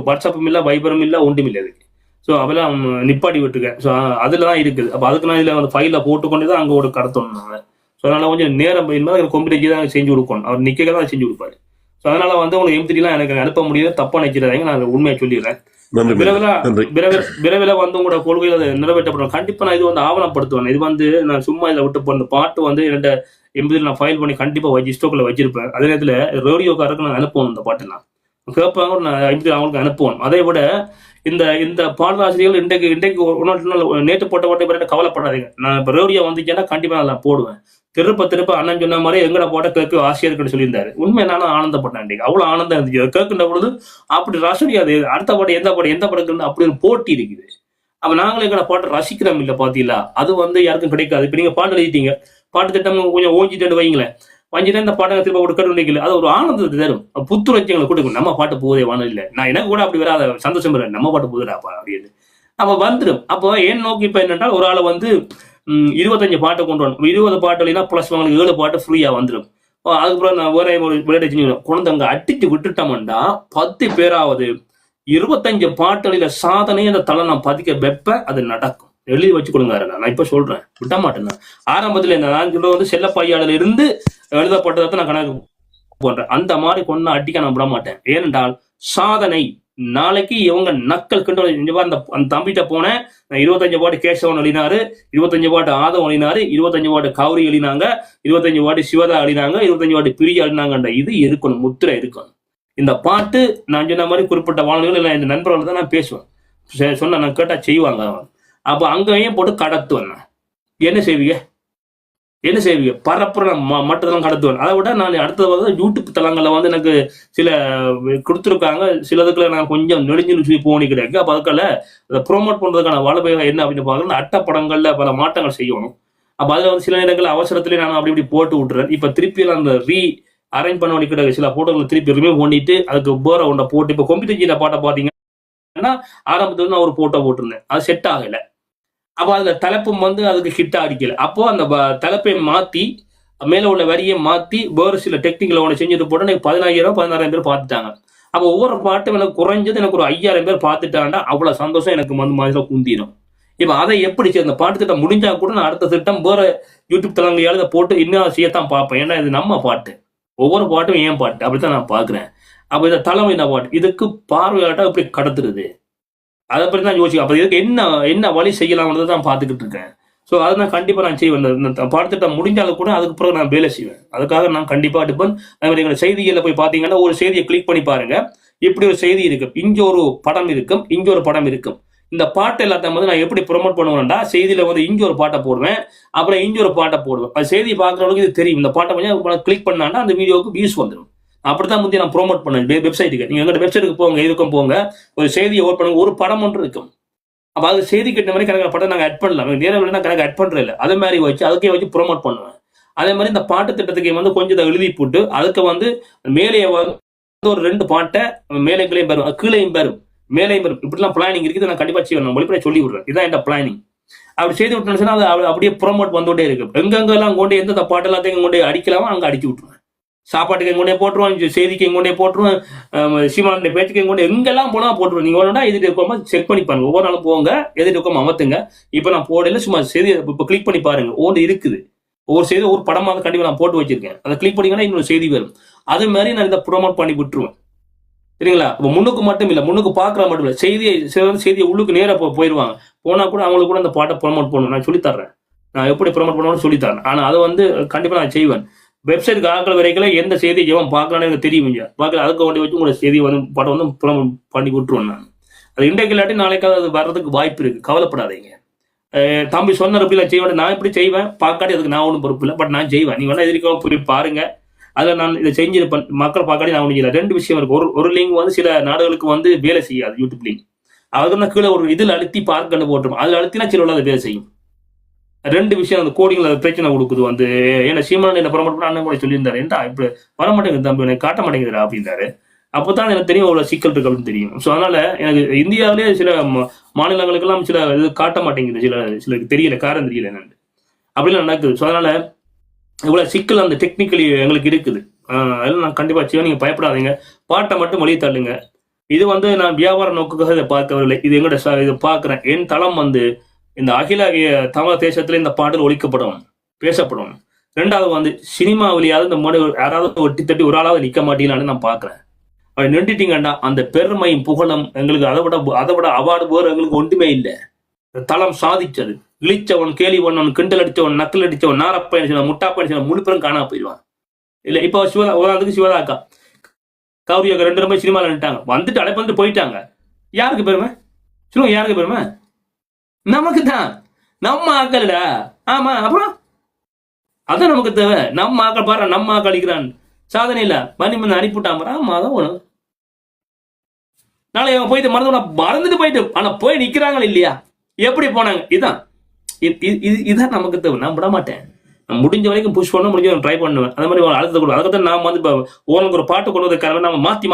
வாட்ஸ்அப்பும் இல்லை, வைபரும் இல்லை, ஒன்றும் இல்லை அதுக்கு. ஸோ அதெல்லாம் நிப்பாட்டி விட்டுருக்கேன். ஸோ அதில் தான் இருக்குது. அப்போ அதுக்கு நான் இதில் ஃபைலில் போட்டுக்கொண்டு தான் அங்கே கடத்தணும் நாங்கள். ஸோ அதனால கொஞ்சம் நேரம் போயிருந்தால் கொம்பிடிச்சு தான் செஞ்சு கொடுக்கணும், அவர் நிற்க தான் செஞ்சு கொடுப்பாரு. ஸோ அதனால உங்களுக்கு MP3 எனக்கு அனுப்ப முடியாது, தப்பா நினைச்சிடாதீங்க, நான் உண்மையை சொல்லிடுறேன். விரைவில் உங்களோட கொள்கையில் அதை நிறைவேற்றப்படும். கண்டிப்பா நான் இது ஆவணப்படுத்துவேன். இது நான் சும்மா இதில் விட்டு போன பாட்டு என்னோட MP3 நான் ஃபைல் பண்ணி கண்டிப்பா ஸ்டோக்கில் வச்சிருப்பேன். அதே நேரத்தில் ரேடியோக்காரருக்கு நான் அனுப்புவேன். இந்த பாட்டு நான் கேட்பாங்க, நான் MP3 அவங்களுக்கு அனுப்புவேன். அதே விட இந்த பாடலாசிரியர்கள் இன்றைக்கு ஒரு நாள் நேற்று போட்ட பாட்டை கவலைப்படாதீங்க. நான் இப்போ ரேடியோ வந்துச்சேன்னா கண்டிப்பா நான் போடுவேன். திருப்ப அண்ணன் சொன்ன மாதிரி எங்கட போட்ட கேட்க ஆசையா இருக்குன்னு சொல்லியிருந்தாரு. உண்மை நானும் ஆனந்தப்பட்டேன். இன்றைக்கு அவ்வளவு ஆனந்தம் இருந்துச்சு கேட்கின்ற பொழுது. அப்படி ரசனையா அது அடுத்த பாட்டு எந்த படத்துக்கு அப்படி ஒரு போட்டி இருக்குது. அப்ப நாங்களும் எங்கட பாட்டை ரசிக்கிறோம் இல்ல பாத்தீங்களா, அது யாருக்கும் கிடைக்காது. இப்ப நீங்க பாட்டு எழுதிட்டீங்க, பாட்டு திட்டம் கொஞ்சம் ஓஞ்சிட்டு வைங்களேன், வஞ்சிட்டு இந்த பாட்டை திரும்ப ஒரு கட்டு நினைக்கல, அது ஒரு ஆனந்தத்தை தரும், புத்துணர்ச்சிகளை கொடுக்கும். நம்ம பாட்டு போதே வானம் இல்லை, நான் எனக்கு கூட அப்படி வராத சந்தோஷம் இல்லை, நம்ம பாட்டு போதுடாப்பா அப்படின்னு அப்ப வந்துடும். அப்போ ஏன் நோக்கி இப்ப என்னென்றால், ஒரு ஆளை 25 பாட்டை கொண்டு வரணும். 20 பாட்டு இல்லைன்னா பிளஸ் உங்களுக்கு 7 பாட்டு ஃப்ரீயா வந்துடும். அதுக்கப்புறம் நான் வேற ஒரு விளையாட்டு செஞ்சு கொண்டு அங்க அடிச்சு விட்டுட்டோம்டா 10 பேராவது 25 பாட்டுகளில சாதனை அந்த தலை நான் பதிக்க வைப்பேன். அது நடக்கும், எழுதி வச்சு கொடுங்க. நான் இப்ப சொல்றேன், விட்ட மாட்டேன். ஆரம்பத்துல நான் சொல்றது செல்லப்பையாடுல இருந்து எழுதப்பட்டதை நான் கணக்கு போன்றேன். அந்த மாதிரி கொண்டு அடிக்க நான் விட மாட்டேன். ஏனென்றால் சாதனை நாளைக்கு இவங்க நக்கல் கண்டு அந்த தம்பிட்ட போனேன். 25 பாட்டு கேசவன் எழுதினாரு, 25 பாட்டு ஆதவன் எழுதினாரு, 25 பாட்டு கௌரி எழுதினாங்க, 25 பாட்டு சிவதா எழுதினாங்க, 25 பாட்டு பிரியா எழுதினாங்கன்ற இது இருக்கணும், முத்திரை இருக்கணும். இந்த பாட்டு நான் சொன்ன மாதிரி குறிப்பிட்ட வாழ்நிலைகள் இல்லை, இந்த நண்பர்கள் தான் நான் பேசுவேன். சொன்ன நான் கேட்டா செய்வாங்க. அப்ப அங்கேயும் போட்டு கடத்துவேன். என்ன செய்வீங்க பரப்புற மட்டத்தெல்லாம் கடத்துவேன். அதை விட நான் அடுத்தது யூடியூப் தளங்களில் எனக்கு சில கொடுத்துருக்காங்க. சிலதுக்குள்ள நான் கொஞ்சம் நெடுஞ்சு போனி கிடையாது. அப்போ அதுக்கால அதை ப்ரோமோட் பண்றதுக்கான வளபயம் என்ன அப்படின்னு பார்க்கறது, அட்டப்படங்கள்ல பல மாற்றங்கள் செய்யணும். அப்போ அதில் சில நேரங்கள் அவசரத்திலே நான் அப்படி போட்டு விட்டுறேன். இப்போ திருப்பி அந்த அரேஞ்ச் பண்ண வேண்டிய கிடையாது. சில போட்டோக்களை திருப்பி ரிமூவ் பண்ணிட்டு அதுக்கு வேற ஒன்றை போட்டு, இப்போ கொம்பிட்டஞ்சியில் பாட்டை பார்த்தீங்கன்னா ஆரம்பத்துல நான் ஒரு போட்டோ போட்டிருந்தேன், அது செட் ஆகலை. அப்போ அதுல தலைப்பும் அதுக்கு ஹிட் அடிக்கல. அப்போ அந்த தலைப்பை மாத்தி மேல உள்ள வரியை மாத்தி வேறு சில டெக்னிக்கல் ஒன்று செஞ்சுட்டு போட்டு எனக்கு 15,000-16,000 பேர் பார்த்துட்டாங்க. அப்போ ஒவ்வொரு பாட்டும் எனக்கு குறைஞ்சது எனக்கு ஒரு 5,000 பேர் பார்த்துட்டாண்டா அவ்வளவு சந்தோஷம் எனக்கு மாதிரி குந்திடும். இப்ப அதை எப்படி அந்த பாட்டு திட்டம் முடிஞ்சா கூட நான் அடுத்த திட்டம் வேற யூடியூப் தளங்களையாவது போட்டு இன்னும் செய்யத்தான் பார்ப்பேன். ஏன்னா இது நம்ம பாட்டு, ஒவ்வொரு பாட்டும் ஏன் பாட்டு அப்படித்தான் நான் பாக்குறேன். அப்ப இந்த தலைமை என்ன பாட்டு, இதுக்கு பார்வையாட்டா இப்படி கடத்துறது. அதை பற்றி தான் யோசிக்கும். அப்போ இதுக்கு என்ன வழி செய்யலாம்ன்றது தான் பார்த்துக்கிட்டு இருக்கேன். ஸோ அதை நான் கண்டிப்பாக நான் செய்வேன். இந்த பாடத்திட்டம் முடிஞ்சாலும் கூட அதுக்கு பிறகு நான் வேலை செய்வேன். அதுக்காக நான் கண்டிப்பாக எடுப்பேன். அதே மாதிரி எங்களை செய்திகளில் போய் பார்த்தீங்கன்னா ஒரு செய்தியை கிளிக் பண்ணி பாருங்க. இப்படி ஒரு செய்தி இருக்கும், இங்கே ஒரு படம் இருக்கும், இங்கே ஒரு படம் இருக்கும். இந்த பாட்டு எல்லாத்தையும் வந்து நான் எப்படி ப்ரொமோட் பண்ணுவேன்டா, செய்தியில் வந்து இங்கே ஒரு பாட்டை போடுவேன், அப்புறம் இங்கே ஒரு பாட்டை போடுவேன். அது செய்தியை பார்க்குறவங்களுக்கு இது தெரியும். இந்த பாட்டை கொஞ்சம் கிளிக் பண்ணாண்டா அந்த வீடியோவுக்கு வியூஸ் வந்துடும். அப்படித்தான் முந்தைய நான் ப்ரோமோட் பண்ணேன் வெப்சைட்டுக்கு. நீங்கள் எங்கள்கிட்ட வெப்சைட்டுக்கு போங்க, இதுக்கும் போங்க, ஒரு செய்தியை ஓட் பண்ணுங்க, ஒரு படம் ஒன்று இருக்கும். அப்போ அது செய்தி கட்டின மாதிரி கணக்கு படம் நாங்கள் ஆட் பண்ணலாம். நேரம் கணக்கு ஆட் பண்ணுறது இல்லை. அதே மாதிரி வச்சு அதுக்கே வச்சு ப்ரோமோட் பண்ணுவேன். அதே மாதிரி இந்த பாட்டு திட்டத்துக்கு வந்து கொஞ்சம் எழுதி போட்டு அதுக்கு வந்து மேலே வந்து ஒரு 2 பாட்டை மேலேயும் பெறும், கீழையும் பெறும், மேலேயும் பெறும். இப்படிலாம் பிளானிங் இருக்குது. நான் கண்டிப்பாக செய்வேன். மொழிப்பட சொல்லி விடுறேன். இதான் என் பிளானிங். அப்படி செய்து விட்டுனா அது அப்படியே ப்ரோமோட் வந்துகிட்டே இருக்கு. எங்கெங்கெல்லாம் கொண்டு எந்த பாட்டு எல்லாத்தையும் கொண்டு அடிக்கலாமோ அங்கே அடிச்சு விட்டுருவேன். சாப்பாட்டுக்கு எங்கொண்டே போட்டுருவோம், செய்திக்கு எங்கொண்டே போட்டுருவோம், சீமானுடைய பேச்சுக்கு எங்கொண்டே எங்கெல்லாம் போனால் போட்டுருவோம். நீங்கள் வேணும்னா எதிர்த்து இருக்கோமா செக் பண்ணி பாருங்க. ஒவ்வொரு நாளும் போங்க, எதிர்த்து இருக்கோமா அமர்த்துங்க. இப்போ நான் போடல, சும்மா செய்தி இப்போ கிளிக் பண்ணி பாருங்க. ஒன்று இருக்குது, ஒவ்வொரு செய்தி ஒரு படமாக கண்டிப்பாக நான் போட்டு வச்சிருக்கேன். அதை கிளிக் பண்ணிங்கன்னா இன்னொரு செய்தி வரும். அது மாதிரி நான் இதை ப்ரோமோட் பண்ணி விட்டுருவேன். சரிங்களா? இப்போ முன்னுக்கு மட்டும் இல்லை, முன்னுக்கு பார்க்குற மட்டும் இல்லை, செய்தியை உள்ளுக்கு நேராக போயிடுவாங்க. போனால் கூட அவங்களுக்கு கூட அந்த பாட்டை ப்ரோமோட் பண்ணணும். நான் சொல்லித்தர்றேன். நான் எப்படி ப்ரோமோட் பண்ணணும்னு சொல்லித்தரேன். ஆனால் அதை வந்து கண்டிப்பாக நான் செய்வேன். வெப்சைட்டுக்கு ஆக்கிற வரைக்கும் எந்த செய்தியை எவன் பார்க்கலான்னு எனக்கு தெரியும். பார்க்கல அதுக்கு வேண்டி வச்சு உங்களோட செய்தி வந்து படம் வந்து ப்ரோமோட் பண்ணி விட்டுருவேன். நான் அது இன்றைக்கு இல்லாட்டி நாளைக்காவது அது வர்றதுக்கு வாய்ப்பு இருக்குது. கவலைப்படாதீங்க. தம்பி சொன்ன எப்படிலாம் செய்வேன், நான் எப்படி செய்வேன் பார்க்காட்டி அதுக்கு நான் ஒன்றும் பொறுப்பு இல்லை. பட் நான் செய்வேன். நீ வேணா எதிர்க்க போய் பாருங்க. அதில் நான் இதை செஞ்சிருப்பேன். மக்கள் பார்க்காட்டி நான் ஒன்றும் இல்லை. 2 விஷயம் இருக்குது. ஒரு லிங்க் வந்து சில நாடுகளுக்கு வந்து வேலை செய்யாது. யூடியூப் லிங்க் அதுக்கு தான் கீழே ஒரு இதில் அழுத்தி பார்க்கன்னு போட்டுருவோம். அதில் அழுத்தினா சில அதை வேலை செய்யும். 2 விஷயம் அந்த கோடிங்கில் அது பிரச்சனை கொடுக்குது. வந்து ஏன்னா சீமான் என்ன ப்ரோமோட் பண்ண அண்ணன் கூட சொல்லியிருந்தாரு, ஏன்டா இப்படி வர மாட்டேங்குது தம்பி, எனக்கு காட்ட மாட்டேங்குதுடா அப்படின்றாரு. அப்போ தான் எனக்கு தெரியும் அவ்வளோ சிக்கல் இருக்கு அப்படின்னு தெரியும். ஸோ அதனால எனக்கு இந்தியாவிலே சில மாநிலங்களுக்கெல்லாம் சில இது காட்ட மாட்டேங்குது. சிலருக்கு தெரியல, காரணம் தெரியல என்னன்னு. அப்படிலாம் நடக்குது. ஸோ அதனால இவ்வளோ சிக்கல் அந்த டெக்னிக்கலி எங்களுக்கு இருக்குது. அதெல்லாம் நான் கண்டிப்பாக செய்வேன். நீங்கள் பயப்படாதீங்க. பாட்டை மட்டும் வழி தள்ளுங்க. இது வந்து நான் வியாபார நோக்குக்காக இதை பார்க்கவில்லை. இது எங்களோட இதை பார்க்குறேன். என் தளம் வந்து இந்த அகில தமிழ் தேசத்துல இந்த பாடல் ஒழிக்கப்படும், பேசப்படும். 2வது வந்து சினிமாவிலேயாவது இந்த மாதிரி யாராவது ஒட்டி தட்டி ஒரு ஆளாவது நிற்க மாட்டீங்களான்னு நான் பார்க்குறேன். அப்படி நின்றுட்டீங்கன்னா அந்த பெருமையும் புகழும் எங்களுக்கு அதை விட அவார்டு வேறு எங்களுக்கு ஒன்றுமே இல்லை. தளம் சாதிச்சது. இழிச்சவன், கேலி பண்ணவன், கிண்டல் அடித்தவன், நக்கல் அடித்தவன், நாரப்பயன் சில முட்டாப்பயன் சில முழு பேரும் காணாம போயிடுவான். இல்லை இப்போ உதாரணத்துக்கு சிவதாக்கா கௌரி அக்கா 2 பேரும் சினிமாவில் நின்ட்டாங்க, வந்துட்டு அழைப்பு வந்துட்டு போயிட்டாங்க. யாருக்கு பெருமை சொல்லுங்க? யாருக்கு பெருமை? நமக்கு தான். நம்ம ஆக்கலடா. ஆமா, அப்புறம் அதான் நமக்கு தேவை. நம்ம ஆக்கள் பாரு, நம்ம ஆக்கள் அடிக்கிறான் சாதனை இல்ல பண்ணி வந்து அனுப்பிவிட்டான். ஆமா, அதான் ஒண்ணு. நாளை அவங்க போயிட்டு மறந்துட்டு போயிட்டு ஆனா போய் நிக்கிறாங்களா இல்லையா? எப்படி போனாங்க? இதுதான் நமக்கு தேவை. நான் விட மாட்டேன். நான் முடிஞ்ச வரைக்கும் புஷ் பண்ண முடிஞ்ச ட்ரை பண்ணுவேன். அந்த மாதிரி அழுத்தத்தை கொடுக்கும். அதுக்கு நான் வந்து இப்போ ஒரு பாட்டு கொண்டு வந்ததுக்காக நம்ம மாற்றி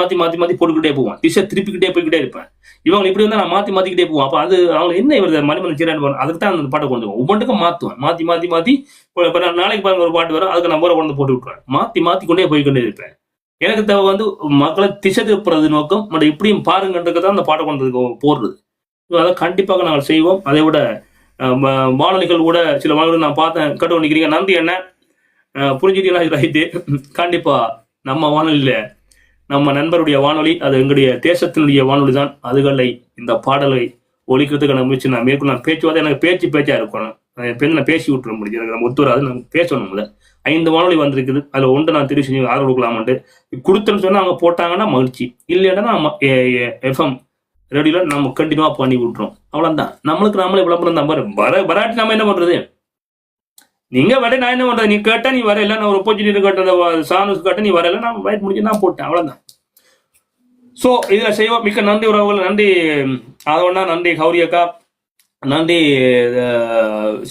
போட்டுக்கிட்டே போவோம். திசை திருப்பிக்கிட்டே போய்கிட்டே இருப்பேன். இவங்க இப்படி வந்து நான் மாற்றிக்கிட்டே போவோம். அப்போ அது அவங்க என்ன இவர் மணிமணி சீரான்னு அதுக்கு தான் அந்த பாட்டை கொண்டு வருவோம். ஒவ்வொன்றுக்கும் மாற்றுவேன். மாற்றி இப்போ நாளைக்கு பாருங்க ஒரு பாட்டு வரும், அதுக்கு நான் ஊரை கொண்டு போட்டு விட்டுருவேன். மாற்றி கொண்டே போய்கொண்டே இருப்பேன். எனக்கு தேவை வந்து மக்களை திசை திருப்புறது நோக்கம். பட் இப்படியும் பாருங்கன்றதுக்கு தான் அந்த பாட்டை கொண்டு போடுறது. அதை கண்டிப்பாக நாங்கள் செய்வோம். அதை விட வானொலிகள் கூட சில வானொலிகள் நான் பார்த்தேன், கட்டு நிற்கிறீங்க. நன்றி என்ன புரிஞ்சுட்டீங்கன்னா ரைட்டு. கண்டிப்பா நம்ம வானொலியில நம்ம நண்பருடைய வானொலி, அது எங்களுடைய தேசத்தினுடைய வானொலி தான். அதுகளை இந்த பாடலை ஒழிக்கிறதுக்கான முயற்சி நான் மேற்கொள்ள. பேச்சுவார்த்தை எனக்கு பேச்சா இருக்கணும். நான் பேசி விட்டுற முடியும். எனக்கு நம்ம ஒத்து வராது. நம்ம பேசணும்ல. 5 வானொலி வந்திருக்குது. அதில் 1 நான் தெரிவு செஞ்சு ஆதரவு கொடுக்கலாமான்ட்டு கொடுத்தேன்னு சொன்னால் அவங்க போட்டாங்கன்னா மகிழ்ச்சி. இல்லைன்னா நம்ம FM ரேடியோல நம்ம கண்டினியூவா பண்ணி விட்டுறோம். அவ்வளவுதான். நம்மளுக்கு நம்மளே விளம்பரம் தான். வராட்டி நம்ம என்ன பண்றது? நீங்க வர, நான் என்ன பண்றது? நீ கேட்டா நீ வரல, நான் ஒரு ஆப்பர்ச்சுனிட்டி கேட்ட சானஸ் கேட்ட நீ வரல, நான் வெயிட் முடிஞ்சு நான் போட்டேன். அவ்வளவுதான். ஸோ இதில் செய்வோம். மிக்க நன்றி உறவுகள். நன்றி அதோன்னா, நன்றி கௌரி அக்கா, நன்றி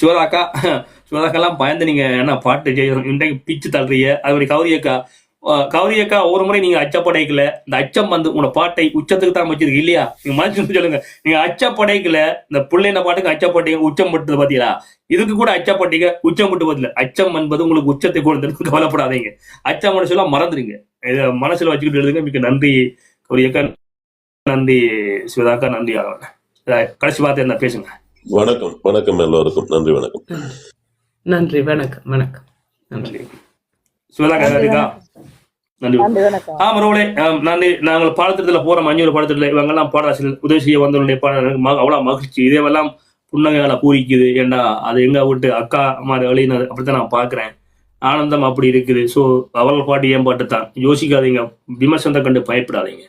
சிவதாக்கெல்லாம் பயந்து நீங்க என்ன பாட்டு செய்யணும் இன்றைக்கு பிச்சு தள்ளுறீங்க. அது மாதிரி கௌரி அக்கா ஒரு முறை நீங்க அச்சப்படைக்கல, இந்த அச்சம் வந்து உங்களோட பாட்டை உச்சத்துக்கு தான் வச்சிருக்கு இல்லையா? நீங்க மனசு சொல்லுங்க. நீங்க அச்சப்படைக்கல, இந்த பிள்ளைன பாட்டுக்கு அச்சப்பட்டீங்க, உச்சம் பட்டது பாத்தீங்களா? இதுக்கு கூட அச்சப்பட்டீங்க, உச்சம் பட்டு பதில. அச்சம் என்பது உங்களுக்கு உச்சத்தை கொடுத்து கவலைப்படாதீங்க. அச்சம் மனசுல மறந்துடுங்க. இதை மனசுல வச்சுக்கிட்டு எழுதுங்க. மிக்க நன்றி கௌரி அக்கா, நன்றி சிவதாக்கா, நன்றி. கடைசி வார்த்தை என்ன பேசுங்க. வணக்கம். வணக்கம் எல்லோருக்கும். நன்றி. வணக்கம். நன்றி. வணக்கம். வணக்கம். நன்றி சிவதாக்கா. நன்றி. நன்றி வணக்கம். மறுபடியே நன்றி. நாங்கள் பாடத்திட்டத்தில் போற மஞ்சள் பாடத்திட்டத்தில் இவங்கெல்லாம் பாடராசிரியர் உதவி செய்ய வந்தவனுடைய அவ்வளவு மகிழ்ச்சி. இதெல்லாம் புன்னகைகளை பூரிக்குது. ஏண்டா அது எங்க விட்டு அக்கா மாதிரி அழியினது அப்படித்தான் நான் பாக்குறேன். ஆனந்தம் அப்படி இருக்குது. ஸோ அவர்கள் பாட்டு ஏன் பாட்டு தான் யோசிக்காதீங்க, விமர்சனத்தை கண்டு பயப்படாதீங்க.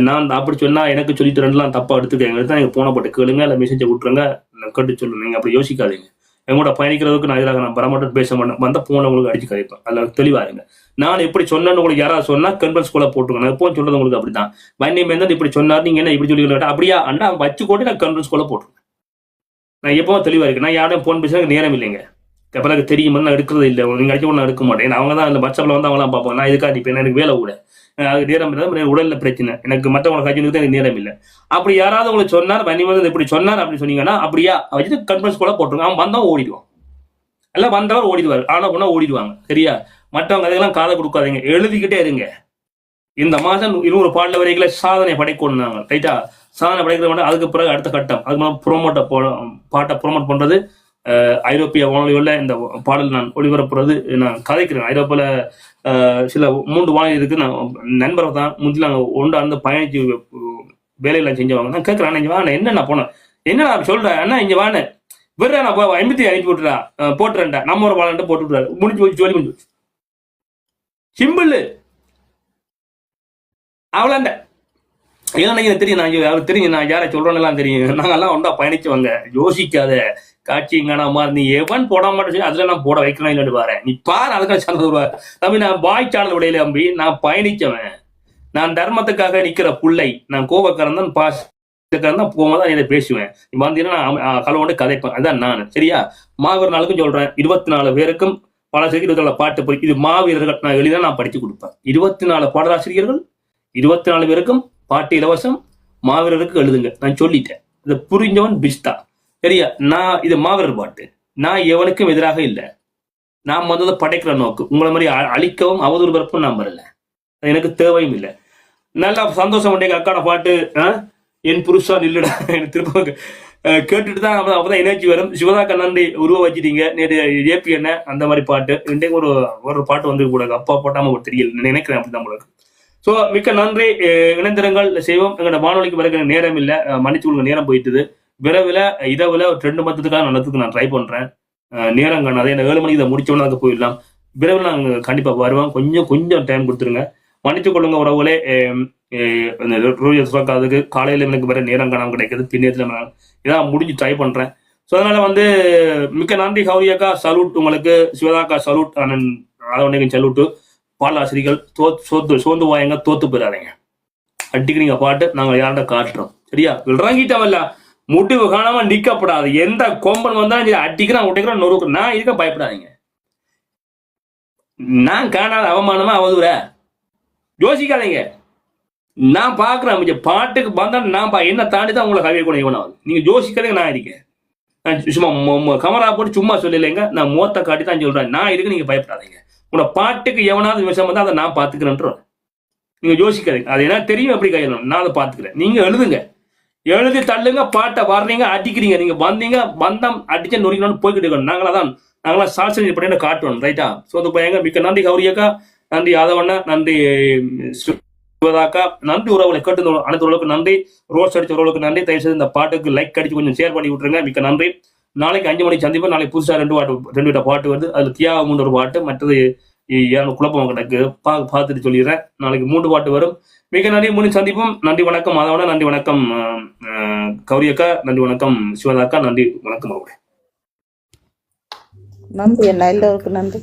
நான் அப்படி சொன்னா எனக்கு சொல்லிட்டு ரெண்டுலாம் தப்பா எடுத்துக்கங்க தான் நீங்க போன பாட்டு கேளுங்க, இல்லை மெசேஜை விட்டுருங்க, கேட்டு சொல்லுங்க. நீங்க அப்படி யோசிக்காதீங்க. எங்களோட பயணிக்கிறதுக்கு நான் எதிராக நான் வரமாட்டேன், பேச மாட்டேன். வந்த போன உங்களுக்கு அடிச்சு கதைப்பேன். அதில் தெளிவாருங்க. நான் எப்படி சொன்னேன்னு உங்களுக்கு யாராவது சொன்னா கன்ஃபரன்ஸ் கூட போட்டுருங்க. எப்போ சொல்றது உங்களுக்கு அப்படித்தான். வன்னியம் வந்து இப்படி சொன்னார், நீங்க என்ன இப்படி சொல்லி அப்படியா அண்ணா வச்சு போட்டு நான் கன்ஃபரன்ஸ் கூட போட்டுருங்க. நான் எப்பவும் தெளிவா இருக்கு. நான் யாரும் போன் பேசுறது நேரம் இல்லைங்க. பிறகு தெரியும் நான் எடுக்கிறது இல்லை. நீங்க அடிச்ச கூட நான் எடுக்க மாட்டேன். அவங்க தான் இந்த வாட்ஸ்அப்ல வந்து அவங்களாம் பார்ப்பாங்க. நான் இதுக்காக இப்போ எனக்கு வேலை கூட அதுக்கு நேரம் இல்லை, உடல்ல பிரச்சனை, எனக்கு மற்றவங்களை கட்சினுக்கு எனக்கு நேரம் இல்லை. அப்படி யாராவது உங்களுக்கு சொன்னார் வன்னியம் வந்து இப்படி சொன்னார் அப்படின்னு சொன்னீங்கன்னா அப்படியா வச்சுட்டு கன்ஃபரன்ஸ் கூட போட்டுருங்க. அவன் வந்தவன் ஓடிடுவான், எல்லாம் வந்தவர் ஓடிடுவார். ஆனா பொண்ணா ஓடிடுவாங்க. சரியா? மற்றவங்க அதெல்லாம் காதை கொடுக்காதீங்க, எழுதிக்கிட்டே இருங்க. இந்த மாதம் 200 பாடல வரைகளை சாதனை படைக்கொண்டாங்க. ரைட்டா? சாதனை படைக்கிற அதுக்கு பிறகு அடுத்த கட்டம் அதுக்கு பாட்டை ப்ரோமோட் பண்றது. ஐரோப்பிய வானொலியுள்ள இந்த பாடல் நான் ஒளிபரப்புறது நான் கதைக்கிறேன். ஐரோப்பியில் சில 3 வானொலி இருக்கு. நான் நண்பரை தான் முந்தில நாங்கள் ஒன்றாந்து பயணிச்சு வேலையெல்லாம் செஞ்சவங்க. நான் கேட்குறேன், இங்கே வாங்க என்ன நான் போனேன், என்ன நான் சொல்றேன் அண்ணா இங்கே வாங்க வேற நான் எம்பத்தி அனுப்பி விட்டுறா போட்டுறேன்டா நம்ம ஒரு வாழன்ட்டு போட்டு விட்டுறாரு. முடிஞ்சு போச்சு, ஜோலி முடிஞ்சு போச்சு. சிம்பிள் அவ்வளோண்ட. ஏன்னா எனக்கு தெரியும், நான் அவருக்கு தெரியும் நான் யாரை சொல்றேன்னு தெரியும். நாங்கெல்லாம் ஒன்றா பயணிச்சவங்க. யோசிக்காத காட்சிங்கண்ணா நீ எவன் போட மாட்டேன் அதுல நான் போட வைக்கணும் இல்லைன்னு பாரு. நீ பாரு அதுக்கான சேனல் தம்பி. நான் பாய் சேனல் விடையில தம்பி. நான் பயணிச்சவன். நான் தர்மத்துக்காக நிக்கிற புள்ளை. நான் கோபக்காரன் தான் தான் போகும்போது இதை பேசுவேன். நீ வந்தீங்கன்னா நான் கலவோண்டு கதைப்பேன். அதான் நான். சரியா? மாவீரர் நாளுக்கும் சொல்றேன். 24 பேருக்கும் பாடலாசிரியர் 24 பாட்டு இது மாவீரர்கள் நான் எழுதினா நான் படிச்சு கொடுப்பேன். 24 பாடலாசிரியர்கள் 24 பேருக்கும் பாட்டு இலவசம். மாவீரருக்கு எழுதுங்க நான் சொல்லிட்டேன். இதை புரிஞ்சவன் பிஸ்தா. சரியா? நான் இது மாவீரர் பாட்டு. நான் எவனுக்கும் எதிராக இல்லை. நான் வந்ததை படைக்கிற நோக்கு. உங்களை மாதிரி அழிக்கவும் அவதூறு பரப்பும் நான் வரல. எனக்கு தேவையும் இல்லை. நல்லா சந்தோஷம் உண்டே அக்கான பாட்டு என் புருஷா நில்லுடா எனக்கு திரும்ப கேட்டுட்டு தான் அப்பதான் எனர்ஜி வரும். சிவதாக்கா நன்றி உருவ வச்சுட்டீங்க. நேற்று ஏபி என்ன அந்த மாதிரி பாட்டு இன்றைக்கு ஒரு பாட்டு வந்து கூட அப்பா போட்டாம ஒரு தெரியல நினைக்கிறேன். அப்படிதான் உங்களுக்கு. ஸோ மிக்க நன்றி. இணைந்திரங்கள் செய்வோம். எங்களோட வானொலிக்கு பிறகு நேரம் இல்லை, மன்னிச்சு கொடுங்க, நேரம் போயிட்டுது. விரைவில் இரவில் ஒரு 2 மணத்துக்காக நடத்துக்கு நான் ட்ரை பண்றேன். நேரம் காணாது. என்ன 7 மணிக்கு இதை முடிச்சோன்னா அதுக்கு போயிடலாம். விரைவில் நாங்கள் கண்டிப்பாக வருவோம். கொஞ்சம் டைம் கொடுத்துருங்க. மன்னிச்சு கொள்ளுங்க உறவுகளே. அதுக்கு காலையில் எனக்கு வேற நேரம் காணாமல் கிடைக்குது. பின்னேரத்தில் இதான் முடிஞ்சு ட்ரை பண்றேன். ஸோ அதனால வந்து மிக்க நன்றி. கௌரியாக்கா சல்யூட் உங்களுக்கு. சிவதாக்கா சல்யூட். அதோட சல்யூட்டு. பாடலாசிரியர்கள் சோர்ந்து வாயங்க, தோத்து போயிடாதீங்க. அடிக்கிறீங்க பாட்டு நாங்கள் யார்கிட்ட காட்டுறோம். சரியா? இறங்கிட்டவல்ல முடிவு காணாம நிக்கப்படாது. எந்த கோம்பன் வந்தாலும் அடிக்கிறான் உடைக்கிறான் நொறுக்கு நான் இருக்க பயப்படாதீங்க. நான் காணாத அவமானமா அவதூற யோசிக்காதீங்க. நான் பாக்குறேன் பாட்டுக்கு வந்தா நான் என்ன தாண்டி தான் உங்களை கவியை கூட இவனாவது. நீங்க யோசிக்காதீங்க. நான் இருக்கேன். நான் சும்மா கமரா போட்டு சும்மா சொல்லலைங்க. நான் மோத்த காட்டி தான் சொல்றேன். நான் இருக்கு. நீங்க பயப்படாதீங்க. உங்களோட பாட்டுக்கு எவனாவது விஷயம் வந்தா அதை நான் பாத்துக்கிறேன்ற. நீங்க யோசிக்காதீங்க. அது என்ன தெரியும் எப்படி கையணும். நான் அதை பாத்துக்கிறேன். நீங்க எழுதுங்க, எழுதி தள்ளுங்க. பாட்டை வர்றீங்க, அடிக்கிறீங்க. நீங்க வந்தீங்க வந்தம் அடிச்சு நொறுக்கணும்னு போய்கிட்டு இருக்கணும். நாங்களாம் சாட்சி பண்ணி காட்டுவோம். ரைட்டா? ஸோ அது பையங்க மிக்க நன்றி. கௌரியாக்கா நன்றி. யாதவண்ணா நன்றி. சிவதாக்கா நன்றி. உறவுகளை கேட்டு அனைத்து உறவுகளுக்கு நன்றி. ரோஸ் அடிச்ச உறவுகளுக்கு நன்றி. தயவுசெய்து இந்த பாட்டுக்கு லைக் அடிச்சு கொஞ்சம் ஷேர் பண்ணி விட்டுருங்க. மிக்க நன்றி. நாளைக்கு 5 மணிக்கு சந்திப்போம். நாளைக்கு புதுசாக 2 விட்ட பாட்டு வருது. அதுல தியாகம் 3 பாட்டு, மற்றது குழப்பம் கிடக்கு பார்த்துட்டு சொல்லிடுறேன். நாளைக்கு 3 பாட்டு வரும். மிக நன்றி. முடிஞ்சு சந்திப்போம். நன்றி வணக்கம் மாதவனா. நன்றி வணக்கம் கௌரியக்கா. நன்றி வணக்கம் சிவதாக்கா. நன்றி வணக்கம் அவர்களே. நன்றி அண்ணா. எல்லோருக்கும் நன்றி.